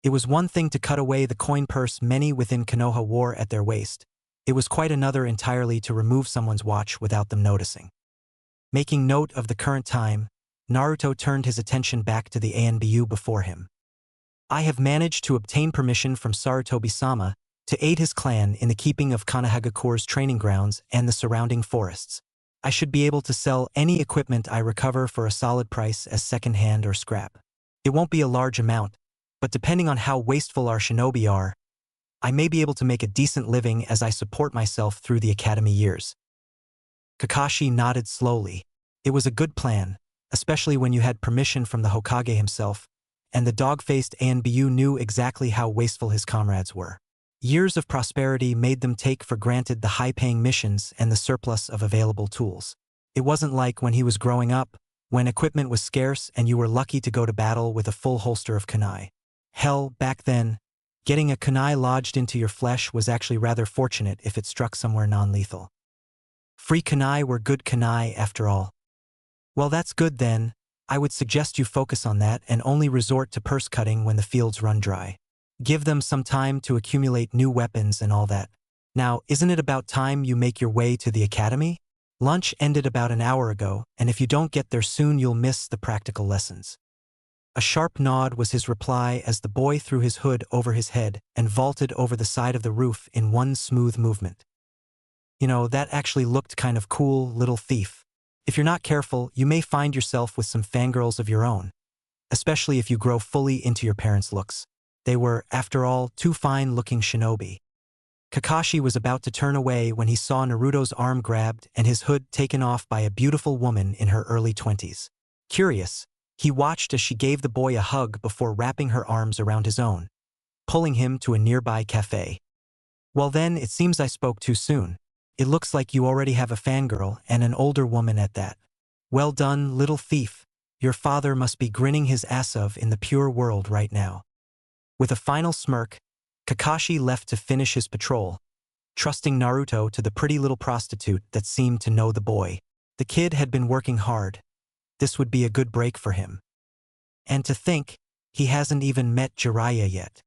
Speaker 1: It was one thing to cut away the coin purse many within Konoha wore at their waist. It was quite another entirely to remove someone's watch without them noticing. Making note of the current time, Naruto turned his attention back to the ANBU before him. I have managed to obtain permission from Sarutobi-sama to aid his clan in the keeping of Konohagakure's training grounds and the surrounding forests. I should be able to sell any equipment I recover for a solid price as second-hand or scrap. It won't be a large amount, but depending on how wasteful our shinobi are, I may be able to make a decent living as I support myself through the academy years. Kakashi nodded slowly. It was a good plan, especially when you had permission from the Hokage himself, and the dog-faced ANBU knew exactly how wasteful his comrades were. Years of prosperity made them take for granted the high-paying missions and the surplus of available tools. It wasn't like when he was growing up, when equipment was scarce and you were lucky to go to battle with a full holster of kunai. Hell, back then, getting a kunai lodged into your flesh was actually rather fortunate if it struck somewhere non-lethal. Free kunai were good kunai after all. Well, that's good then. I would suggest you focus on that and only resort to purse cutting when the fields run dry. Give them some time to accumulate new weapons and all that. Now, isn't it about time you make your way to the academy? Lunch ended about an hour ago, and if you don't get there soon you'll miss the practical lessons. A sharp nod was his reply as the boy threw his hood over his head and vaulted over the side of the roof in one smooth movement. You know, that actually looked kind of cool, little thief. If you're not careful, you may find yourself with some fangirls of your own, especially if you grow fully into your parents' looks. They were, after all, two fine-looking shinobi. Kakashi was about to turn away when he saw Naruto's arm grabbed and his hood taken off by a beautiful woman in her early 20s. Curious, he watched as she gave the boy a hug before wrapping her arms around his own, pulling him to a nearby cafe. Well then, it seems I spoke too soon. It looks like you already have a fangirl and an older woman at that. Well done, little thief. Your father must be grinning his ass off in the pure world right now. With a final smirk, Kakashi left to finish his patrol, trusting Naruto to the pretty little prostitute that seemed to know the boy. The kid had been working hard. This would be a good break for him. And to think, he hasn't even met Jiraiya yet.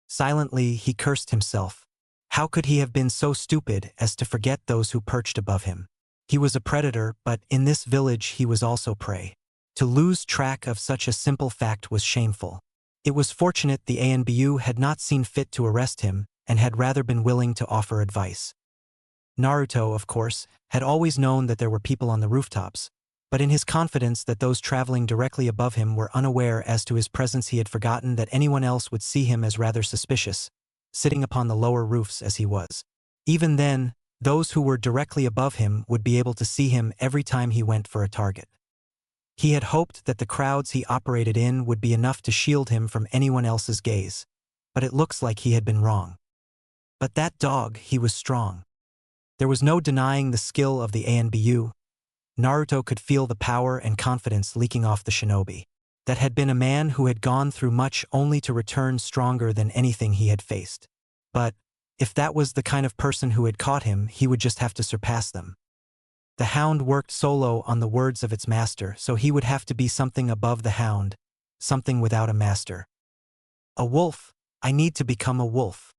Speaker 1: Silently, he cursed himself. How could he have been so stupid as to forget those who perched above him? He was a predator, but in this village he was also prey. To lose track of such a simple fact was shameful. It was fortunate the ANBU had not seen fit to arrest him and had rather been willing to offer advice. Naruto, of course, had always known that there were people on the rooftops, but in his confidence that those traveling directly above him were unaware as to his presence he had forgotten that anyone else would see him as rather suspicious, sitting upon the lower roofs as he was. Even then, those who were directly above him would be able to see him every time he went for a target. He had hoped that the crowds he operated in would be enough to shield him from anyone else's gaze, but it looks like he had been wrong. But that dog, he was strong. There was no denying the skill of the ANBU. Naruto could feel the power and confidence leaking off the shinobi. That had been a man who had gone through much only to return stronger than anything he had faced. But, if that was the kind of person who had caught him, he would just have to surpass them. The hound worked solo on the words of its master, so he would have to be something above the hound, something without a master. A wolf, I need to become a wolf.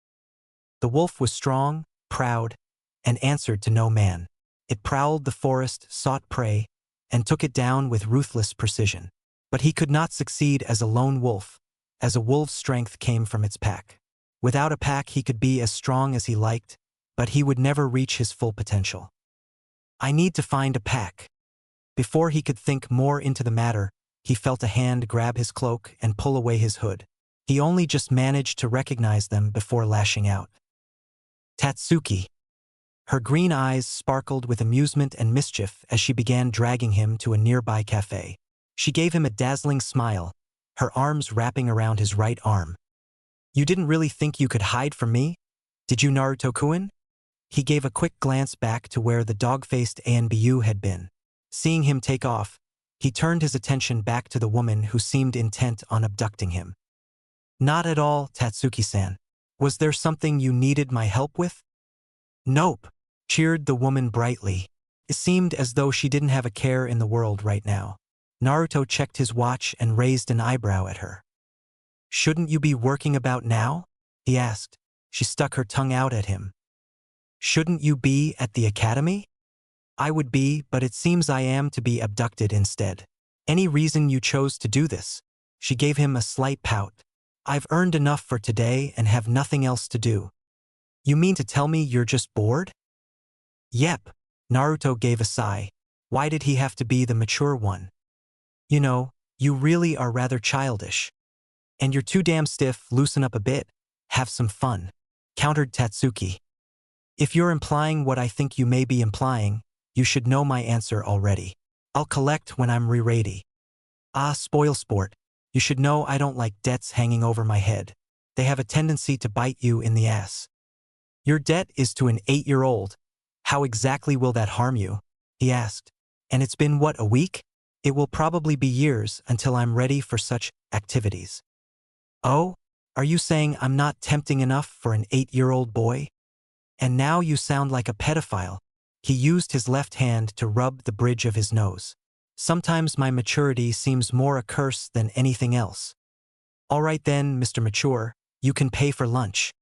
Speaker 1: The wolf was strong, proud, and answered to no man. It prowled the forest, sought prey, and took it down with ruthless precision. But he could not succeed as a lone wolf, as a wolf's strength came from its pack. Without a pack he could be as strong as he liked, but he would never reach his full potential. I need to find a pack. Before he could think more into the matter, he felt a hand grab his cloak and pull away his hood. He only just managed to recognize them before lashing out. Tatsuki. Her green eyes sparkled with amusement and mischief as she began dragging him to a nearby cafe. She gave him a dazzling smile, her arms wrapping around his right arm. You didn't really think you could hide from me? Did you, Naruto-kun? He gave a quick glance back to where the dog-faced ANBU had been. Seeing him take off, he turned his attention back to the woman who seemed intent on abducting him. Not at all, Tatsuki-san. Was there something you needed my help with? Nope, cheered the woman brightly. It seemed as though she didn't have a care in the world right now. Naruto checked his watch and raised an eyebrow at her. Shouldn't you be working about now? He asked. She stuck her tongue out at him. Shouldn't you be at the academy? I would be, but it seems I am to be abducted instead. Any reason you chose to do this? She gave him a slight pout. I've earned enough for today and have nothing else to do. You mean to tell me you're just bored? Yep. Naruto gave a sigh. Why did he have to be the mature one? You know, you really are rather childish. And you're too damn stiff, loosen up a bit. Have some fun. Countered Tatsuki. If you're implying what I think you may be implying, you should know my answer already. I'll collect when I'm ready. Ah, spoil sport. You should know I don't like debts hanging over my head. They have a tendency to bite you in the ass. Your debt is to an 8-year-old. How exactly will that harm you? He asked. And it's been what, a week? It will probably be years until I'm ready for such activities. Oh? Are you saying I'm not tempting enough for an 8-year-old boy? And now you sound like a pedophile. He used his left hand to rub the bridge of his nose. Sometimes my maturity seems more a curse than anything else. All right then, Mr. Mature, you can pay for lunch.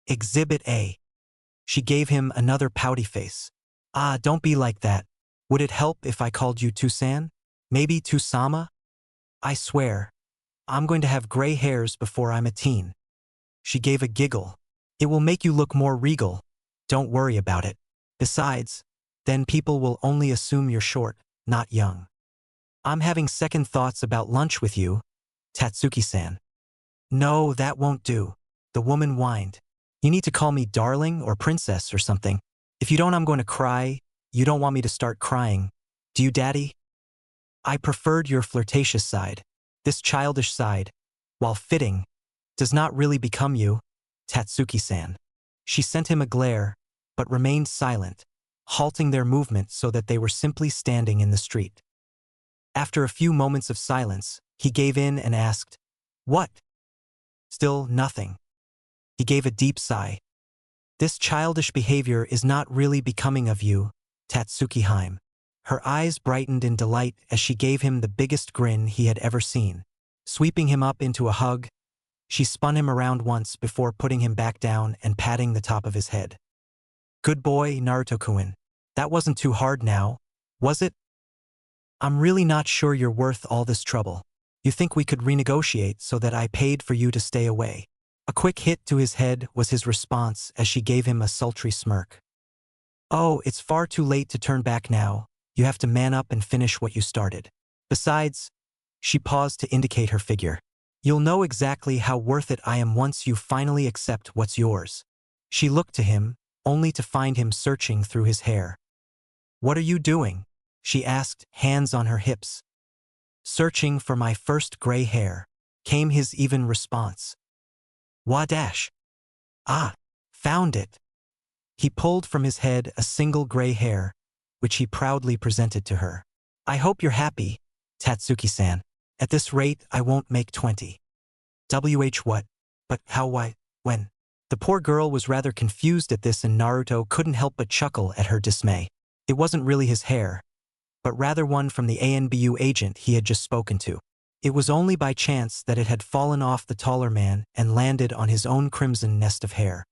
Speaker 1: Exhibit A. She gave him another pouty face. Ah, don't be like that. Would it help if I called you Tusan? Maybe Tusama? I swear, I'm going to have gray hairs before I'm a teen. She gave a giggle. It will make you look more regal. Don't worry about it. Besides, then people will only assume you're short, not young. I'm having second thoughts about lunch with you, Tatsuki-san. No, that won't do. The woman whined. You need to call me darling or princess or something. If you don't, I'm going to cry. You don't want me to start crying. Do you, Daddy? I preferred your flirtatious side. This childish side, while fitting, does not really become you, Tatsuki-san. She sent him a glare, but remained silent, halting their movement so that they were simply standing in the street. After a few moments of silence, he gave in and asked, What? Still nothing. He gave a deep sigh. This childish behavior is not really becoming of you, Tatsuki-hime. Her eyes brightened in delight as she gave him the biggest grin he had ever seen. Sweeping him up into a hug, she spun him around once before putting him back down and patting the top of his head. Good boy, Naruto-kun. That wasn't too hard now, was it? I'm really not sure you're worth all this trouble. You think we could renegotiate so that I paid for you to stay away? A quick hit to his head was his response as she gave him a sultry smirk. Oh, it's far too late to turn back now. You have to man up and finish what you started. Besides, she paused to indicate her figure. You'll know exactly how worth it I am once you finally accept what's yours. She looked to him, only to find him searching through his hair. What are you doing? She asked, hands on her hips. Searching for my first gray hair, came his even response. Wadash. Ah, found it. He pulled from his head a single gray hair, which he proudly presented to her. I hope you're happy, Tatsuki-san. At this rate, I won't make 20. What? But how, why, when? The poor girl was rather confused at this, and Naruto couldn't help but chuckle at her dismay. It wasn't really his hair, but rather one from the ANBU agent he had just spoken to. It was only by chance that it had fallen off the taller man and landed on his own crimson nest of hair.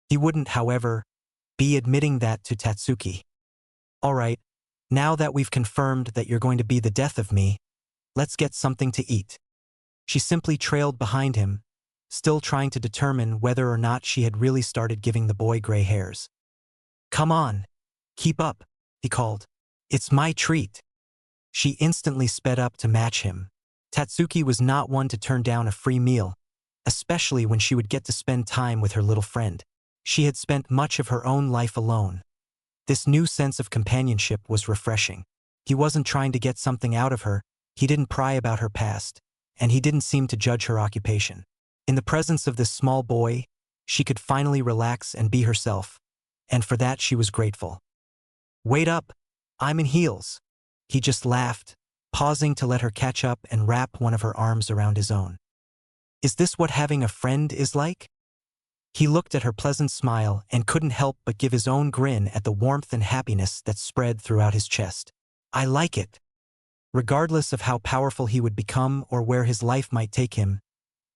Speaker 1: He wouldn't, however, be admitting that to Tatsuki. All right, now that we've confirmed that you're going to be the death of me, let's get something to eat. She simply trailed behind him, still trying to determine whether or not she had really started giving the boy gray hairs. Come on, keep up, he called. It's my treat. She instantly sped up to match him. Tatsuki was not one to turn down a free meal, especially when she would get to spend time with her little friend. She had spent much of her own life alone. This new sense of companionship was refreshing. He wasn't trying to get something out of her, he didn't pry about her past, and he didn't seem to judge her occupation. In the presence of this small boy, she could finally relax and be herself, and for that she was grateful. Wait up, I'm in heels. He just laughed, pausing to let her catch up and wrap one of her arms around his own. Is this what having a friend is like? He looked at her pleasant smile and couldn't help but give his own grin at the warmth and happiness that spread throughout his chest. I like it. Regardless of how powerful he would become or where his life might take him,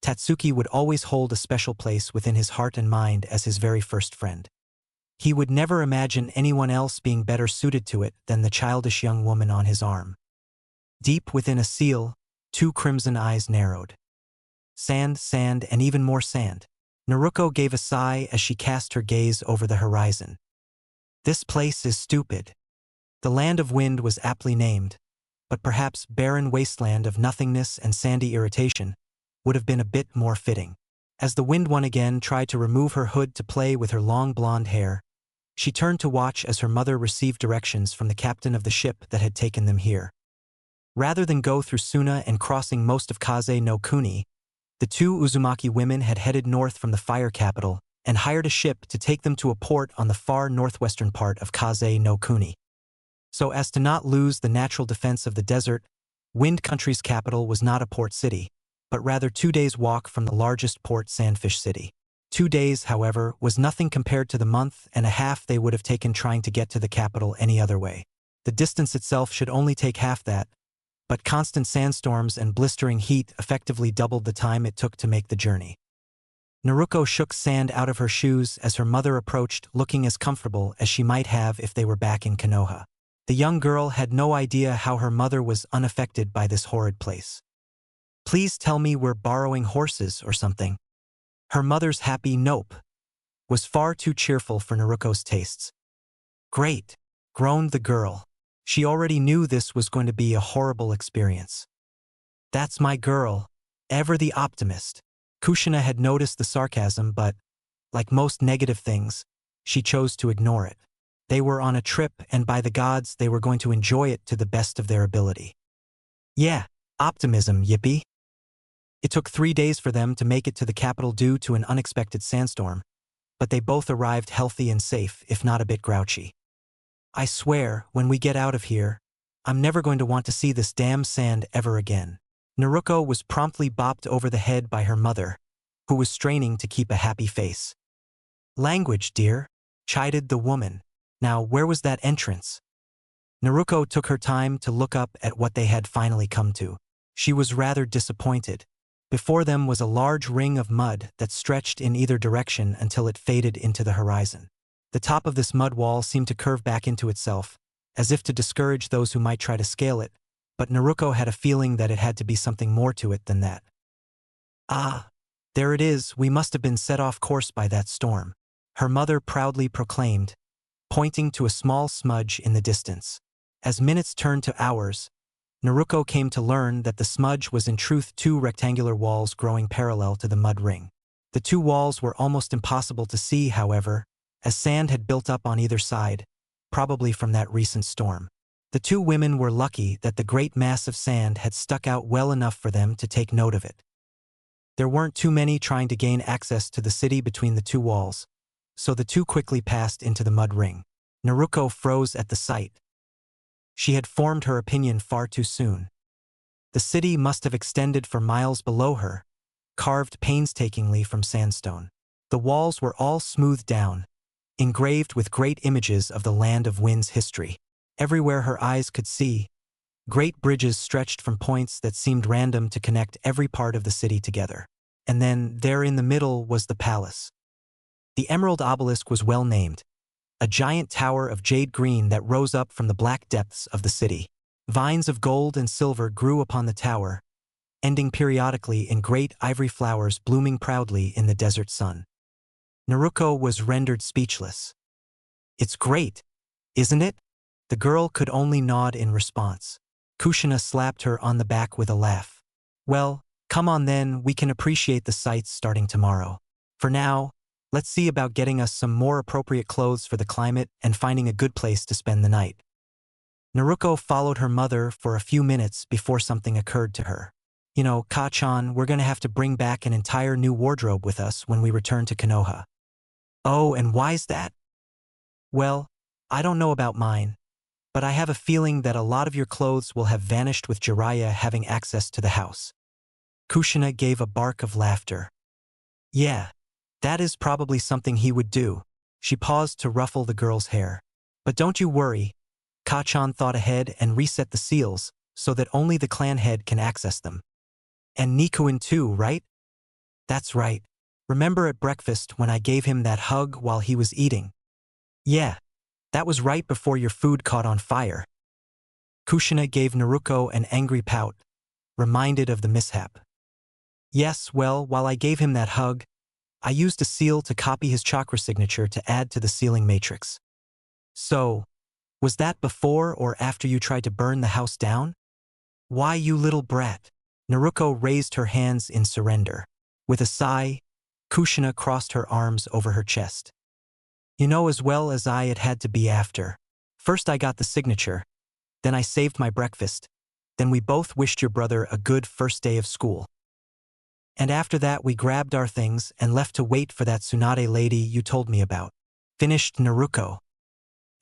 Speaker 1: Tatsuki would always hold a special place within his heart and mind as his very first friend. He would never imagine anyone else being better suited to it than the childish young woman on his arm. Deep within a seal, two crimson eyes narrowed. Sand, sand, and even more sand. Naruto gave a sigh as she cast her gaze over the horizon. This place is stupid. The land of wind was aptly named, but perhaps barren wasteland of nothingness and sandy irritation would have been a bit more fitting. As the wind one again tried to remove her hood to play with her long blonde hair, she turned to watch as her mother received directions from the captain of the ship that had taken them here. Rather than go through Suna and crossing most of Kaze no Kuni, the two Uzumaki women had headed north from the fire capital and hired a ship to take them to a port on the far northwestern part of Kaze no Kuni. So as to not lose the natural defense of the desert, Wind Country's capital was not a port city, but rather 2 days' walk from the largest port, Sandfish City. 2 days, however, was nothing compared to the month and a half they would have taken trying to get to the capital any other way. The distance itself should only take half that, but constant sandstorms and blistering heat effectively doubled the time it took to make the journey. Naruto shook sand out of her shoes as her mother approached, looking as comfortable as she might have if they were back in Konoha. The young girl had no idea how her mother was unaffected by this horrid place. Please tell me we're borrowing horses or something. Her mother's happy nope was far too cheerful for Naruto's tastes. Great, groaned the girl. She already knew this was going to be a horrible experience. That's my girl, ever the optimist. Kushina had noticed the sarcasm, but, like most negative things, she chose to ignore it. They were on a trip, and by the gods, they were going to enjoy it to the best of their ability. Yeah, optimism, yippee. It took 3 days for them to make it to the capital due to an unexpected sandstorm, but they both arrived healthy and safe, if not a bit grouchy. I swear, when we get out of here, I'm never going to want to see this damn sand ever again. Naruto was promptly bopped over the head by her mother, who was straining to keep a happy face. Language, dear, chided the woman. Now, where was that entrance? Naruto took her time to look up at what they had finally come to. She was rather disappointed. Before them was a large ring of mud that stretched in either direction until it faded into the horizon. The top of this mud wall seemed to curve back into itself, as if to discourage those who might try to scale it, but Naruto had a feeling that it had to be something more to it than that. Ah, there it is, we must have been set off course by that storm, her mother proudly proclaimed, pointing to a small smudge in the distance. As minutes turned to hours, Naruto came to learn that the smudge was in truth 2 rectangular walls growing parallel to the mud ring. The 2 walls were almost impossible to see, however, as sand had built up on either side, probably from that recent storm. The 2 women were lucky that the great mass of sand had stuck out well enough for them to take note of it. There weren't too many trying to gain access to the city between the 2 walls, so the 2 quickly passed into the mud ring. Naruto froze at the sight. She had formed her opinion far too soon. The city must have extended for miles below her, carved painstakingly from sandstone. The walls were all smoothed down, engraved with great images of the land of wind's history. Everywhere her eyes could see, great bridges stretched from points that seemed random to connect every part of the city together. And then, there in the middle was the palace. The Emerald Obelisk was well named, a giant tower of jade green that rose up from the black depths of the city. Vines of gold and silver grew upon the tower, ending periodically in great ivory flowers blooming proudly in the desert sun. Naruto was rendered speechless. It's great, isn't it? The girl could only nod in response. Kushina slapped her on the back with a laugh. Well, come on then, we can appreciate the sights starting tomorrow. For now, let's see about getting us some more appropriate clothes for the climate and finding a good place to spend the night. Naruto followed her mother for a few minutes before something occurred to her. You know, Ka-chan, we're going to have to bring back an entire new wardrobe with us when we return to Konoha. Oh, and why's that? Well, I don't know about mine, but I have a feeling that a lot of your clothes will have vanished with Jiraiya having access to the house. Kushina gave a bark of laughter. Yeah, that is probably something he would do. She paused to ruffle the girl's hair. But don't you worry. Ka-chan thought ahead and reset the seals so that only the clan head can access them. And Nikuin too, right? That's right. Remember at breakfast when I gave him that hug while he was eating? Yeah, that was right before your food caught on fire. Kushina gave Naruto an angry pout, reminded of the mishap. Yes, well, while I gave him that hug, I used a seal to copy his chakra signature to add to the sealing matrix. So, was that before or after you tried to burn the house down? Why, you little brat? Naruto raised her hands in surrender. With a sigh, Kushina crossed her arms over her chest. You know as well as I it had to be after. First I got the signature, then I saved my breakfast, then we both wished your brother a good first day of school. And after that we grabbed our things and left to wait for that Tsunade lady you told me about. Finished Naruto.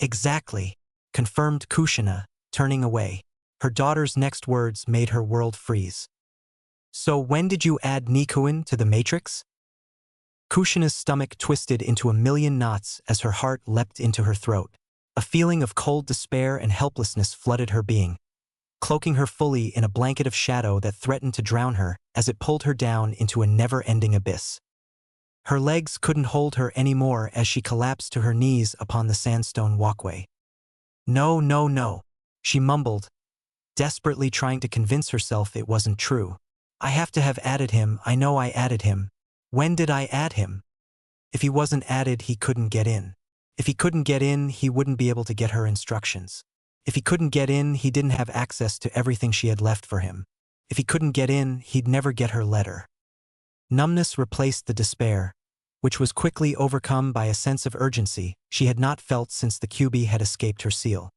Speaker 1: Exactly, confirmed Kushina, turning away. Her daughter's next words made her world freeze. So when did you add Nikuin to the matrix? Kushina's stomach twisted into a million knots as her heart leapt into her throat. A feeling of cold despair and helplessness flooded her being, cloaking her fully in a blanket of shadow that threatened to drown her as it pulled her down into a never-ending abyss. Her legs couldn't hold her anymore as she collapsed to her knees upon the sandstone walkway. No, no, no, she mumbled, desperately trying to convince herself it wasn't true. I have to have added him, I know I added him. When did I add him? If he wasn't added, he couldn't get in. If he couldn't get in, he wouldn't be able to get her instructions. If he couldn't get in, he didn't have access to everything she had left for him. If he couldn't get in, he'd never get her letter. Numbness replaced the despair, which was quickly overcome by a sense of urgency she had not felt since the QB had escaped her seal.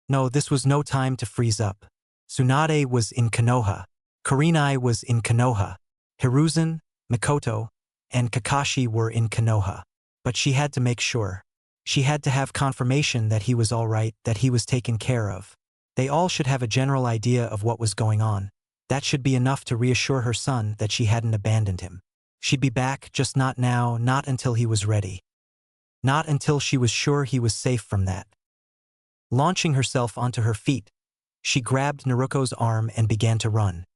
Speaker 1: No, this was no time to freeze up. Tsunade was in Konoha. Kurenai was in Konoha. Hiruzen, Mikoto, and Kakashi were in Konoha. But she had to make sure. She had to have confirmation that he was all right, that he was taken care of. They all should have a general idea of what was going on. That should be enough to reassure her son that she hadn't abandoned him. She'd be back, just not now, not until he was ready. Not until she was sure he was safe from that. Launching herself onto her feet, she grabbed Naruto's arm and began to run.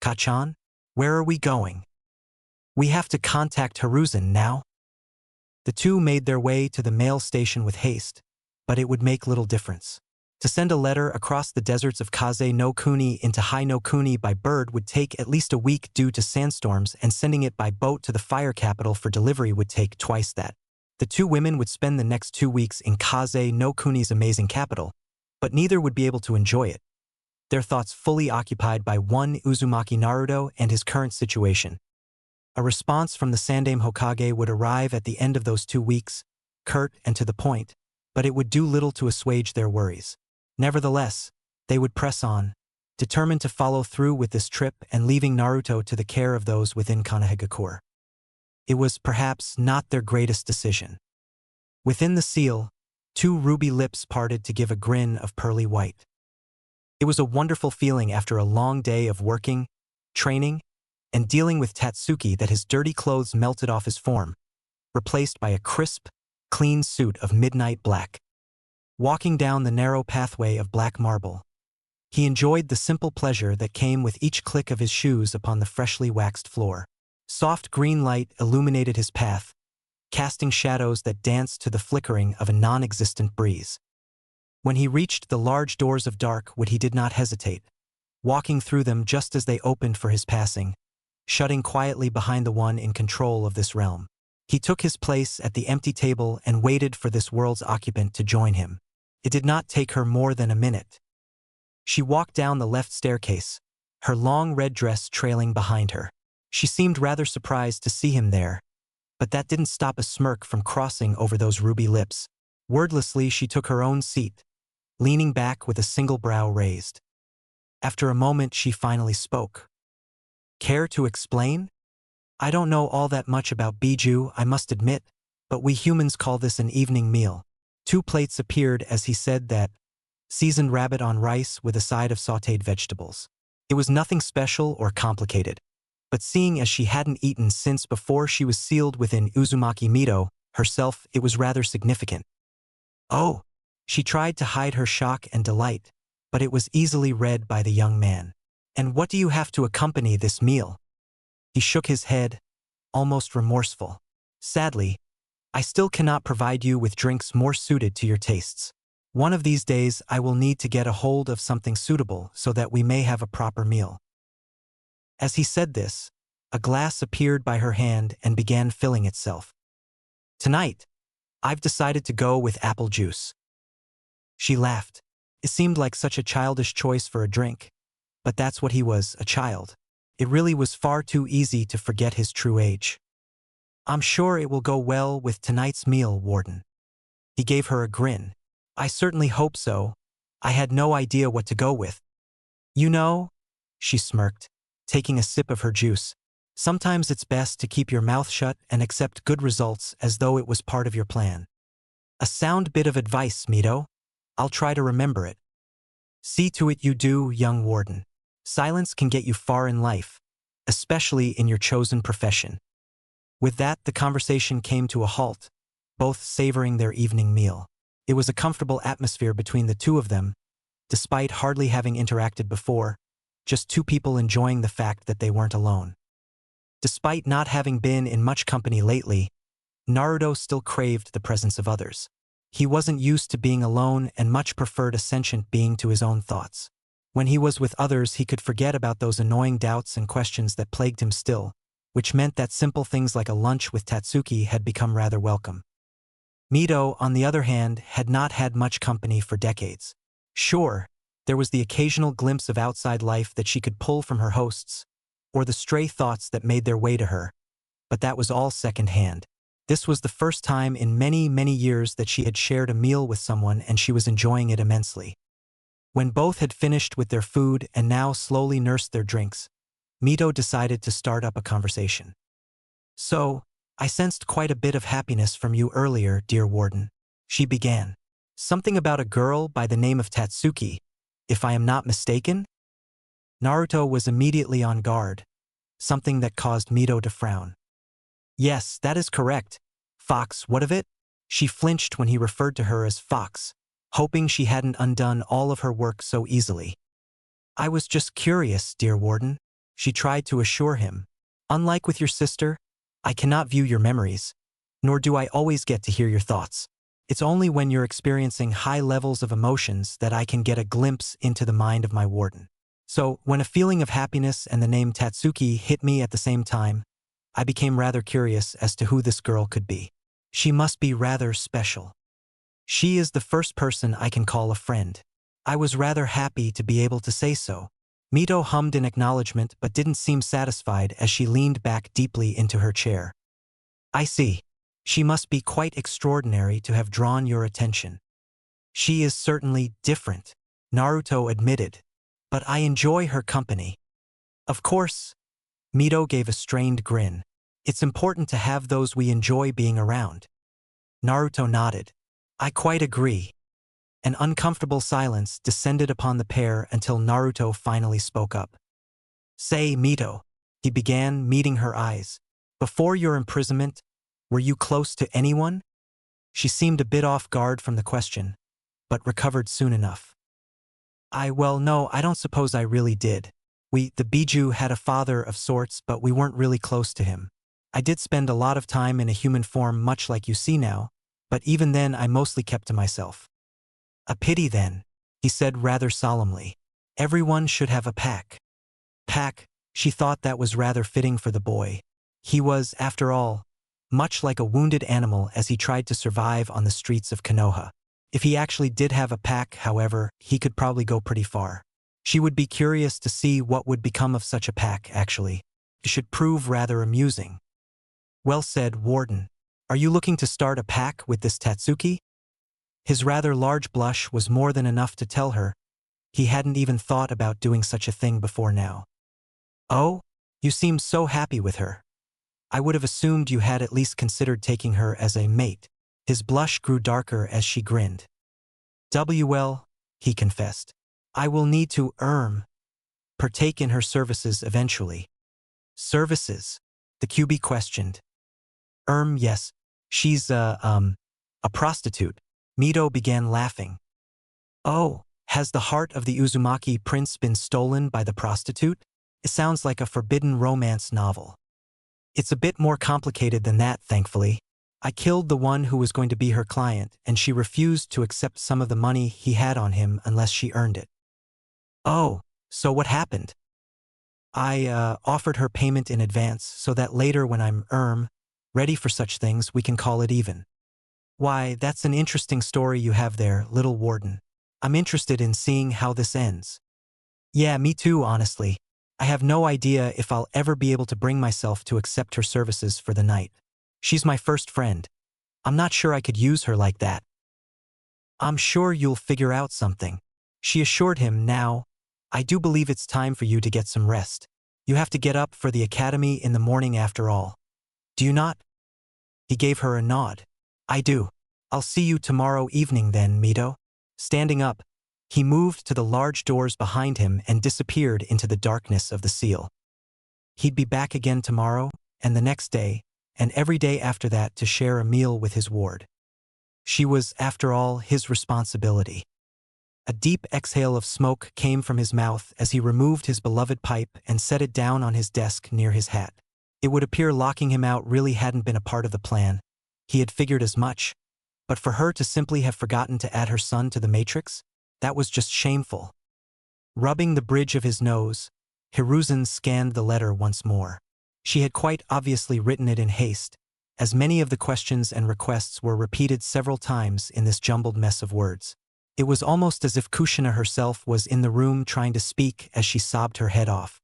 Speaker 1: Kachan, where are we going? We have to contact Hiruzen now. The two made their way to the mail station with haste, but it would make little difference. To send a letter across the deserts of Kaze no Kuni into Hai no Kuni by bird would take at least a week due to sandstorms, and sending it by boat to the fire capital for delivery would take twice that. The two women would spend the next 2 weeks in Kaze no Kuni's amazing capital, but neither would be able to enjoy it, their thoughts fully occupied by one Uzumaki Naruto and his current situation. A response from the Sandaime Hokage would arrive at the end of those 2 weeks, curt and to the point, but it would do little to assuage their worries. Nevertheless, they would press on, determined to follow through with this trip and leaving Naruto to the care of those within Konohagakure. It was perhaps not their greatest decision. Within the seal, 2 ruby lips parted to give a grin of pearly white. It was a wonderful feeling after a long day of working, training, and dealing with Tatsuki that his dirty clothes melted off his form, replaced by a crisp, clean suit of midnight black. Walking down the narrow pathway of black marble, he enjoyed the simple pleasure that came with each click of his shoes upon the freshly waxed floor. Soft green light illuminated his path, casting shadows that danced to the flickering of a non-existent breeze. When he reached the large doors of Darkwood, he did not hesitate, walking through them just as they opened for his passing, shutting quietly behind the one in control of this realm. He took his place at the empty table and waited for this world's occupant to join him. It did not take her more than a minute. She walked down the left staircase, her long red dress trailing behind her. She seemed rather surprised to see him there, but that didn't stop a smirk from crossing over those ruby lips. Wordlessly, she took her own seat, leaning back with a single brow raised. After a moment, she finally spoke. Care to explain? I don't know all that much about Biju, I must admit, but we humans call this an evening meal. 2 plates appeared as he said that, seasoned rabbit on rice with a side of sautéed vegetables. It was nothing special or complicated, but seeing as she hadn't eaten since before she was sealed within Uzumaki Mito herself, it was rather significant. Oh! She tried to hide her shock and delight, but it was easily read by the young man. And what do you have to accompany this meal? He shook his head, almost remorseful. Sadly, I still cannot provide you with drinks more suited to your tastes. One of these days I will need to get a hold of something suitable so that we may have a proper meal." As he said this, a glass appeared by her hand and began filling itself. "Tonight, I've decided to go with apple juice." She laughed. It seemed like such a childish choice for a drink, but that's what he was, a child. It really was far too easy to forget his true age. "I'm sure it will go well with tonight's meal, Warden." He gave her a grin. "I certainly hope so. I had no idea what to go with." "You know," she smirked, taking a sip of her juice, "sometimes it's best to keep your mouth shut and accept good results as though it was part of your plan." "A sound bit of advice, Mito. I'll try to remember it." "See to it you do, young Warden. Silence can get you far in life, especially in your chosen profession." With that, the conversation came to a halt, both savoring their evening meal. It was a comfortable atmosphere between the two of them, despite hardly having interacted before, just two people enjoying the fact that they weren't alone. Despite not having been in much company lately, Naruto still craved the presence of others. He wasn't used to being alone and much preferred a sentient being to his own thoughts. When he was with others, he could forget about those annoying doubts and questions that plagued him still, which meant that simple things like a lunch with Tatsuki had become rather welcome. Mito, on the other hand, had not had much company for decades. Sure, there was the occasional glimpse of outside life that she could pull from her hosts, or the stray thoughts that made their way to her, but that was all second-hand. This was the first time in many, many years that she had shared a meal with someone, and she was enjoying it immensely. When both had finished with their food and now slowly nursed their drinks, Mito decided to start up a conversation. "So, I sensed quite a bit of happiness from you earlier, dear Warden," she began. "Something about a girl by the name of Tatsuki, if I am not mistaken?" Naruto was immediately on guard, something that caused Mito to frown. "Yes, that is correct. Fox, what of it?" She flinched when he referred to her as Fox, hoping she hadn't undone all of her work so easily. "I was just curious, dear Warden," she tried to assure him. "Unlike with your sister, I cannot view your memories, nor do I always get to hear your thoughts. It's only when you're experiencing high levels of emotions that I can get a glimpse into the mind of my Warden. So, when a feeling of happiness and the name Tatsuki hit me at the same time, I became rather curious as to who this girl could be. She must be rather special. She is the first person I can call a friend." I was rather happy to be able to say so. Mito hummed in acknowledgement but didn't seem satisfied as she leaned back deeply into her chair. "I see. She must be quite extraordinary to have drawn your attention." "She is certainly different," Naruto admitted, "but I enjoy her company." "Of course." Mito gave a strained grin. "It's important to have those we enjoy being around." Naruto nodded. "I quite agree." An uncomfortable silence descended upon the pair until Naruto finally spoke up. "Say, Mito," he began, meeting her eyes. "Before your imprisonment, were you close to anyone?" She seemed a bit off guard from the question, but recovered soon enough. Well, no, I don't suppose I really did. The Biju had a father of sorts, but we weren't really close to him. I did spend a lot of time in a human form much like you see now, but even then I mostly kept to myself." "A pity then," he said rather solemnly. "Everyone should have a pack." Pack, she thought that was rather fitting for the boy. He was, after all, much like a wounded animal as he tried to survive on the streets of Konoha. If he actually did have a pack, however, he could probably go pretty far. She would be curious to see what would become of such a pack, actually. It should prove rather amusing. "Well said, Warden. Are you looking to start a pack with this Tatsuki?" His rather large blush was more than enough to tell her he hadn't even thought about doing such a thing before now. "Oh? You seem so happy with her. I would have assumed you had at least considered taking her as a mate." His blush grew darker as she grinned. "Well," he confessed. "I will need to partake in her services eventually." "Services?" the QB questioned. Yes. She's a prostitute." Mito began laughing. "Oh, has the heart of the Uzumaki prince been stolen by the prostitute? It sounds like a forbidden romance novel." "It's a bit more complicated than that, thankfully. I killed the one who was going to be her client, and she refused to accept some of the money he had on him unless she earned it. Oh, so what happened? I offered her payment in advance so that later when I'm ready for such things, we can call it even. Why, that's an interesting story you have there, little warden. I'm interested in seeing how this ends. Yeah, me too, honestly. I have no idea if I'll ever be able to bring myself to accept her services for the night. She's my first friend. I'm not sure I could use her like that. I'm sure you'll figure out something. She assured him. Now, I do believe it's time for you to get some rest. You have to get up for the academy in the morning after all. Do you not? He gave her a nod. I do. I'll see you tomorrow evening then, Mito. Standing up, he moved to the large doors behind him and disappeared into the darkness of the seal. He'd be back again tomorrow, and the next day, and every day after that to share a meal with his ward. She was, after all, his responsibility. A deep exhale of smoke came from his mouth as he removed his beloved pipe and set it down on his desk near his hat. It would appear locking him out really hadn't been a part of the plan. He had figured as much. But for her to simply have forgotten to add her son to the matrix, that was just shameful. Rubbing the bridge of his nose, Hiruzen scanned the letter once more. She had quite obviously written it in haste, as many of the questions and requests were repeated several times in this jumbled mess of words. It was almost as if Kushina herself was in the room trying to speak as she sobbed her head off.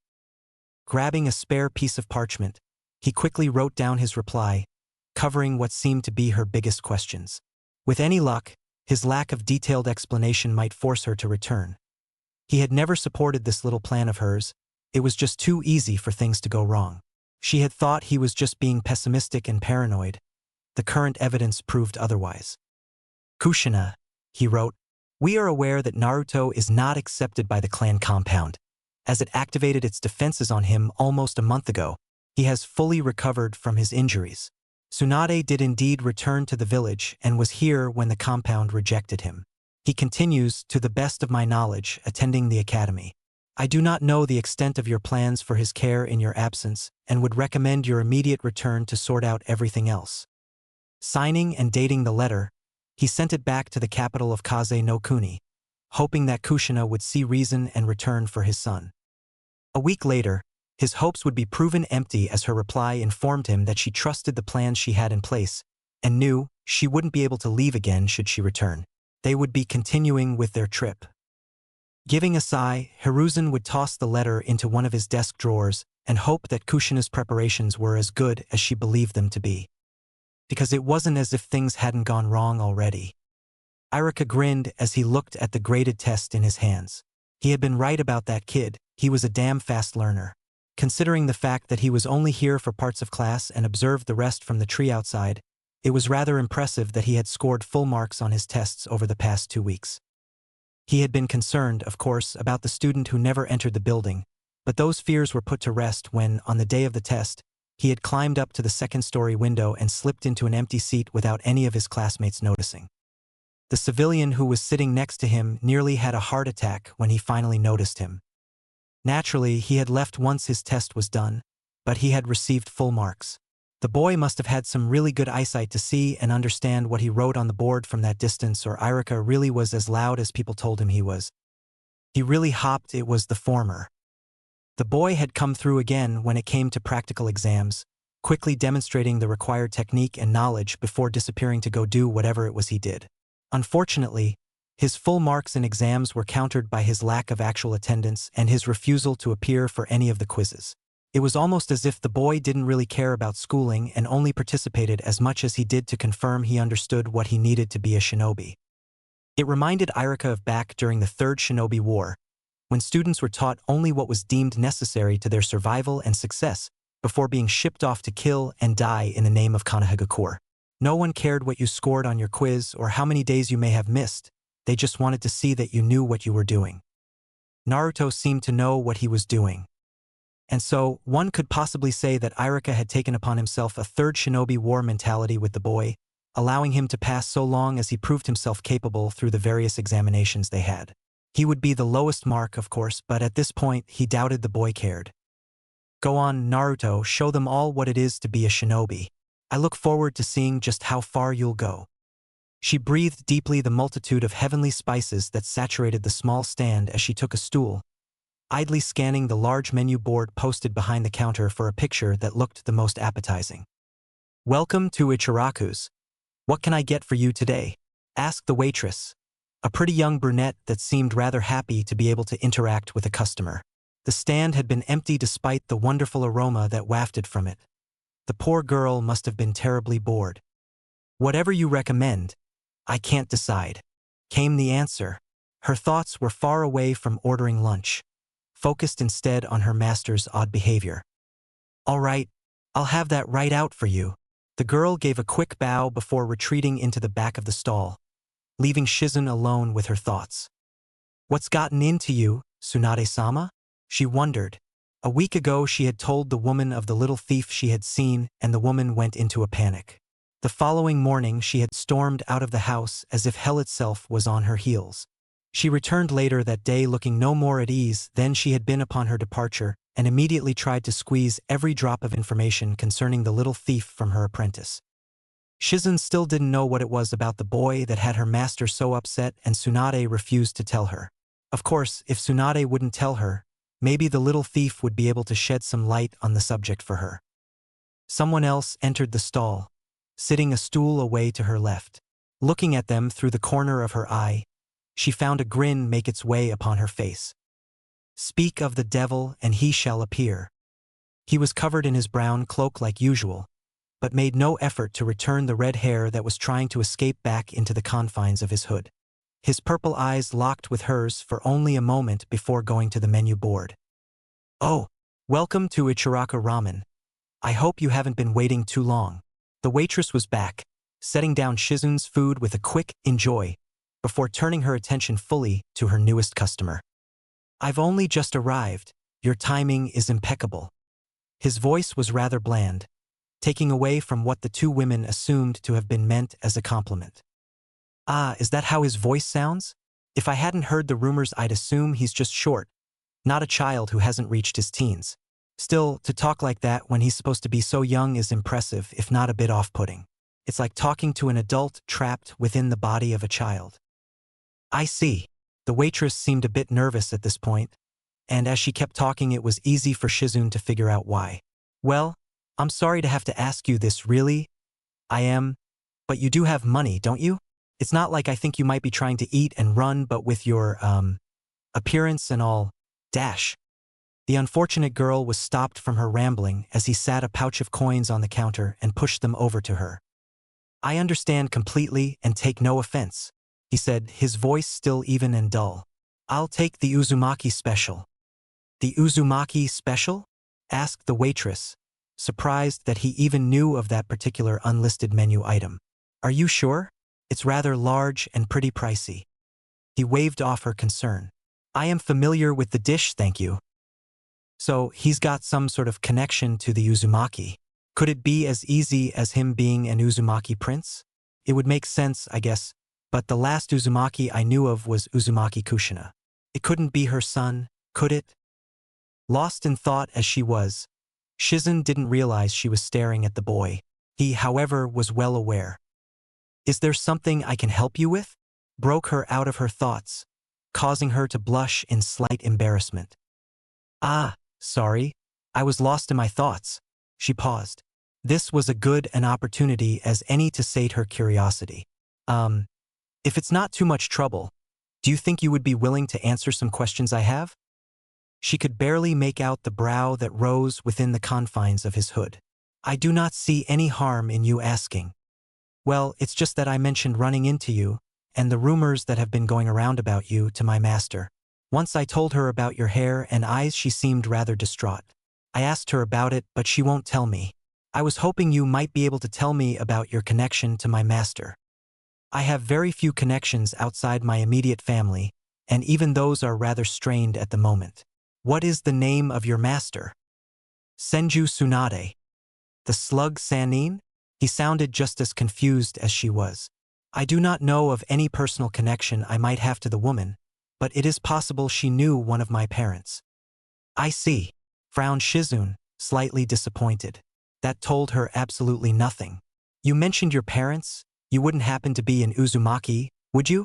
Speaker 1: Grabbing a spare piece of parchment, he quickly wrote down his reply, covering what seemed to be her biggest questions. With any luck, his lack of detailed explanation might force her to return. He had never supported this little plan of hers. It was just too easy for things to go wrong. She had thought he was just being pessimistic and paranoid. The current evidence proved otherwise. Kushina, he wrote, we are aware that Naruto is not accepted by the clan compound, as it activated its defenses on him almost a month ago. He has fully recovered from his injuries. Tsunade did indeed return to the village and was here when the compound rejected him. He continues, to the best of my knowledge, attending the academy. I do not know the extent of your plans for his care in your absence and would recommend your immediate return to sort out everything else. Signing and dating the letter, he sent it back to the capital of Kaze no Kuni, hoping that Kushina would see reason and return for his son. A week later, his hopes would be proven empty as her reply informed him that she trusted the plans she had in place and knew she wouldn't be able to leave again should she return. They would be continuing with their trip. Giving a sigh, Hiruzen would toss the letter into one of his desk drawers and hope that Kushina's preparations were as good as she believed them to be. Because it wasn't as if things hadn't gone wrong already. Irika grinned as he looked at the graded test in his hands. He had been right about that kid. He was a damn fast learner. Considering the fact that he was only here for parts of class and observed the rest from the tree outside, it was rather impressive that he had scored full marks on his tests over the past 2 weeks. He had been concerned, of course, about the student who never entered the building, but those fears were put to rest when, on the day of the test, he had climbed up to the second-story window and slipped into an empty seat without any of his classmates noticing. The civilian who was sitting next to him nearly had a heart attack when he finally noticed him. Naturally, he had left once his test was done, but he had received full marks. The boy must have had some really good eyesight to see and understand what he wrote on the board from that distance, or Irika really was as loud as people told him he was. He really hopped. It was the former. The boy had come through again when it came to practical exams, quickly demonstrating the required technique and knowledge before disappearing to go do whatever it was he did. Unfortunately, his full marks in exams were countered by his lack of actual attendance and his refusal to appear for any of the quizzes. It was almost as if the boy didn't really care about schooling and only participated as much as he did to confirm he understood what he needed to be a shinobi. It reminded Irika of back during the Third Shinobi War, when students were taught only what was deemed necessary to their survival and success before being shipped off to kill and die in the name of Konohagakure. No one cared what you scored on your quiz or how many days you may have missed. They just wanted to see that you knew what you were doing. Naruto seemed to know what he was doing. And so, one could possibly say that Irika had taken upon himself a Third Shinobi War mentality with the boy, allowing him to pass so long as he proved himself capable through the various examinations they had. He would be the lowest mark, of course, but at this point, he doubted the boy cared. Go on, Naruto, show them all what it is to be a shinobi. I look forward to seeing just how far you'll go. She breathed deeply the multitude of heavenly spices that saturated the small stand as she took a stool, idly scanning the large menu board posted behind the counter for a picture that looked the most appetizing. "Welcome to Ichiraku's. What can I get for you today?" asked the waitress, a pretty young brunette that seemed rather happy to be able to interact with a customer. The stand had been empty despite the wonderful aroma that wafted from it. The poor girl must have been terribly bored. "Whatever you recommend. I can't decide," came the answer. Her thoughts were far away from ordering lunch, focused instead on her master's odd behavior. "All right, I'll have that right out for you." The girl gave a quick bow before retreating into the back of the stall, leaving Shizun alone with her thoughts. What's gotten into you, Tsunade-sama? She wondered. A week ago she had told the woman of the little thief she had seen, and the woman went into a panic. The following morning she had stormed out of the house as if hell itself was on her heels. She returned later that day looking no more at ease than she had been upon her departure, and immediately tried to squeeze every drop of information concerning the little thief from her apprentice. Shizun still didn't know what it was about the boy that had her master so upset, and Tsunade refused to tell her. Of course, if Tsunade wouldn't tell her, maybe the little thief would be able to shed some light on the subject for her. Someone else entered the stall, sitting a stool away to her left. Looking at them through the corner of her eye, she found a grin make its way upon her face. "Speak of the devil and he shall appear." He was covered in his brown cloak like usual, but made no effort to return the red hair that was trying to escape back into the confines of his hood. His purple eyes locked with hers for only a moment before going to the menu board. "Oh, welcome to Ichiraku Ramen. I hope you haven't been waiting too long." The waitress was back, setting down Shizun's food with a quick "enjoy" before turning her attention fully to her newest customer. "I've only just arrived. Your timing is impeccable." His voice was rather bland, taking away from what the two women assumed to have been meant as a compliment. "Ah, is that how his voice sounds? If I hadn't heard the rumors I'd assume he's just short, not a child who hasn't reached his teens. Still, to talk like that when he's supposed to be so young is impressive, if not a bit off-putting. It's like talking to an adult trapped within the body of a child." "I see." The waitress seemed a bit nervous at this point, and as she kept talking it was easy for Shizun to figure out why. "Well, I'm sorry to have to ask you this, really. I am. But you do have money, don't you? It's not like I think you might be trying to eat and run, but with your, appearance and all, dash." The unfortunate girl was stopped from her rambling as he sat a pouch of coins on the counter and pushed them over to her. "I understand completely and take no offense," he said, his voice still even and dull. "I'll take the Uzumaki special." "The Uzumaki special?" asked the waitress, surprised that he even knew of that particular unlisted menu item. "Are you sure? It's rather large and pretty pricey." He waved off her concern. "I am familiar with the dish, thank you." So he's got some sort of connection to the Uzumaki. Could it be as easy as him being an Uzumaki prince? It would make sense, I guess, but the last Uzumaki I knew of was Uzumaki Kushina. It couldn't be her son, could it? Lost in thought as she was, Shizun didn't realize she was staring at the boy. He, however, was well aware. "Is there something I can help you with?" broke her out of her thoughts, causing her to blush in slight embarrassment. "Ah, sorry, I was lost in my thoughts." She paused. This was as good an opportunity as any to sate her curiosity. If it's not too much trouble, do you think you would be willing to answer some questions I have?" She could barely make out the brow that rose within the confines of his hood. "I do not see any harm in you asking." "Well, it's just that I mentioned running into you, and the rumors that have been going around about you to my master. Once I told her about your hair and eyes, she seemed rather distraught. I asked her about it, but she won't tell me. I was hoping you might be able to tell me about your connection to my master. I have very few connections outside my immediate family, and even those are rather strained at the moment." "What is the name of your master?" "Senju Tsunade." "The slug Sanin?" He sounded just as confused as she was. "I do not know of any personal connection I might have to the woman, but it is possible she knew one of my parents." "I see," frowned Shizun, slightly disappointed. That told her absolutely nothing. You mentioned your parents? You wouldn't happen to be in Uzumaki, would you?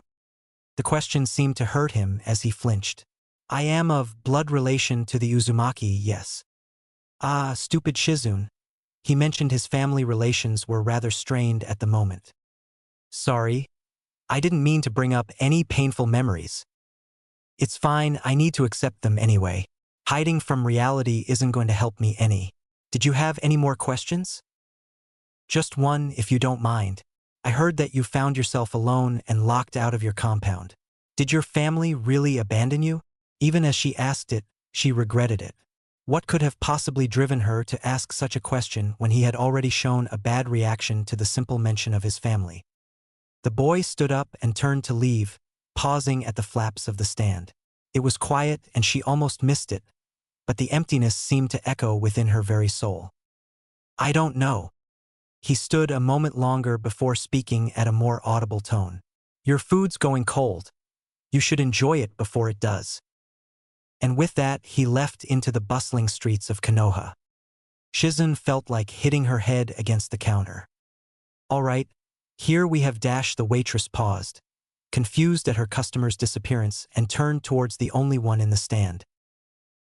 Speaker 1: The question seemed to hurt him as he flinched. I am of blood relation to the Uzumaki, yes. Ah, stupid Shizune. He mentioned his family relations were rather strained at the moment. Sorry, I didn't mean to bring up any painful memories. It's fine, I need to accept them anyway. Hiding from reality isn't going to help me any. Did you have any more questions? Just one, if you don't mind. I heard that you found yourself alone and locked out of your compound. Did your family really abandon you? Even as she asked it, she regretted it. What could have possibly driven her to ask such a question when he had already shown a bad reaction to the simple mention of his family? The boy stood up and turned to leave, pausing at the flaps of the stand. It was quiet and she almost missed it, but the emptiness seemed to echo within her very soul. I don't know. He stood a moment longer before speaking at a more audible tone. Your food's going cold. You should enjoy it before it does. And with that, he left into the bustling streets of Konoha. Shizune felt like hitting her head against the counter. All right, here we have Dash. The waitress paused, confused at her customer's disappearance, and turned towards the only one in the stand.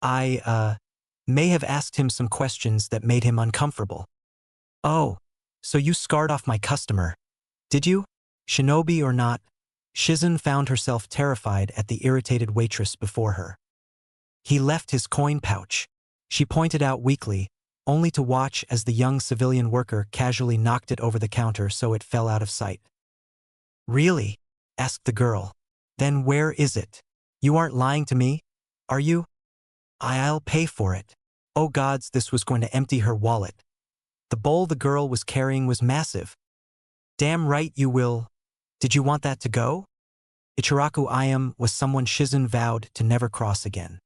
Speaker 1: I may have asked him some questions that made him uncomfortable. Oh, so you scarred off my customer, did you? Shinobi or not, Shizune found herself terrified at the irritated waitress before her. He left his coin pouch, she pointed out weakly, only to watch as the young civilian worker casually knocked it over the counter so it fell out of sight. Really? Asked the girl. Then where is it? You aren't lying to me, are you? I'll pay for it. Oh gods, this was going to empty her wallet. The bowl the girl was carrying was massive. Damn right you will. Did you want that to go? Ichiraku Ayam was someone Shizune vowed to never cross again.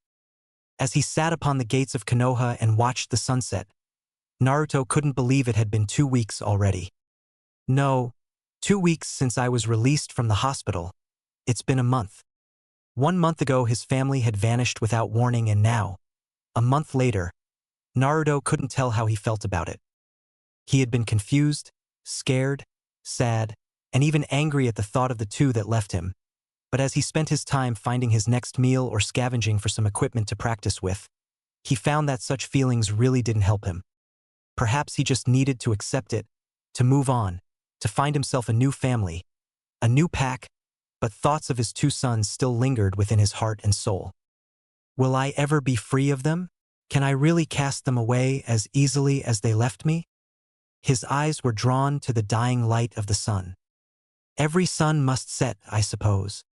Speaker 1: As he sat upon the gates of Konoha and watched the sunset, Naruto couldn't believe it had been 2 weeks already. No, 2 weeks since I was released from the hospital. It's been a month. 1 month ago his family had vanished without warning, and now, a month later, Naruto couldn't tell how he felt about it. He had been confused, scared, sad, and even angry at the thought of the two that left him. But as he spent his time finding his next meal or scavenging for some equipment to practice with, he found that such feelings really didn't help him. Perhaps he just needed to accept it, to move on, to find himself a new family, a new pack, but thoughts of his 2 sons still lingered within his heart and soul. Will I ever be free of them? Can I really cast them away as easily as they left me? His eyes were drawn to the dying light of the sun. Every sun must set, I suppose.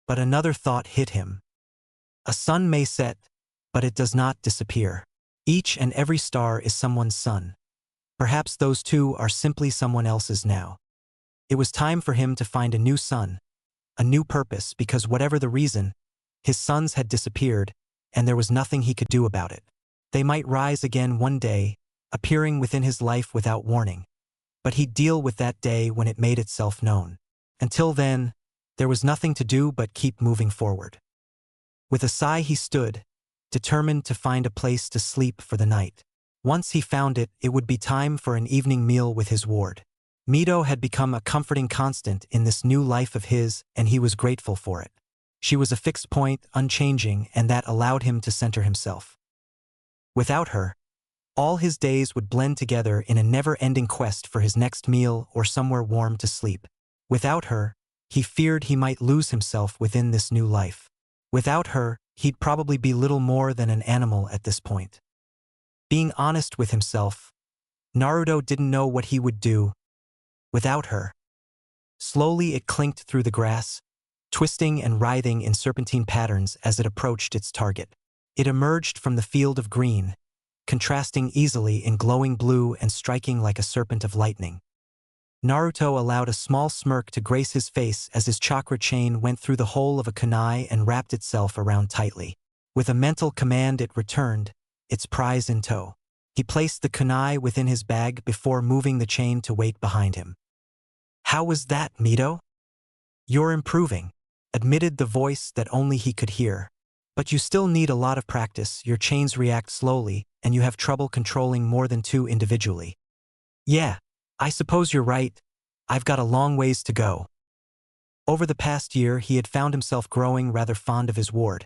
Speaker 1: But another thought hit him. A sun may set, but it does not disappear. Each and every star is someone's sun. Perhaps those 2 are simply someone else's now. It was time for him to find a new sun, a new purpose, because whatever the reason, his sons had disappeared, and there was nothing he could do about it. They might rise again one day, appearing within his life without warning, but he'd deal with that day when it made itself known. Until then, there was nothing to do but keep moving forward. With a sigh he stood, determined to find a place to sleep for the night. Once he found it, it would be time for an evening meal with his ward. Mito had become a comforting constant in this new life of his, and he was grateful for it. She was a fixed point, unchanging, and that allowed him to center himself. Without her, all his days would blend together in a never-ending quest for his next meal or somewhere warm to sleep. Without her, he feared he might lose himself within this new life. Without her, he'd probably be little more than an animal at this point. Being honest with himself, Naruto didn't know what he would do without her. Slowly it clinked through the grass, twisting and writhing in serpentine patterns as it approached its target. It emerged from the field of green, contrasting easily in glowing blue and striking like a serpent of lightning. Naruto allowed a small smirk to grace his face as his chakra chain went through the hole of a kunai and wrapped itself around tightly. With a mental command it returned, its prize in tow. He placed the kunai within his bag before moving the chain to wait behind him. How was that, Mito? You're improving, admitted the voice that only he could hear. But you still need a lot of practice, your chains react slowly, and you have trouble controlling more than two individually. Yeah, I suppose you're right. I've got a long ways to go. Over the past year, he had found himself growing rather fond of his ward.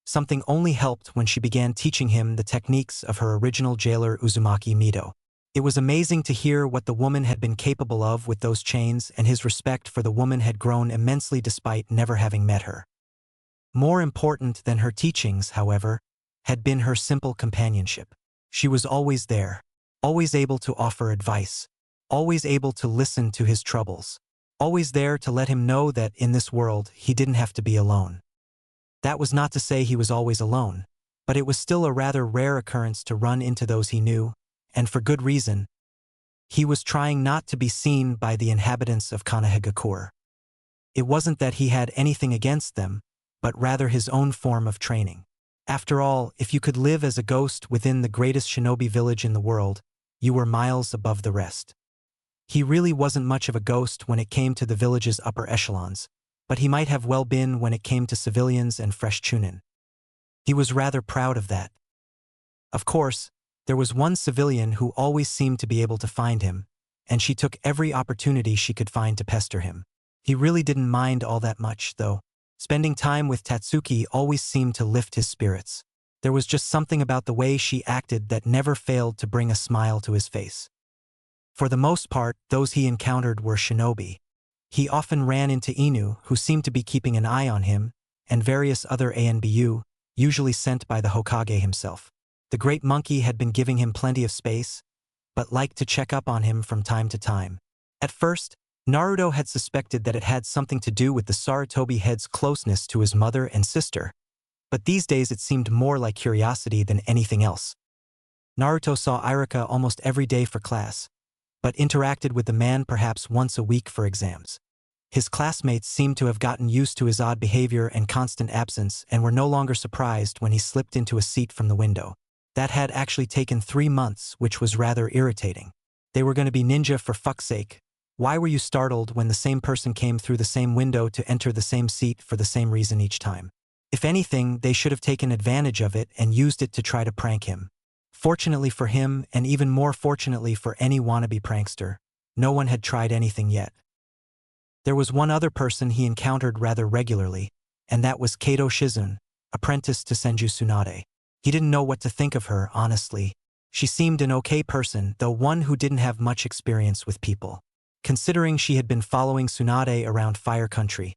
Speaker 1: Something only helped when she began teaching him the techniques of her original jailer Uzumaki Mido. It was amazing to hear what the woman had been capable of with those chains, and his respect for the woman had grown immensely despite never having met her. More important than her teachings, however, had been her simple companionship. She was always there, always able to offer advice, always able to listen to his troubles, always there to let him know that in this world he didn't have to be alone. That was not to say he was always alone, but it was still a rather rare occurrence to run into those he knew, and for good reason. He was trying not to be seen by the inhabitants of Kanehagakure. It wasn't that he had anything against them, but rather his own form of training. After all, if you could live as a ghost within the greatest shinobi village in the world, you were miles above the rest. He really wasn't much of a ghost when it came to the village's upper echelons, but he might have well been when it came to civilians and fresh chunin. He was rather proud of that. Of course, there was one civilian who always seemed to be able to find him, and she took every opportunity she could find to pester him. He really didn't mind all that much, though. Spending time with Tatsuki always seemed to lift his spirits. There was just something about the way she acted that never failed to bring a smile to his face. For the most part, those he encountered were shinobi. He often ran into Inu, who seemed to be keeping an eye on him, and various other ANBU, usually sent by the Hokage himself. The great monkey had been giving him plenty of space, but liked to check up on him from time to time. At first, Naruto had suspected that it had something to do with the Sarutobi head's closeness to his mother and sister, but these days it seemed more like curiosity than anything else. Naruto saw Irika almost every day for class, but interacted with the man perhaps once a week for exams. His classmates seemed to have gotten used to his odd behavior and constant absence and were no longer surprised when he slipped into a seat from the window. That had actually taken 3 months, which was rather irritating. They were going to be ninja for fuck's sake. Why were you startled when the same person came through the same window to enter the same seat for the same reason each time? If anything, they should have taken advantage of it and used it to try to prank him. Fortunately for him, and even more fortunately for any wannabe prankster, no one had tried anything yet. There was one other person he encountered rather regularly, and that was Kato Shizun, apprentice to Senju Tsunade. He didn't know what to think of her, honestly. She seemed an okay person, though one who didn't have much experience with people. Considering she had been following Tsunade around Fire Country,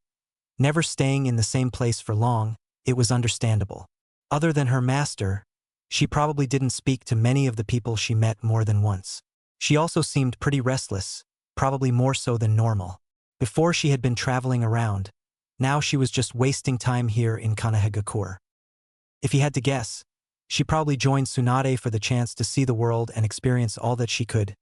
Speaker 1: never staying in the same place for long, it was understandable. Other than her master, she probably didn't speak to many of the people she met more than once. She also seemed pretty restless, probably more so than normal. Before she had been traveling around, now she was just wasting time here in Kanehagakure. If he had to guess, she probably joined Tsunade for the chance to see the world and experience all that she could.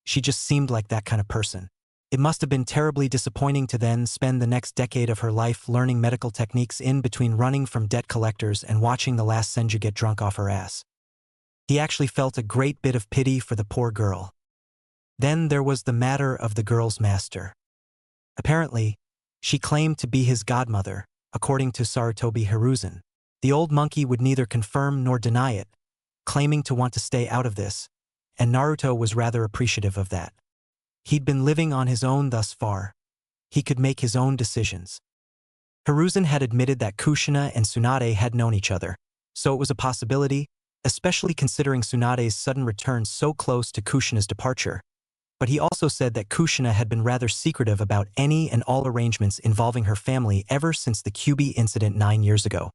Speaker 1: She just seemed like that kind of person. It must have been terribly disappointing to then spend the next decade of her life learning medical techniques in between running from debt collectors and watching the last Senju get drunk off her ass. He actually felt a great bit of pity for the poor girl. Then there was the matter of the girl's master. Apparently, she claimed to be his godmother, according to Sarutobi Hiruzen. The old monkey would neither confirm nor deny it, claiming to want to stay out of this, and Naruto was rather appreciative of that. He'd been living on his own thus far. He could make his own decisions. Hiruzen had admitted that Kushina and Tsunade had known each other, so it was a possibility, especially considering Tsunade's sudden return so close to Kushina's departure. But he also said that Kushina had been rather secretive about any and all arrangements involving her family ever since the Kyuubi incident 9 years ago.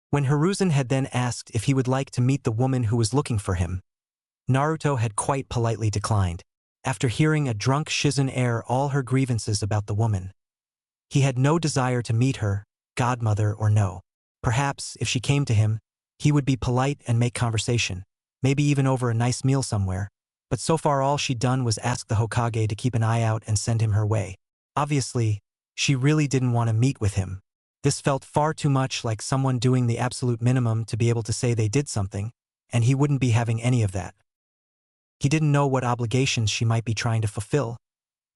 Speaker 1: When Hiruzen had then asked if he would like to meet the woman who was looking for him, Naruto had quite politely declined. After hearing a drunk Shizun air all her grievances about the woman, he had no desire to meet her, godmother or no. Perhaps, if she came to him, he would be polite and make conversation, maybe even over a nice meal somewhere, but so far all she'd done was ask the Hokage to keep an eye out and send him her way. Obviously, she really didn't want to meet with him. This felt far too much like someone doing the absolute minimum to be able to say they did something, and he wouldn't be having any of that. He didn't know what obligations she might be trying to fulfill,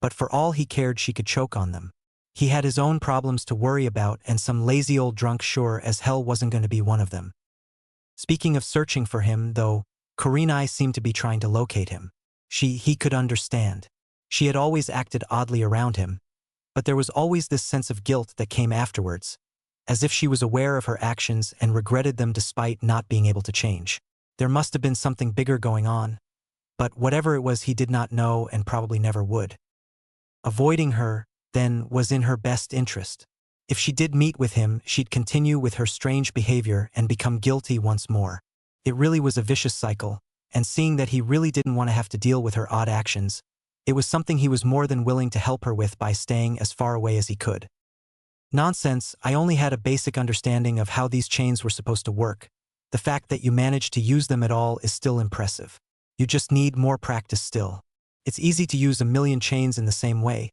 Speaker 1: but for all he cared she could choke on them. He had his own problems to worry about, and some lazy old drunk sure as hell wasn't going to be one of them. Speaking of searching for him, though, Kurenai seemed to be trying to locate him. He could understand. She had always acted oddly around him, but there was always this sense of guilt that came afterwards, as if she was aware of her actions and regretted them despite not being able to change. There must have been something bigger going on, but whatever it was he did not know and probably never would. Avoiding her, then, was in her best interest. If she did meet with him, she'd continue with her strange behavior and become guilty once more. It really was a vicious cycle, and seeing that he really didn't want to have to deal with her odd actions, it was something he was more than willing to help her with by staying as far away as he could. Nonsense, I only had a basic understanding of how these chains were supposed to work. The fact that you managed to use them at all is still impressive. You just need more practice still. It's easy to use a million chains in the same way,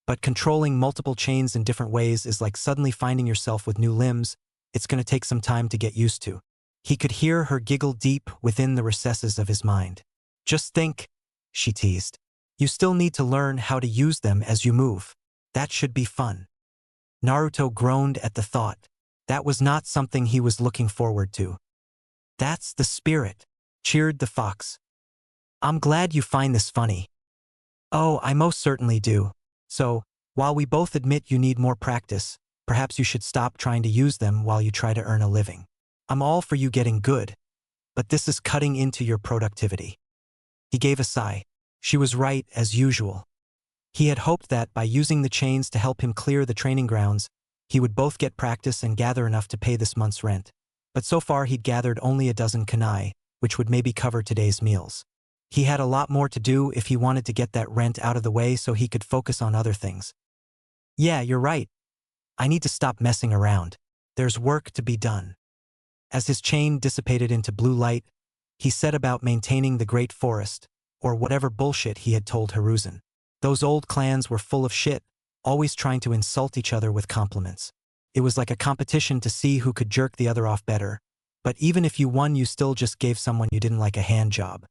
Speaker 1: but controlling multiple chains in different ways is like suddenly finding yourself with new limbs. It's going to take some time to get used to. He could hear her giggle deep within the recesses of his mind. Just think, she teased. You still need to learn how to use them as you move. That should be fun. Naruto groaned at the thought. That was not something he was looking forward to. That's the spirit, cheered the fox. I'm glad you find this funny. Oh, I most certainly do. So, while we both admit you need more practice, perhaps you should stop trying to use them while you try to earn a living. I'm all for you getting good, but this is cutting into your productivity. He gave a sigh. She was right, as usual. He had hoped that, by using the chains to help him clear the training grounds, he would both get practice and gather enough to pay this month's rent. But so far he'd gathered only a dozen kunai, which would maybe cover today's meals. He had a lot more to do if he wanted to get that rent out of the way so he could focus on other things. Yeah, you're right. I need to stop messing around. There's work to be done. As his chain dissipated into blue light, he set about maintaining the Great Forest, or whatever bullshit he had told Hiruzen. Those old clans were full of shit, always trying to insult each other with compliments. It was like a competition to see who could jerk the other off better, but even if you won, you still just gave someone you didn't like a hand job.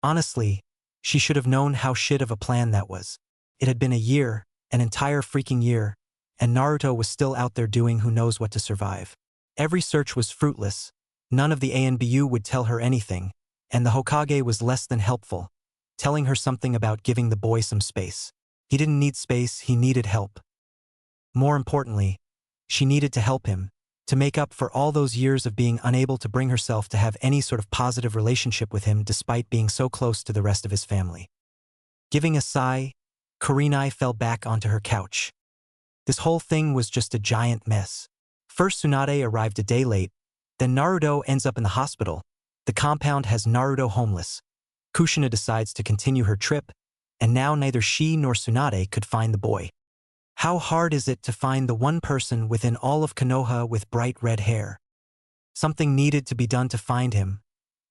Speaker 1: Honestly, she should have known how shit of a plan that was. It had been a year, an entire freaking year, and Naruto was still out there doing who knows what to survive. Every search was fruitless, none of the ANBU would tell her anything, and the Hokage was less than helpful, telling her something about giving the boy some space. He didn't need space, he needed help. More importantly, she needed to help him, to make up for all those years of being unable to bring herself to have any sort of positive relationship with him despite being so close to the rest of his family. Giving a sigh, Kurenai fell back onto her couch. This whole thing was just a giant mess. First Tsunade arrived a day late, then Naruto ends up in the hospital. The compound has Naruto homeless. Kushina decides to continue her trip, and now neither she nor Tsunade could find the boy. How hard is it to find the one person within all of Konoha with bright red hair? Something needed to be done to find him.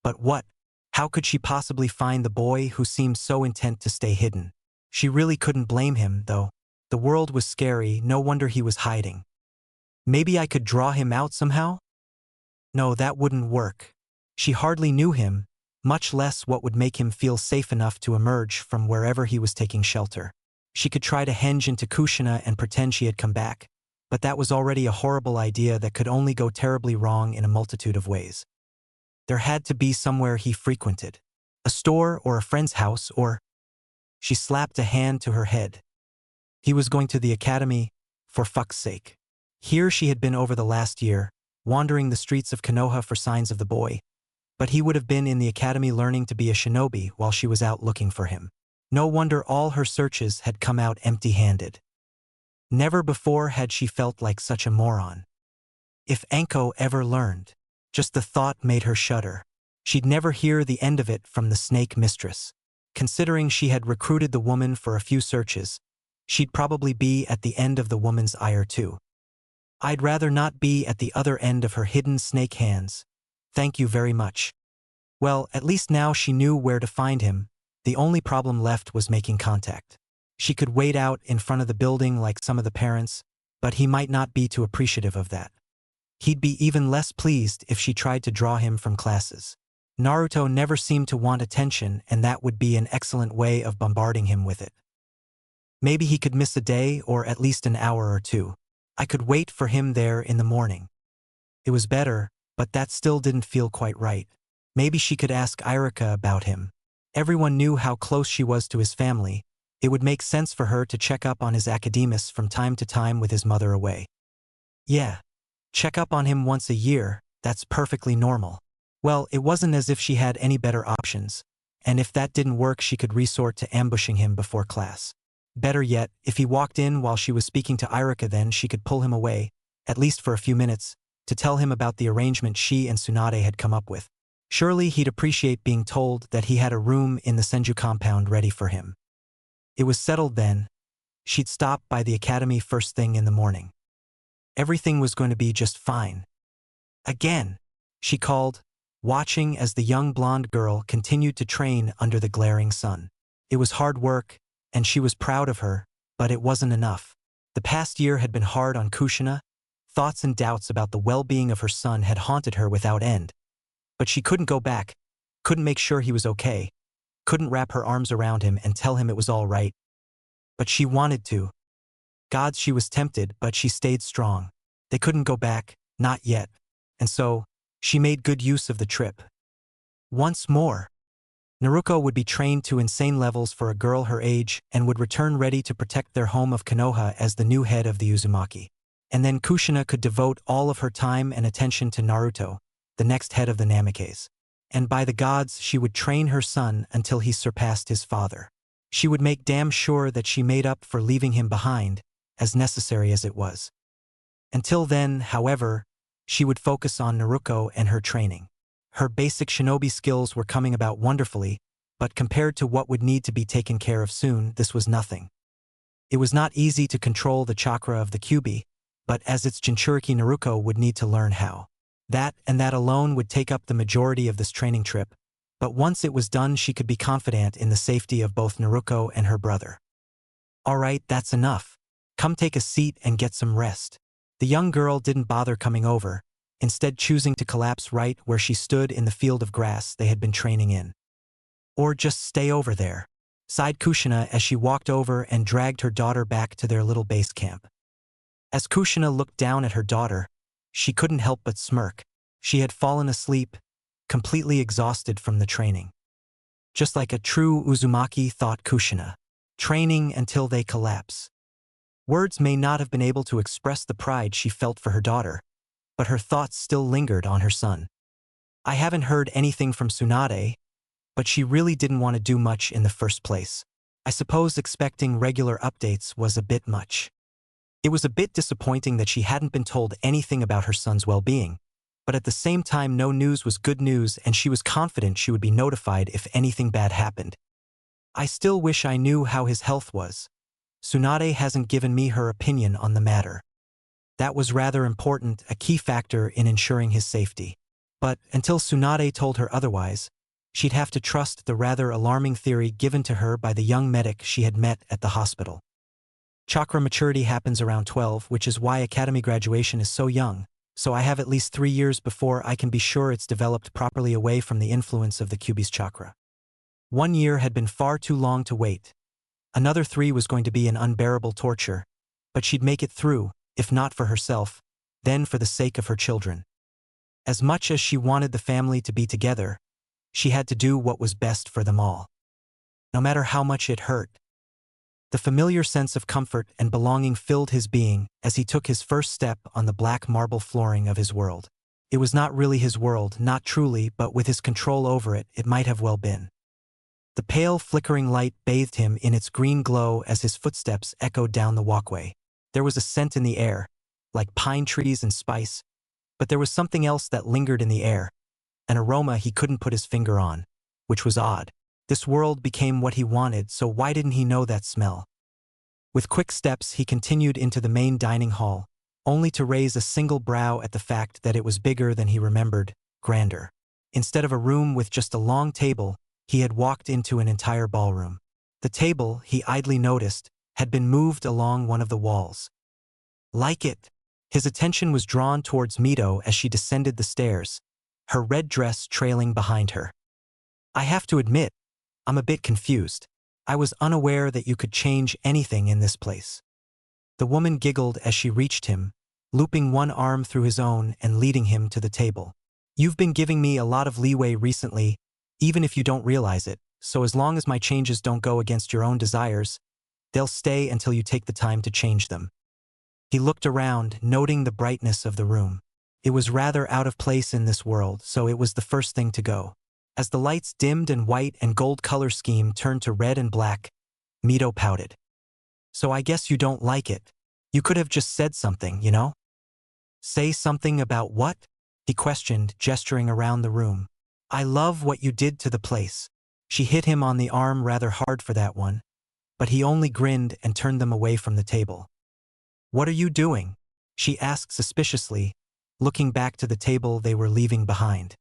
Speaker 1: But what? How could she possibly find the boy who seemed so intent to stay hidden? She really couldn't blame him, though. The world was scary, no wonder he was hiding. Maybe I could draw him out somehow? No, that wouldn't work. She hardly knew him, much less what would make him feel safe enough to emerge from wherever he was taking shelter. She could try to henge into Kushina and pretend she had come back, but that was already a horrible idea that could only go terribly wrong in a multitude of ways. There had to be somewhere he frequented. A store or a friend's house or… She slapped a hand to her head. He was going to the academy, for fuck's sake. Here she had been over the last year, wandering the streets of Konoha for signs of the boy, but he would have been in the academy learning to be a shinobi while she was out looking for him. No wonder all her searches had come out empty-handed. Never before had she felt like such a moron. If Anko ever learned, just the thought made her shudder. She'd never hear the end of it from the snake mistress. Considering she had recruited the woman for a few searches, she'd probably be at the end of the woman's ire too. I'd rather not be at the other end of her hidden snake hands. Thank you very much. Well, at least now she knew where to find him. The only problem left was making contact. She could wait out in front of the building like some of the parents, but he might not be too appreciative of that. He'd be even less pleased if she tried to draw him from classes. Naruto never seemed to want attention, and that would be an excellent way of bombarding him with it. Maybe he could miss a day or at least an hour or two. I could wait for him there in the morning. It was better, but that still didn't feel quite right. Maybe she could ask Irika about him. Everyone knew how close she was to his family. It would make sense for her to check up on his academus from time to time with his mother away. Yeah. Check up on him once a year, that's perfectly normal. Well, it wasn't as if she had any better options, and if that didn't work she could resort to ambushing him before class. Better yet, if he walked in while she was speaking to Irika, then she could pull him away, at least for a few minutes, to tell him about the arrangement she and Tsunade had come up with. Surely he'd appreciate being told that he had a room in the Senju compound ready for him. It was settled then. She'd stop by the academy first thing in the morning. Everything was going to be just fine. Again, she called, watching as the young blonde girl continued to train under the glaring sun. It was hard work, and she was proud of her, but it wasn't enough. The past year had been hard on Kushina. Thoughts and doubts about the well-being of her son had haunted her without end. But she couldn't go back, couldn't make sure he was okay, couldn't wrap her arms around him and tell him it was all right. But she wanted to. God, she was tempted, but she stayed strong. They couldn't go back, not yet. And so, she made good use of the trip. Once more, Naruto would be trained to insane levels for a girl her age and would return ready to protect their home of Konoha as the new head of the Uzumaki. And then Kushina could devote all of her time and attention to Naruto, the next head of the Namikes. And by the gods, she would train her son until he surpassed his father. She would make damn sure that she made up for leaving him behind, as necessary as it was. Until then, however, she would focus on Naruto and her training. Her basic shinobi skills were coming about wonderfully, but compared to what would need to be taken care of soon, this was nothing. It was not easy to control the chakra of the Kyuubi, but as its Jinchuriki, Naruto would need to learn how. That and that alone would take up the majority of this training trip, but once it was done she could be confident in the safety of both Naruto and her brother. All right, that's enough. Come take a seat and get some rest. The young girl didn't bother coming over, instead choosing to collapse right where she stood in the field of grass they had been training in. Or just stay over there, sighed Kushina as she walked over and dragged her daughter back to their little base camp. As Kushina looked down at her daughter, she couldn't help but smirk. She had fallen asleep, completely exhausted from the training. Just like a true Uzumaki, thought Kushina. Training until they collapse. Words may not have been able to express the pride she felt for her daughter, but her thoughts still lingered on her son. I haven't heard anything from Tsunade, but she really didn't want to do much in the first place. I suppose expecting regular updates was a bit much. It was a bit disappointing that she hadn't been told anything about her son's well-being, but at the same time no news was good news and she was confident she would be notified if anything bad happened. I still wish I knew how his health was. Tsunade hasn't given me her opinion on the matter. That was rather important, a key factor in ensuring his safety. But until Tsunade told her otherwise, she'd have to trust the rather alarming theory given to her by the young medic she had met at the hospital. Chakra maturity happens around 12, which is why academy graduation is so young, so I have at least 3 years before I can be sure it's developed properly away from the influence of the Kyuubi's chakra. 1 year had been far too long to wait. Another 3 was going to be an unbearable torture, but she'd make it through, if not for herself, then for the sake of her children. As much as she wanted the family to be together, she had to do what was best for them all. No matter how much it hurt. The familiar sense of comfort and belonging filled his being as he took his first step on the black marble flooring of his world. It was not really his world, not truly, but with his control over it, it might have well been. The pale, flickering light bathed him in its green glow as his footsteps echoed down the walkway. There was a scent in the air, like pine trees and spice, but there was something else that lingered in the air, an aroma he couldn't put his finger on, which was odd. This world became what he wanted, so why didn't he know that smell? With quick steps, he continued into the main dining hall, only to raise a single brow at the fact that it was bigger than he remembered, grander. Instead of a room with just a long table, he had walked into an entire ballroom. The table, he idly noticed, had been moved along one of the walls. Like it. His attention was drawn towards Mito as she descended the stairs, her red dress trailing behind her. I have to admit, I'm a bit confused. I was unaware that you could change anything in this place. The woman giggled as she reached him, looping one arm through his own and leading him to the table. You've been giving me a lot of leeway recently, even if you don't realize it, so as long as my changes don't go against your own desires, they'll stay until you take the time to change them. He looked around, noting the brightness of the room. It was rather out of place in this world, so it was the first thing to go. As the lights dimmed and white and gold color scheme turned to red and black, Mito pouted. So I guess you don't like it. You could have just said something, you know? Say something about what? He questioned, gesturing around the room. I love what you did to the place. She hit him on the arm rather hard for that one, but he only grinned and turned them away from the table. What are you doing? She asked suspiciously, looking back to the table they were leaving behind.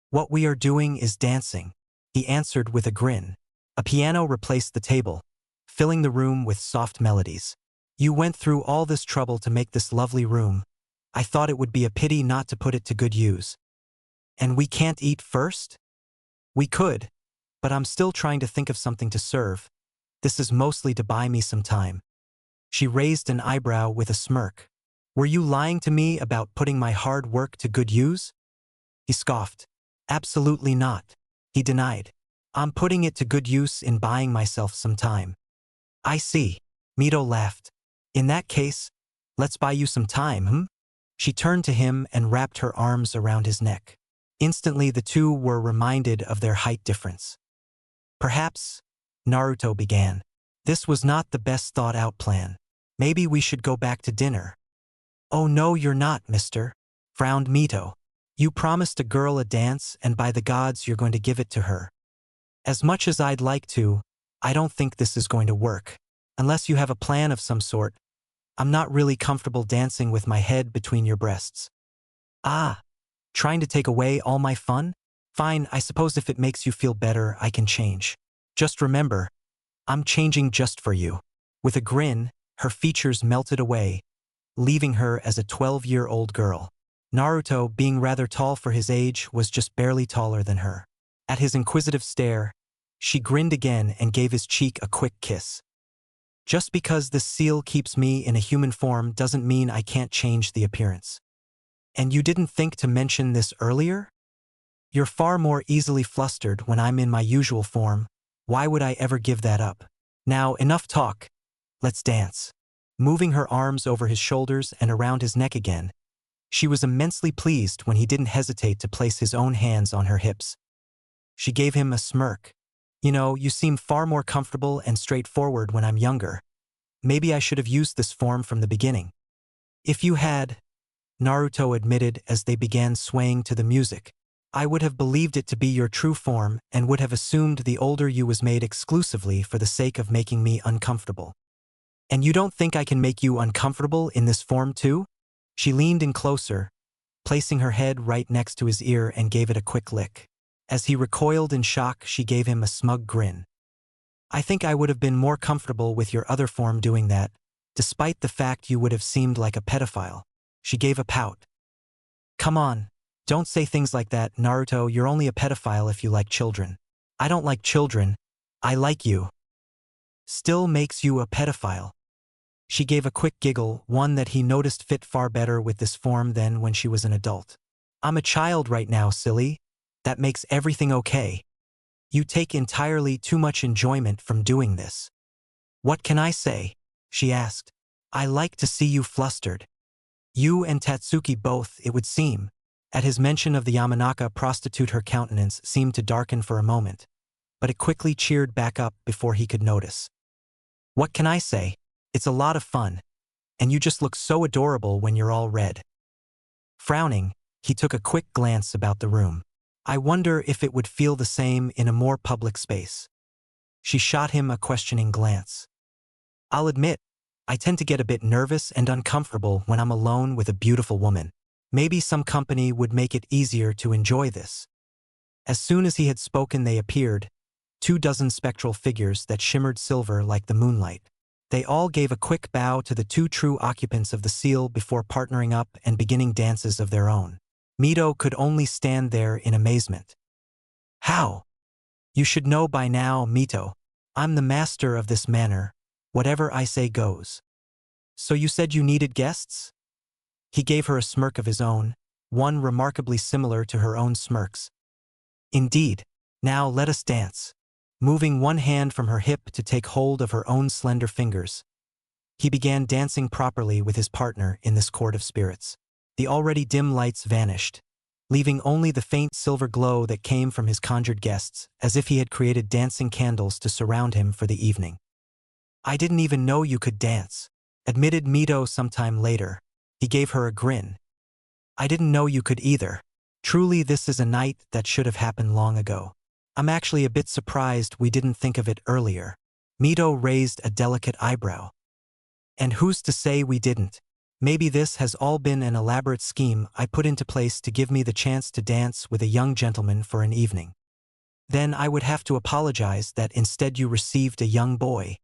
Speaker 1: What we are doing is dancing, he answered with a grin. A piano replaced the table, filling the room with soft melodies. You went through all this trouble to make this lovely room. I thought it would be a pity not to put it to good use. And we can't eat first? We could, but I'm still trying to think of something to serve. This is mostly to buy me some time. She raised an eyebrow with a smirk. Were you lying to me about putting my hard work to good use? He scoffed. Absolutely not, he denied. I'm putting it to good use in buying myself some time. I see, Mito laughed. In that case, let's buy you some time, She turned to him and wrapped her arms around his neck. Instantly the two were reminded of their height difference. Perhaps, Naruto began. This was not the best thought-out plan. Maybe we should go back to dinner. Oh no, you're not, mister, frowned Mito. You promised a girl a dance and by the gods you're going to give it to her. As much as I'd like to, I don't think this is going to work. Unless you have a plan of some sort. I'm not really comfortable dancing with my head between your breasts. Ah, trying to take away all my fun? Fine, I suppose if it makes you feel better, I can change. Just remember, I'm changing just for you. With a grin, her features melted away, leaving her as a 12-year-old girl. Naruto, being rather tall for his age, was just barely taller than her. At his inquisitive stare, she grinned again and gave his cheek a quick kiss. Just because this seal keeps me in a human form doesn't mean I can't change the appearance. And you didn't think to mention this earlier? You're far more easily flustered when I'm in my usual form. Why would I ever give that up? Now, enough talk. Let's dance. Moving her arms over his shoulders and around his neck again, she was immensely pleased when he didn't hesitate to place his own hands on her hips. She gave him a smirk. You know, you seem far more comfortable and straightforward when I'm younger. Maybe I should have used this form from the beginning. If you had, Naruto admitted as they began swaying to the music, I would have believed it to be your true form and would have assumed the older you was made exclusively for the sake of making me uncomfortable. And you don't think I can make you uncomfortable in this form too? She leaned in closer, placing her head right next to his ear and gave it a quick lick. As he recoiled in shock, she gave him a smug grin. I think I would have been more comfortable with your other form doing that, despite the fact you would have seemed like a pedophile. She gave a pout. Come on, don't say things like that, Naruto. You're only a pedophile if you like children. I don't like children. I like you. Still makes you a pedophile. She gave a quick giggle, one that he noticed fit far better with this form than when she was an adult. I'm a child right now, silly. That makes everything okay. You take entirely too much enjoyment from doing this. What can I say? She asked. I like to see you flustered. You and Tatsuki both, it would seem. At his mention of the Yamanaka prostitute, her countenance seemed to darken for a moment, but it quickly cheered back up before he could notice. What can I say? It's a lot of fun, and you just look so adorable when you're all red. Frowning, he took a quick glance about the room. I wonder if it would feel the same in a more public space. She shot him a questioning glance. I'll admit, I tend to get a bit nervous and uncomfortable when I'm alone with a beautiful woman. Maybe some company would make it easier to enjoy this. As soon as he had spoken, they appeared, 24 spectral figures that shimmered silver like the moonlight. They all gave a quick bow to the two true occupants of the seal before partnering up and beginning dances of their own. Mito could only stand there in amazement. How? You should know by now, Mito. I'm the master of this manner. Whatever I say goes. So you said you needed guests? He gave her a smirk of his own, one remarkably similar to her own smirks. Indeed. Now let us dance. Moving one hand from her hip to take hold of her own slender fingers, he began dancing properly with his partner in this court of spirits. The already dim lights vanished, leaving only the faint silver glow that came from his conjured guests, as if he had created dancing candles to surround him for the evening. "I didn't even know you could dance," admitted Mito sometime later. He gave her a grin. "I didn't know you could either. Truly, this is a night that should have happened long ago. I'm actually a bit surprised we didn't think of it earlier." Mito raised a delicate eyebrow. "And who's to say we didn't? Maybe this has all been an elaborate scheme I put into place to give me the chance to dance with a young gentleman for an evening. Then I would have to apologize that instead you received a young boy.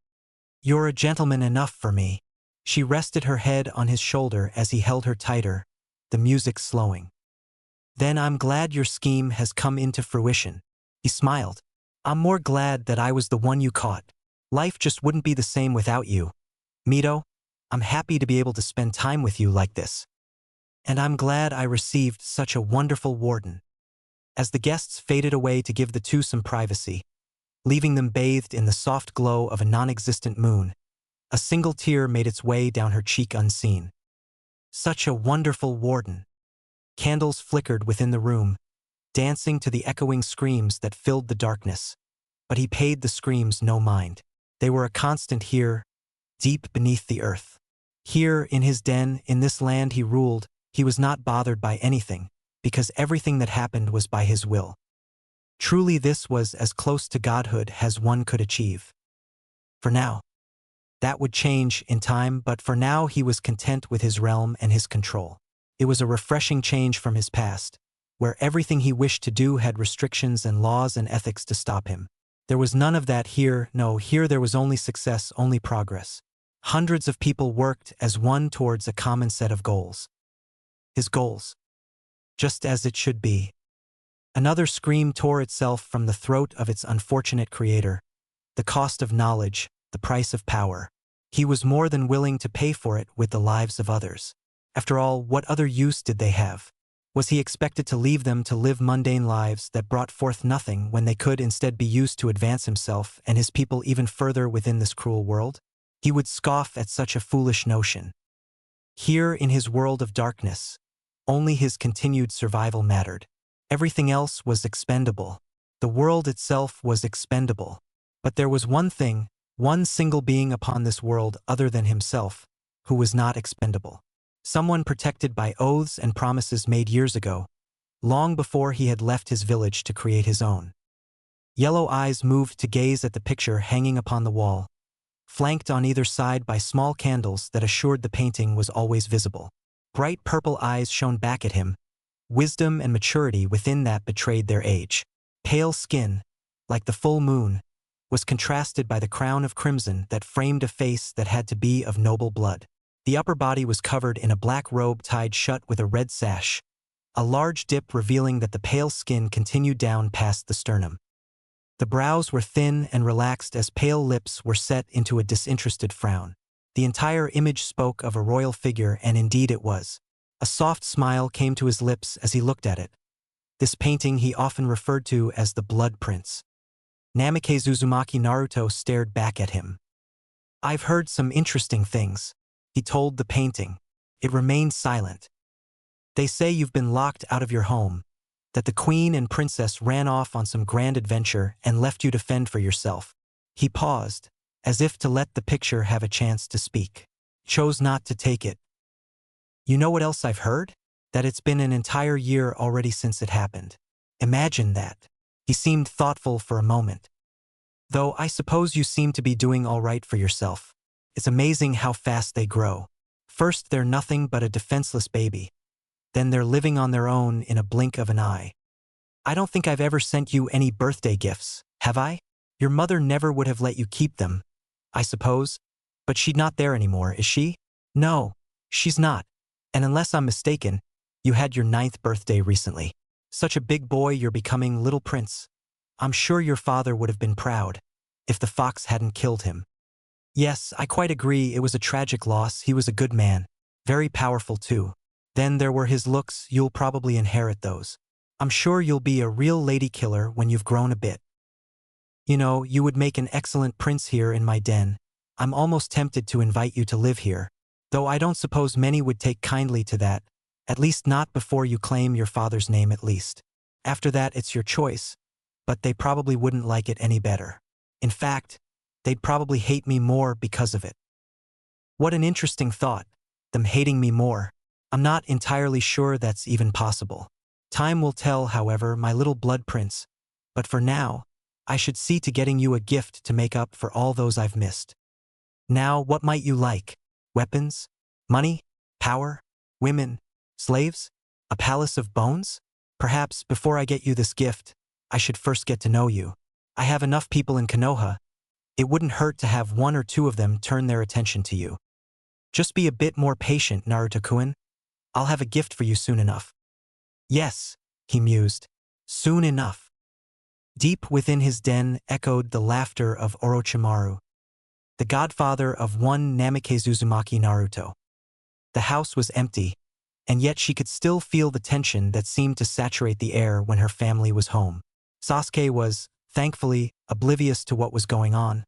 Speaker 1: You're a gentleman enough for me." She rested her head on his shoulder as he held her tighter, the music slowing. "Then I'm glad your scheme has come into fruition." He smiled. "I'm more glad that I was the one you caught. Life just wouldn't be the same without you. Mito, I'm happy to be able to spend time with you like this. And I'm glad I received such a wonderful warden." As the guests faded away to give the two some privacy, leaving them bathed in the soft glow of a non-existent moon, a single tear made its way down her cheek unseen. Such a wonderful warden. Candles flickered within the room, dancing to the echoing screams that filled the darkness. But he paid the screams no mind. They were a constant here, deep beneath the earth. Here, in his den, in this land he ruled, he was not bothered by anything, because everything that happened was by his will. Truly, this was as close to godhood as one could achieve. For now. That would change in time, but for now he was content with his realm and his control. It was a refreshing change from his past, where everything he wished to do had restrictions and laws and ethics to stop him. There was none of that here. No, here there was only success, only progress. Hundreds of people worked as one towards a common set of goals. His goals. Just as it should be. Another scream tore itself from the throat of its unfortunate creator. The cost of knowledge, the price of power. He was more than willing to pay for it with the lives of others. After all, what other use did they have? Was he expected to leave them to live mundane lives that brought forth nothing when they could instead be used to advance himself and his people even further within this cruel world? He would scoff at such a foolish notion. Here in his world of darkness, only his continued survival mattered. Everything else was expendable. The world itself was expendable. But there was one thing, one single being upon this world other than himself, who was not expendable. Someone protected by oaths and promises made years ago, long before he had left his village to create his own. Yellow eyes moved to gaze at the picture hanging upon the wall, flanked on either side by small candles that assured the painting was always visible. Bright purple eyes shone back at him. Wisdom and maturity within that betrayed their age. Pale skin, like the full moon, was contrasted by the crown of crimson that framed a face that had to be of noble blood. The upper body was covered in a black robe tied shut with a red sash, a large dip revealing that the pale skin continued down past the sternum. The brows were thin and relaxed as pale lips were set into a disinterested frown. The entire image spoke of a royal figure, and indeed it was. A soft smile came to his lips as he looked at it. This painting he often referred to as the Blood Prince. Namikaze Uzumaki Naruto stared back at him. "I've heard some interesting things," he told the painting. It remained silent. "They say you've been locked out of your home, that the queen and princess ran off on some grand adventure and left you to fend for yourself." He paused, as if to let the picture have a chance to speak. Chose not to take it. "You know what else I've heard? That it's been an entire year already since it happened. Imagine that." He seemed thoughtful for a moment. "Though I suppose you seem to be doing all right for yourself. It's amazing how fast they grow. First they're nothing but a defenseless baby. Then they're living on their own in a blink of an eye. I don't think I've ever sent you any birthday gifts, have I? Your mother never would have let you keep them, I suppose. But she's not there anymore, is she?" "No, she's not. And unless I'm mistaken, you had your 9th birthday recently. Such a big boy you're becoming, little prince. I'm sure your father would have been proud, if the fox hadn't killed him." "Yes, I quite agree, it was a tragic loss. He was a good man. Very powerful too. Then there were his looks, you'll probably inherit those. I'm sure you'll be a real lady killer when you've grown a bit. You know, you would make an excellent prince here in my den. I'm almost tempted to invite you to live here, though I don't suppose many would take kindly to that, at least not before you claim your father's name at least. After that it's your choice, but they probably wouldn't like it any better. In fact, they'd probably hate me more because of it. What an interesting thought, them hating me more. I'm not entirely sure that's even possible. Time will tell, however, my little blood prince, but for now, I should see to getting you a gift to make up for all those I've missed. Now, what might you like? Weapons? Money? Power? Women? Slaves? A palace of bones? Perhaps, before I get you this gift, I should first get to know you. I have enough people in Konoha. It wouldn't hurt to have one or two of them turn their attention to you. Just be a bit more patient, Naruto-kun. I'll have a gift for you soon enough. Yes, he mused. Soon enough. Deep within his den echoed the laughter of Orochimaru, the godfather of one Namikaze Uzumaki Naruto. The house was empty, and yet she could still feel the tension that seemed to saturate the air when her family was home. Sasuke was, thankfully, oblivious to what was going on,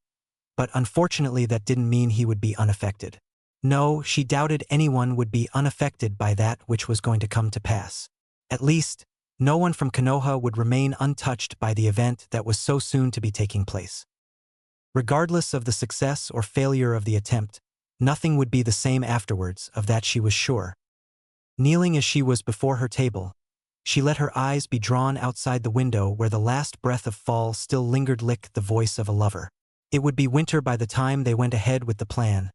Speaker 1: but unfortunately that didn't mean he would be unaffected. No, she doubted anyone would be unaffected by that which was going to come to pass. At least, no one from Konoha would remain untouched by the event that was so soon to be taking place. Regardless of the success or failure of the attempt, nothing would be the same afterwards, of that she was sure. Kneeling as she was before her table, she let her eyes be drawn outside the window where the last breath of fall still lingered, like the voice of a lover. It would be winter by the time they went ahead with the plan.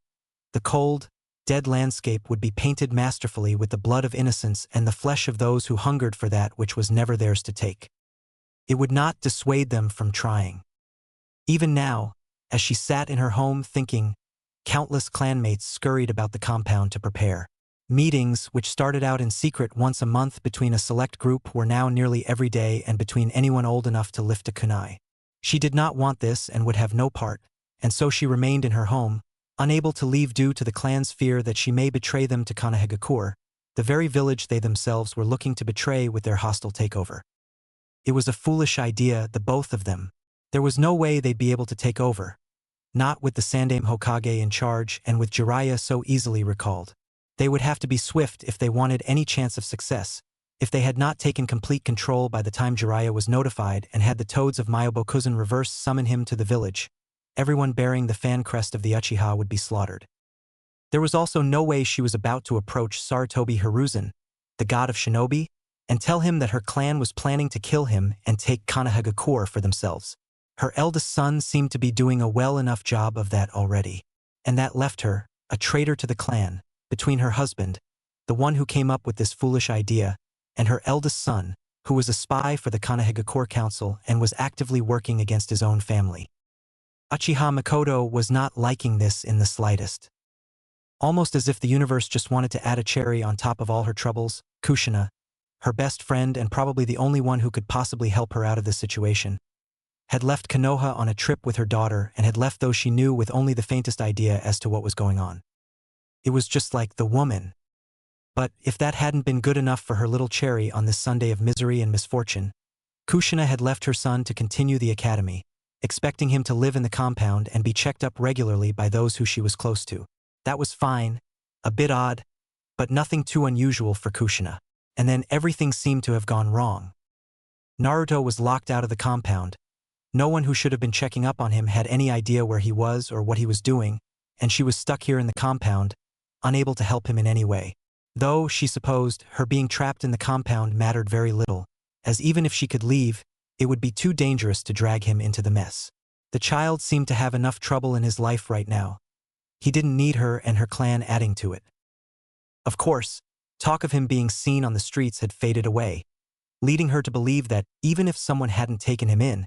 Speaker 1: The cold, dead landscape would be painted masterfully with the blood of innocence and the flesh of those who hungered for that which was never theirs to take. It would not dissuade them from trying. Even now, as she sat in her home thinking, countless clanmates scurried about the compound to prepare. Meetings, which started out in secret once a month between a select group, were now nearly every day and between anyone old enough to lift a kunai. She did not want this and would have no part, and so she remained in her home, unable to leave due to the clan's fear that she may betray them to Konohagakure, the very village they themselves were looking to betray with their hostile takeover. It was a foolish idea, the both of them. There was no way they'd be able to take over. Not with the Sandaime Hokage in charge and with Jiraiya so easily recalled. They would have to be swift if they wanted any chance of success. If they had not taken complete control by the time Jiraiya was notified and had the toads of Myobokuzen reverse summon him to the village, everyone bearing the fan crest of the Uchiha would be slaughtered. There was also no way she was about to approach Sarutobi Hiruzen, the god of shinobi, and tell him that her clan was planning to kill him and take Konohagakure for themselves. Her eldest son seemed to be doing a well enough job of that already, and that left her, a traitor to the clan, between her husband, the one who came up with this foolish idea, and her eldest son, who was a spy for the Konohagakure Council and was actively working against his own family. Uchiha Makoto was not liking this in the slightest. Almost as if the universe just wanted to add a cherry on top of all her troubles, Kushina, her best friend and probably the only one who could possibly help her out of this situation, had left Konoha on a trip with her daughter and had left those she knew with only the faintest idea as to what was going on. It was just like the woman. But if that hadn't been good enough for her little cherry on this Sunday of misery and misfortune, Kushina had left her son to continue the academy, expecting him to live in the compound and be checked up regularly by those who she was close to. That was fine, a bit odd, but nothing too unusual for Kushina. And then everything seemed to have gone wrong. Naruto was locked out of the compound. No one who should have been checking up on him had any idea where he was or what he was doing, and she was stuck here in the compound, unable to help him in any way. Though, she supposed, her being trapped in the compound mattered very little, as even if she could leave, it would be too dangerous to drag him into the mess. The child seemed to have enough trouble in his life right now. He didn't need her and her clan adding to it. Of course, talk of him being seen on the streets had faded away, leading her to believe that, even if someone hadn't taken him in,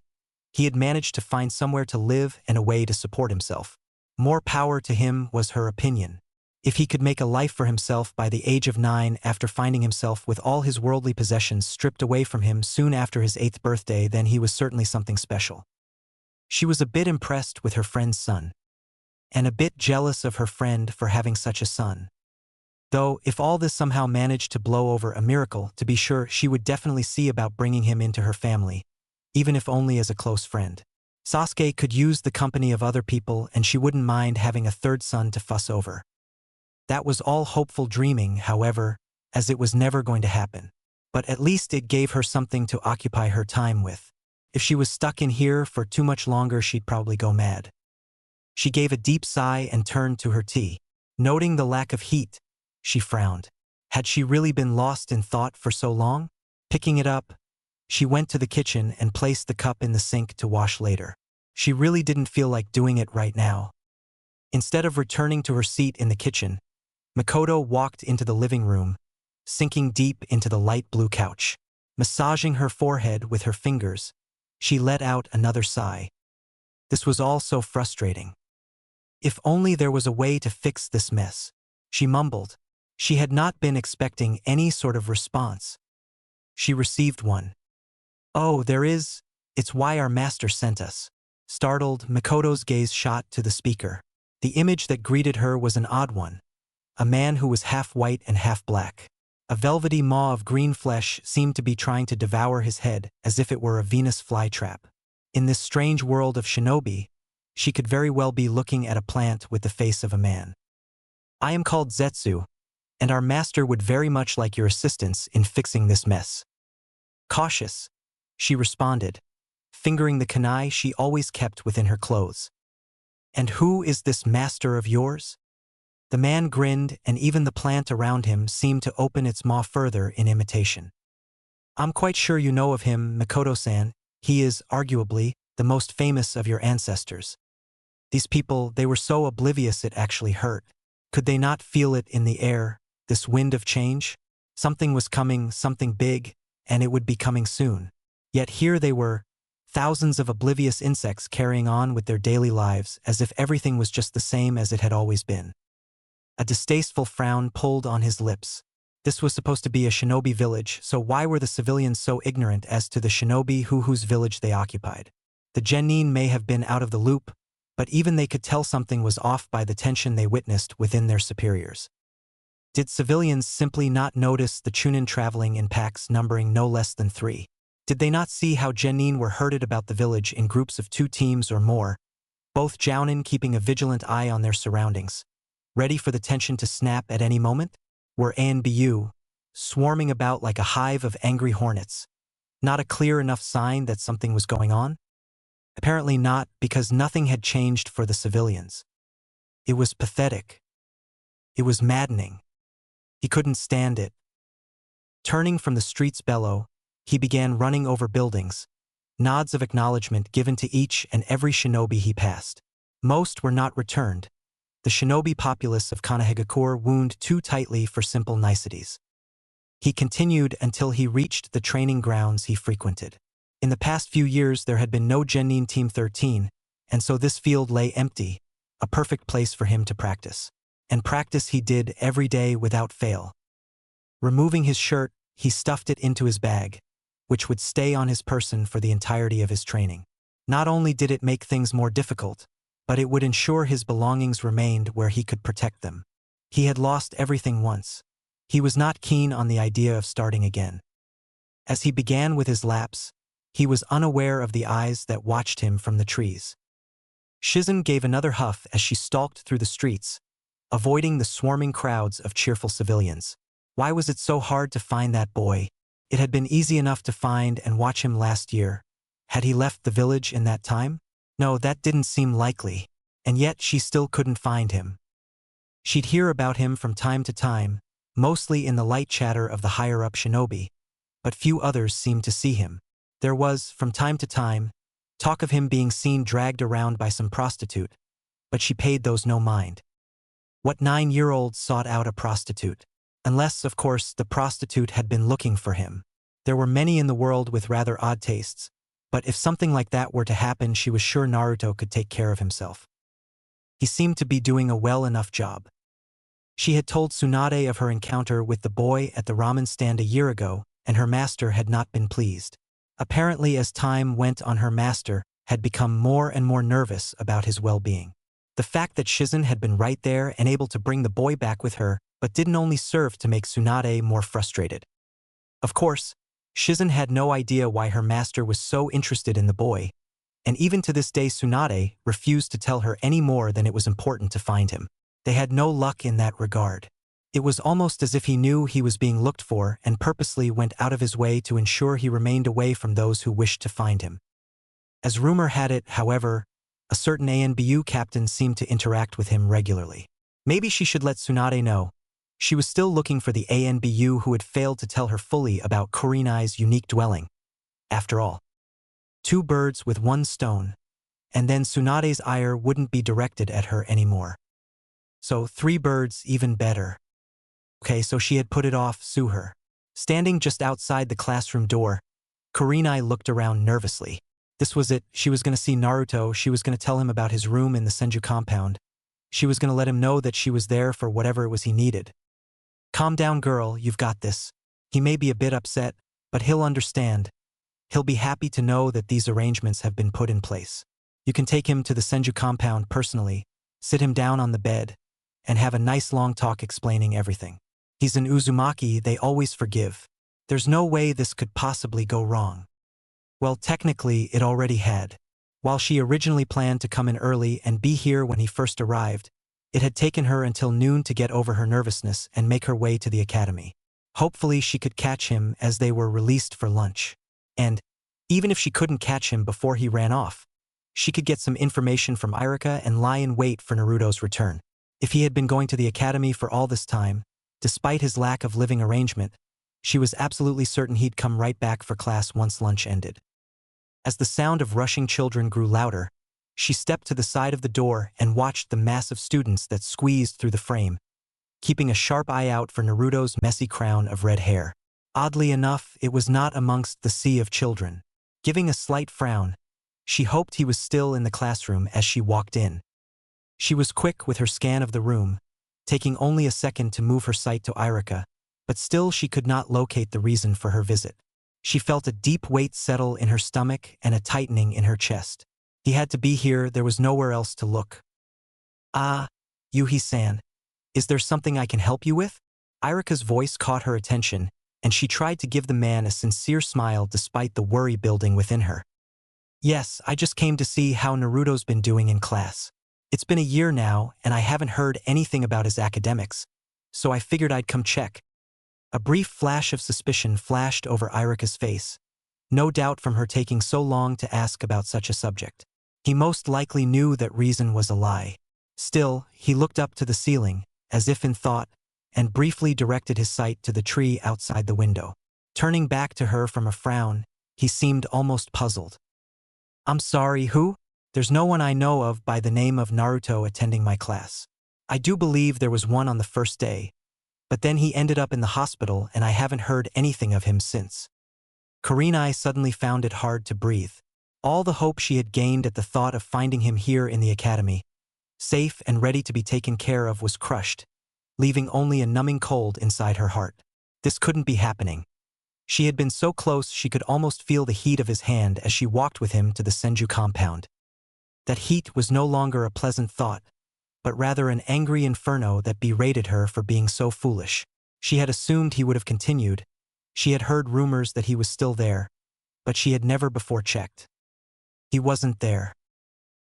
Speaker 1: he had managed to find somewhere to live and a way to support himself. More power to him was her opinion. If he could make a life for himself by the age of 9 after finding himself with all his worldly possessions stripped away from him soon after his 8th birthday, then he was certainly something special. She was a bit impressed with her friend's son, and a bit jealous of her friend for having such a son. Though, if all this somehow managed to blow over a miracle, to be sure, she would definitely see about bringing him into her family, even if only as a close friend. Sasuke could use the company of other people, and she wouldn't mind having a third son to fuss over. That was all hopeful dreaming, however, as it was never going to happen. But at least it gave her something to occupy her time with. If she was stuck in here for too much longer, she'd probably go mad. She gave a deep sigh and turned to her tea. Noting the lack of heat, she frowned. Had she really been lost in thought for so long? Picking it up, she went to the kitchen and placed the cup in the sink to wash later. She really didn't feel like doing it right now. Instead of returning to her seat in the kitchen, Makoto walked into the living room, sinking deep into the light blue couch. Massaging her forehead with her fingers, she let out another sigh. This was all so frustrating. If only there was a way to fix this mess, she mumbled. She had not been expecting any sort of response. She received one. "Oh, there is. It's why our master sent us." Startled, Makoto's gaze shot to the speaker. The image that greeted her was an odd one. A man who was half white and half black. A velvety maw of green flesh seemed to be trying to devour his head as if it were a Venus flytrap. In this strange world of shinobi, she could very well be looking at a plant with the face of a man. "I am called Zetsu, and our master would very much like your assistance in fixing this mess." Cautious, she responded, fingering the kunai she always kept within her clothes. "And who is this master of yours?" The man grinned, and even the plant around him seemed to open its maw further in imitation. "I'm quite sure you know of him, Makoto-san. He is, arguably, the most famous of your ancestors." These people, they were so oblivious it actually hurt. Could they not feel it in the air, this wind of change? Something was coming, something big, and it would be coming soon. Yet here they were, thousands of oblivious insects carrying on with their daily lives as if everything was just the same as it had always been. A distasteful frown pulled on his lips. This was supposed to be a shinobi village, so why were the civilians so ignorant as to the shinobi whose village they occupied? The genin may have been out of the loop, but even they could tell something was off by the tension they witnessed within their superiors. Did civilians simply not notice the chunin traveling in packs numbering no less than 3? Did they not see how genin were herded about the village in groups of 2 teams or more, both jounin keeping a vigilant eye on their surroundings, ready for the tension to snap at any moment? Were ANBU, swarming about like a hive of angry hornets, not a clear enough sign that something was going on? Apparently not, because nothing had changed for the civilians. It was pathetic. It was maddening. He couldn't stand it. Turning from the street's bellow, he began running over buildings, nods of acknowledgement given to each and every shinobi he passed. Most were not returned. The shinobi populace of Kanehagakure wound too tightly for simple niceties. He continued until he reached the training grounds he frequented. In the past few years there had been no genin Team 13, and so this field lay empty, a perfect place for him to practice. And practice he did every day without fail. Removing his shirt, he stuffed it into his bag, which would stay on his person for the entirety of his training. Not only did it make things more difficult, but it would ensure his belongings remained where he could protect them. He had lost everything once. He was not keen on the idea of starting again. As he began with his laps, he was unaware of the eyes that watched him from the trees. Shizen gave another huff as she stalked through the streets, avoiding the swarming crowds of cheerful civilians. Why was it so hard to find that boy? It had been easy enough to find and watch him last year. Had he left the village in that time? No, that didn't seem likely, and yet she still couldn't find him. She'd hear about him from time to time, mostly in the light chatter of the higher-up shinobi, but few others seemed to see him. There was, from time to time, talk of him being seen dragged around by some prostitute, but she paid those no mind. What 9-year-old sought out a prostitute? Unless, of course, the prostitute had been looking for him. There were many in the world with rather odd tastes, but if something like that were to happen, she was sure Naruto could take care of himself. He seemed to be doing a well enough job. She had told Tsunade of her encounter with the boy at the ramen stand a year ago, and her master had not been pleased. Apparently, as time went on, her master had become more and more nervous about his well-being. The fact that Shizen had been right there and able to bring the boy back with her but didn't only serve to make Tsunade more frustrated. Of course, Shizen had no idea why her master was so interested in the boy, and even to this day Tsunade refused to tell her any more than it was important to find him. They had no luck in that regard. It was almost as if he knew he was being looked for and purposely went out of his way to ensure he remained away from those who wished to find him. As rumor had it, however, a certain ANBU captain seemed to interact with him regularly. Maybe she should let Tsunade know. She was still looking for the ANBU who had failed to tell her fully about Kurenai's unique dwelling. After all, 2 birds with 1 stone, and then Tsunade's ire wouldn't be directed at her anymore. So 3 birds, even better. Okay, so she had put it off, sue her. Standing just outside the classroom door, Kurenai looked around nervously. This was it. She was going to see Naruto. She was going to tell him about his room in the Senju compound. She was going to let him know that she was there for whatever it was he needed. Calm down, girl, you've got this. He may be a bit upset, but he'll understand. He'll be happy to know that these arrangements have been put in place. You can take him to the Senju compound personally, sit him down on the bed, and have a nice long talk explaining everything. He's an Uzumaki, they always forgive. There's no way this could possibly go wrong. Well, technically, it already had. While she originally planned to come in early and be here when he first arrived, it had taken her until noon to get over her nervousness and make her way to the academy. Hopefully she could catch him as they were released for lunch. And, even if she couldn't catch him before he ran off, she could get some information from Irika and lie in wait for Naruto's return. If he had been going to the academy for all this time, despite his lack of living arrangement, she was absolutely certain he'd come right back for class once lunch ended. As the sound of rushing children grew louder, she stepped to the side of the door and watched the mass of students that squeezed through the frame, keeping a sharp eye out for Naruto's messy crown of red hair. Oddly enough, it was not amongst the sea of children. Giving a slight frown, she hoped he was still in the classroom as she walked in. She was quick with her scan of the room, taking only a second to move her sight to Irika, but still she could not locate the reason for her visit. She felt a deep weight settle in her stomach and a tightening in her chest. He had to be here, there was nowhere else to look. Ah, Yuhi-san, is there something I can help you with? Irika's voice caught her attention, and she tried to give the man a sincere smile despite the worry building within her. Yes, I just came to see how Naruto's been doing in class. It's been a year now, and I haven't heard anything about his academics, so I figured I'd come check. A brief flash of suspicion flashed over Irika's face, no doubt from her taking so long to ask about such a subject. He most likely knew that reason was a lie. Still, he looked up to the ceiling, as if in thought, and briefly directed his sight to the tree outside the window. Turning back to her from a frown, he seemed almost puzzled. I'm sorry, who? There's no one I know of by the name of Naruto attending my class. I do believe there was one on the first day, but then he ended up in the hospital and I haven't heard anything of him since. Kurenai suddenly found it hard to breathe. All the hope she had gained at the thought of finding him here in the academy, safe and ready to be taken care of, was crushed, leaving only a numbing cold inside her heart. This couldn't be happening. She had been so close she could almost feel the heat of his hand as she walked with him to the Senju compound. That heat was no longer a pleasant thought, but rather an angry inferno that berated her for being so foolish. She had assumed he would have continued. She had heard rumors that he was still there, but she had never before checked. He wasn't there.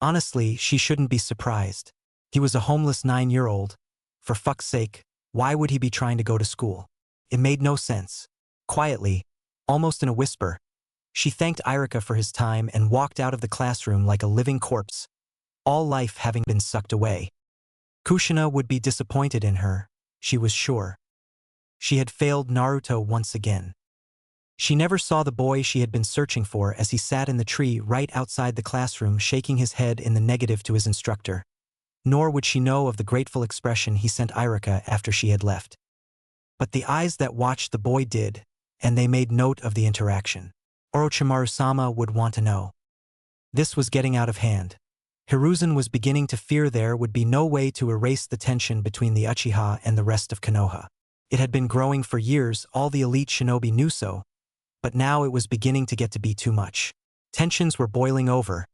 Speaker 1: Honestly, she shouldn't be surprised. He was a homeless 9-year-old. For fuck's sake, why would he be trying to go to school? It made no sense. Quietly, almost in a whisper, she thanked Irika for his time and walked out of the classroom like a living corpse, all life having been sucked away. Kushina would be disappointed in her, she was sure. She had failed Naruto once again. She never saw the boy she had been searching for as he sat in the tree right outside the classroom shaking his head in the negative to his instructor, nor would she know of the grateful expression he sent Irika after she had left. But the eyes that watched the boy did, and they made note of the interaction. Orochimaru-sama would want to know. This was getting out of hand. Hiruzen was beginning to fear there would be no way to erase the tension between the Uchiha and the rest of Konoha. It had been growing for years, all the elite shinobi knew so, but now it was beginning to get to be too much. Tensions were boiling over,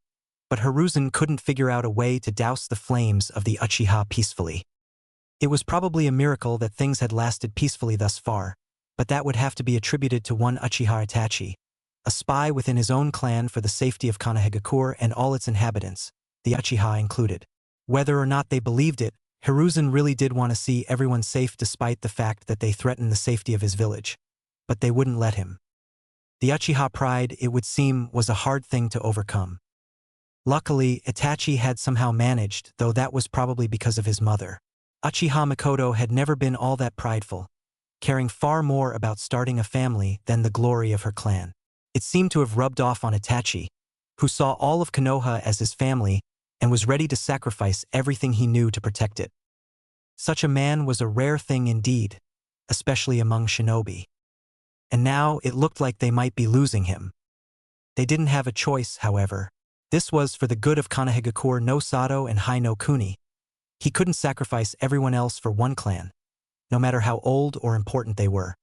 Speaker 1: but Hiruzen couldn't figure out a way to douse the flames of the Uchiha peacefully. It was probably a miracle that things had lasted peacefully thus far, but that would have to be attributed to one Uchiha Itachi, a spy within his own clan for the safety of Konohagakure and all its inhabitants, the Uchiha included. Whether or not they believed it, Hiruzen really did want to see everyone safe despite the fact that they threatened the safety of his village. But they wouldn't let him. The Uchiha pride, it would seem, was a hard thing to overcome. Luckily, Itachi had somehow managed, though that was probably because of his mother. Uchiha Makoto had never been all that prideful, caring far more about starting a family than the glory of her clan. It seemed to have rubbed off on Itachi, who saw all of Konoha as his family and was ready to sacrifice everything he knew to protect it. Such a man was a rare thing indeed, especially among shinobi. And now it looked like they might be losing him. They didn't have a choice, however. This was for the good of Konohagakure no Sato and Hai no Kuni. He couldn't sacrifice everyone else for one clan, no matter how old or important they were.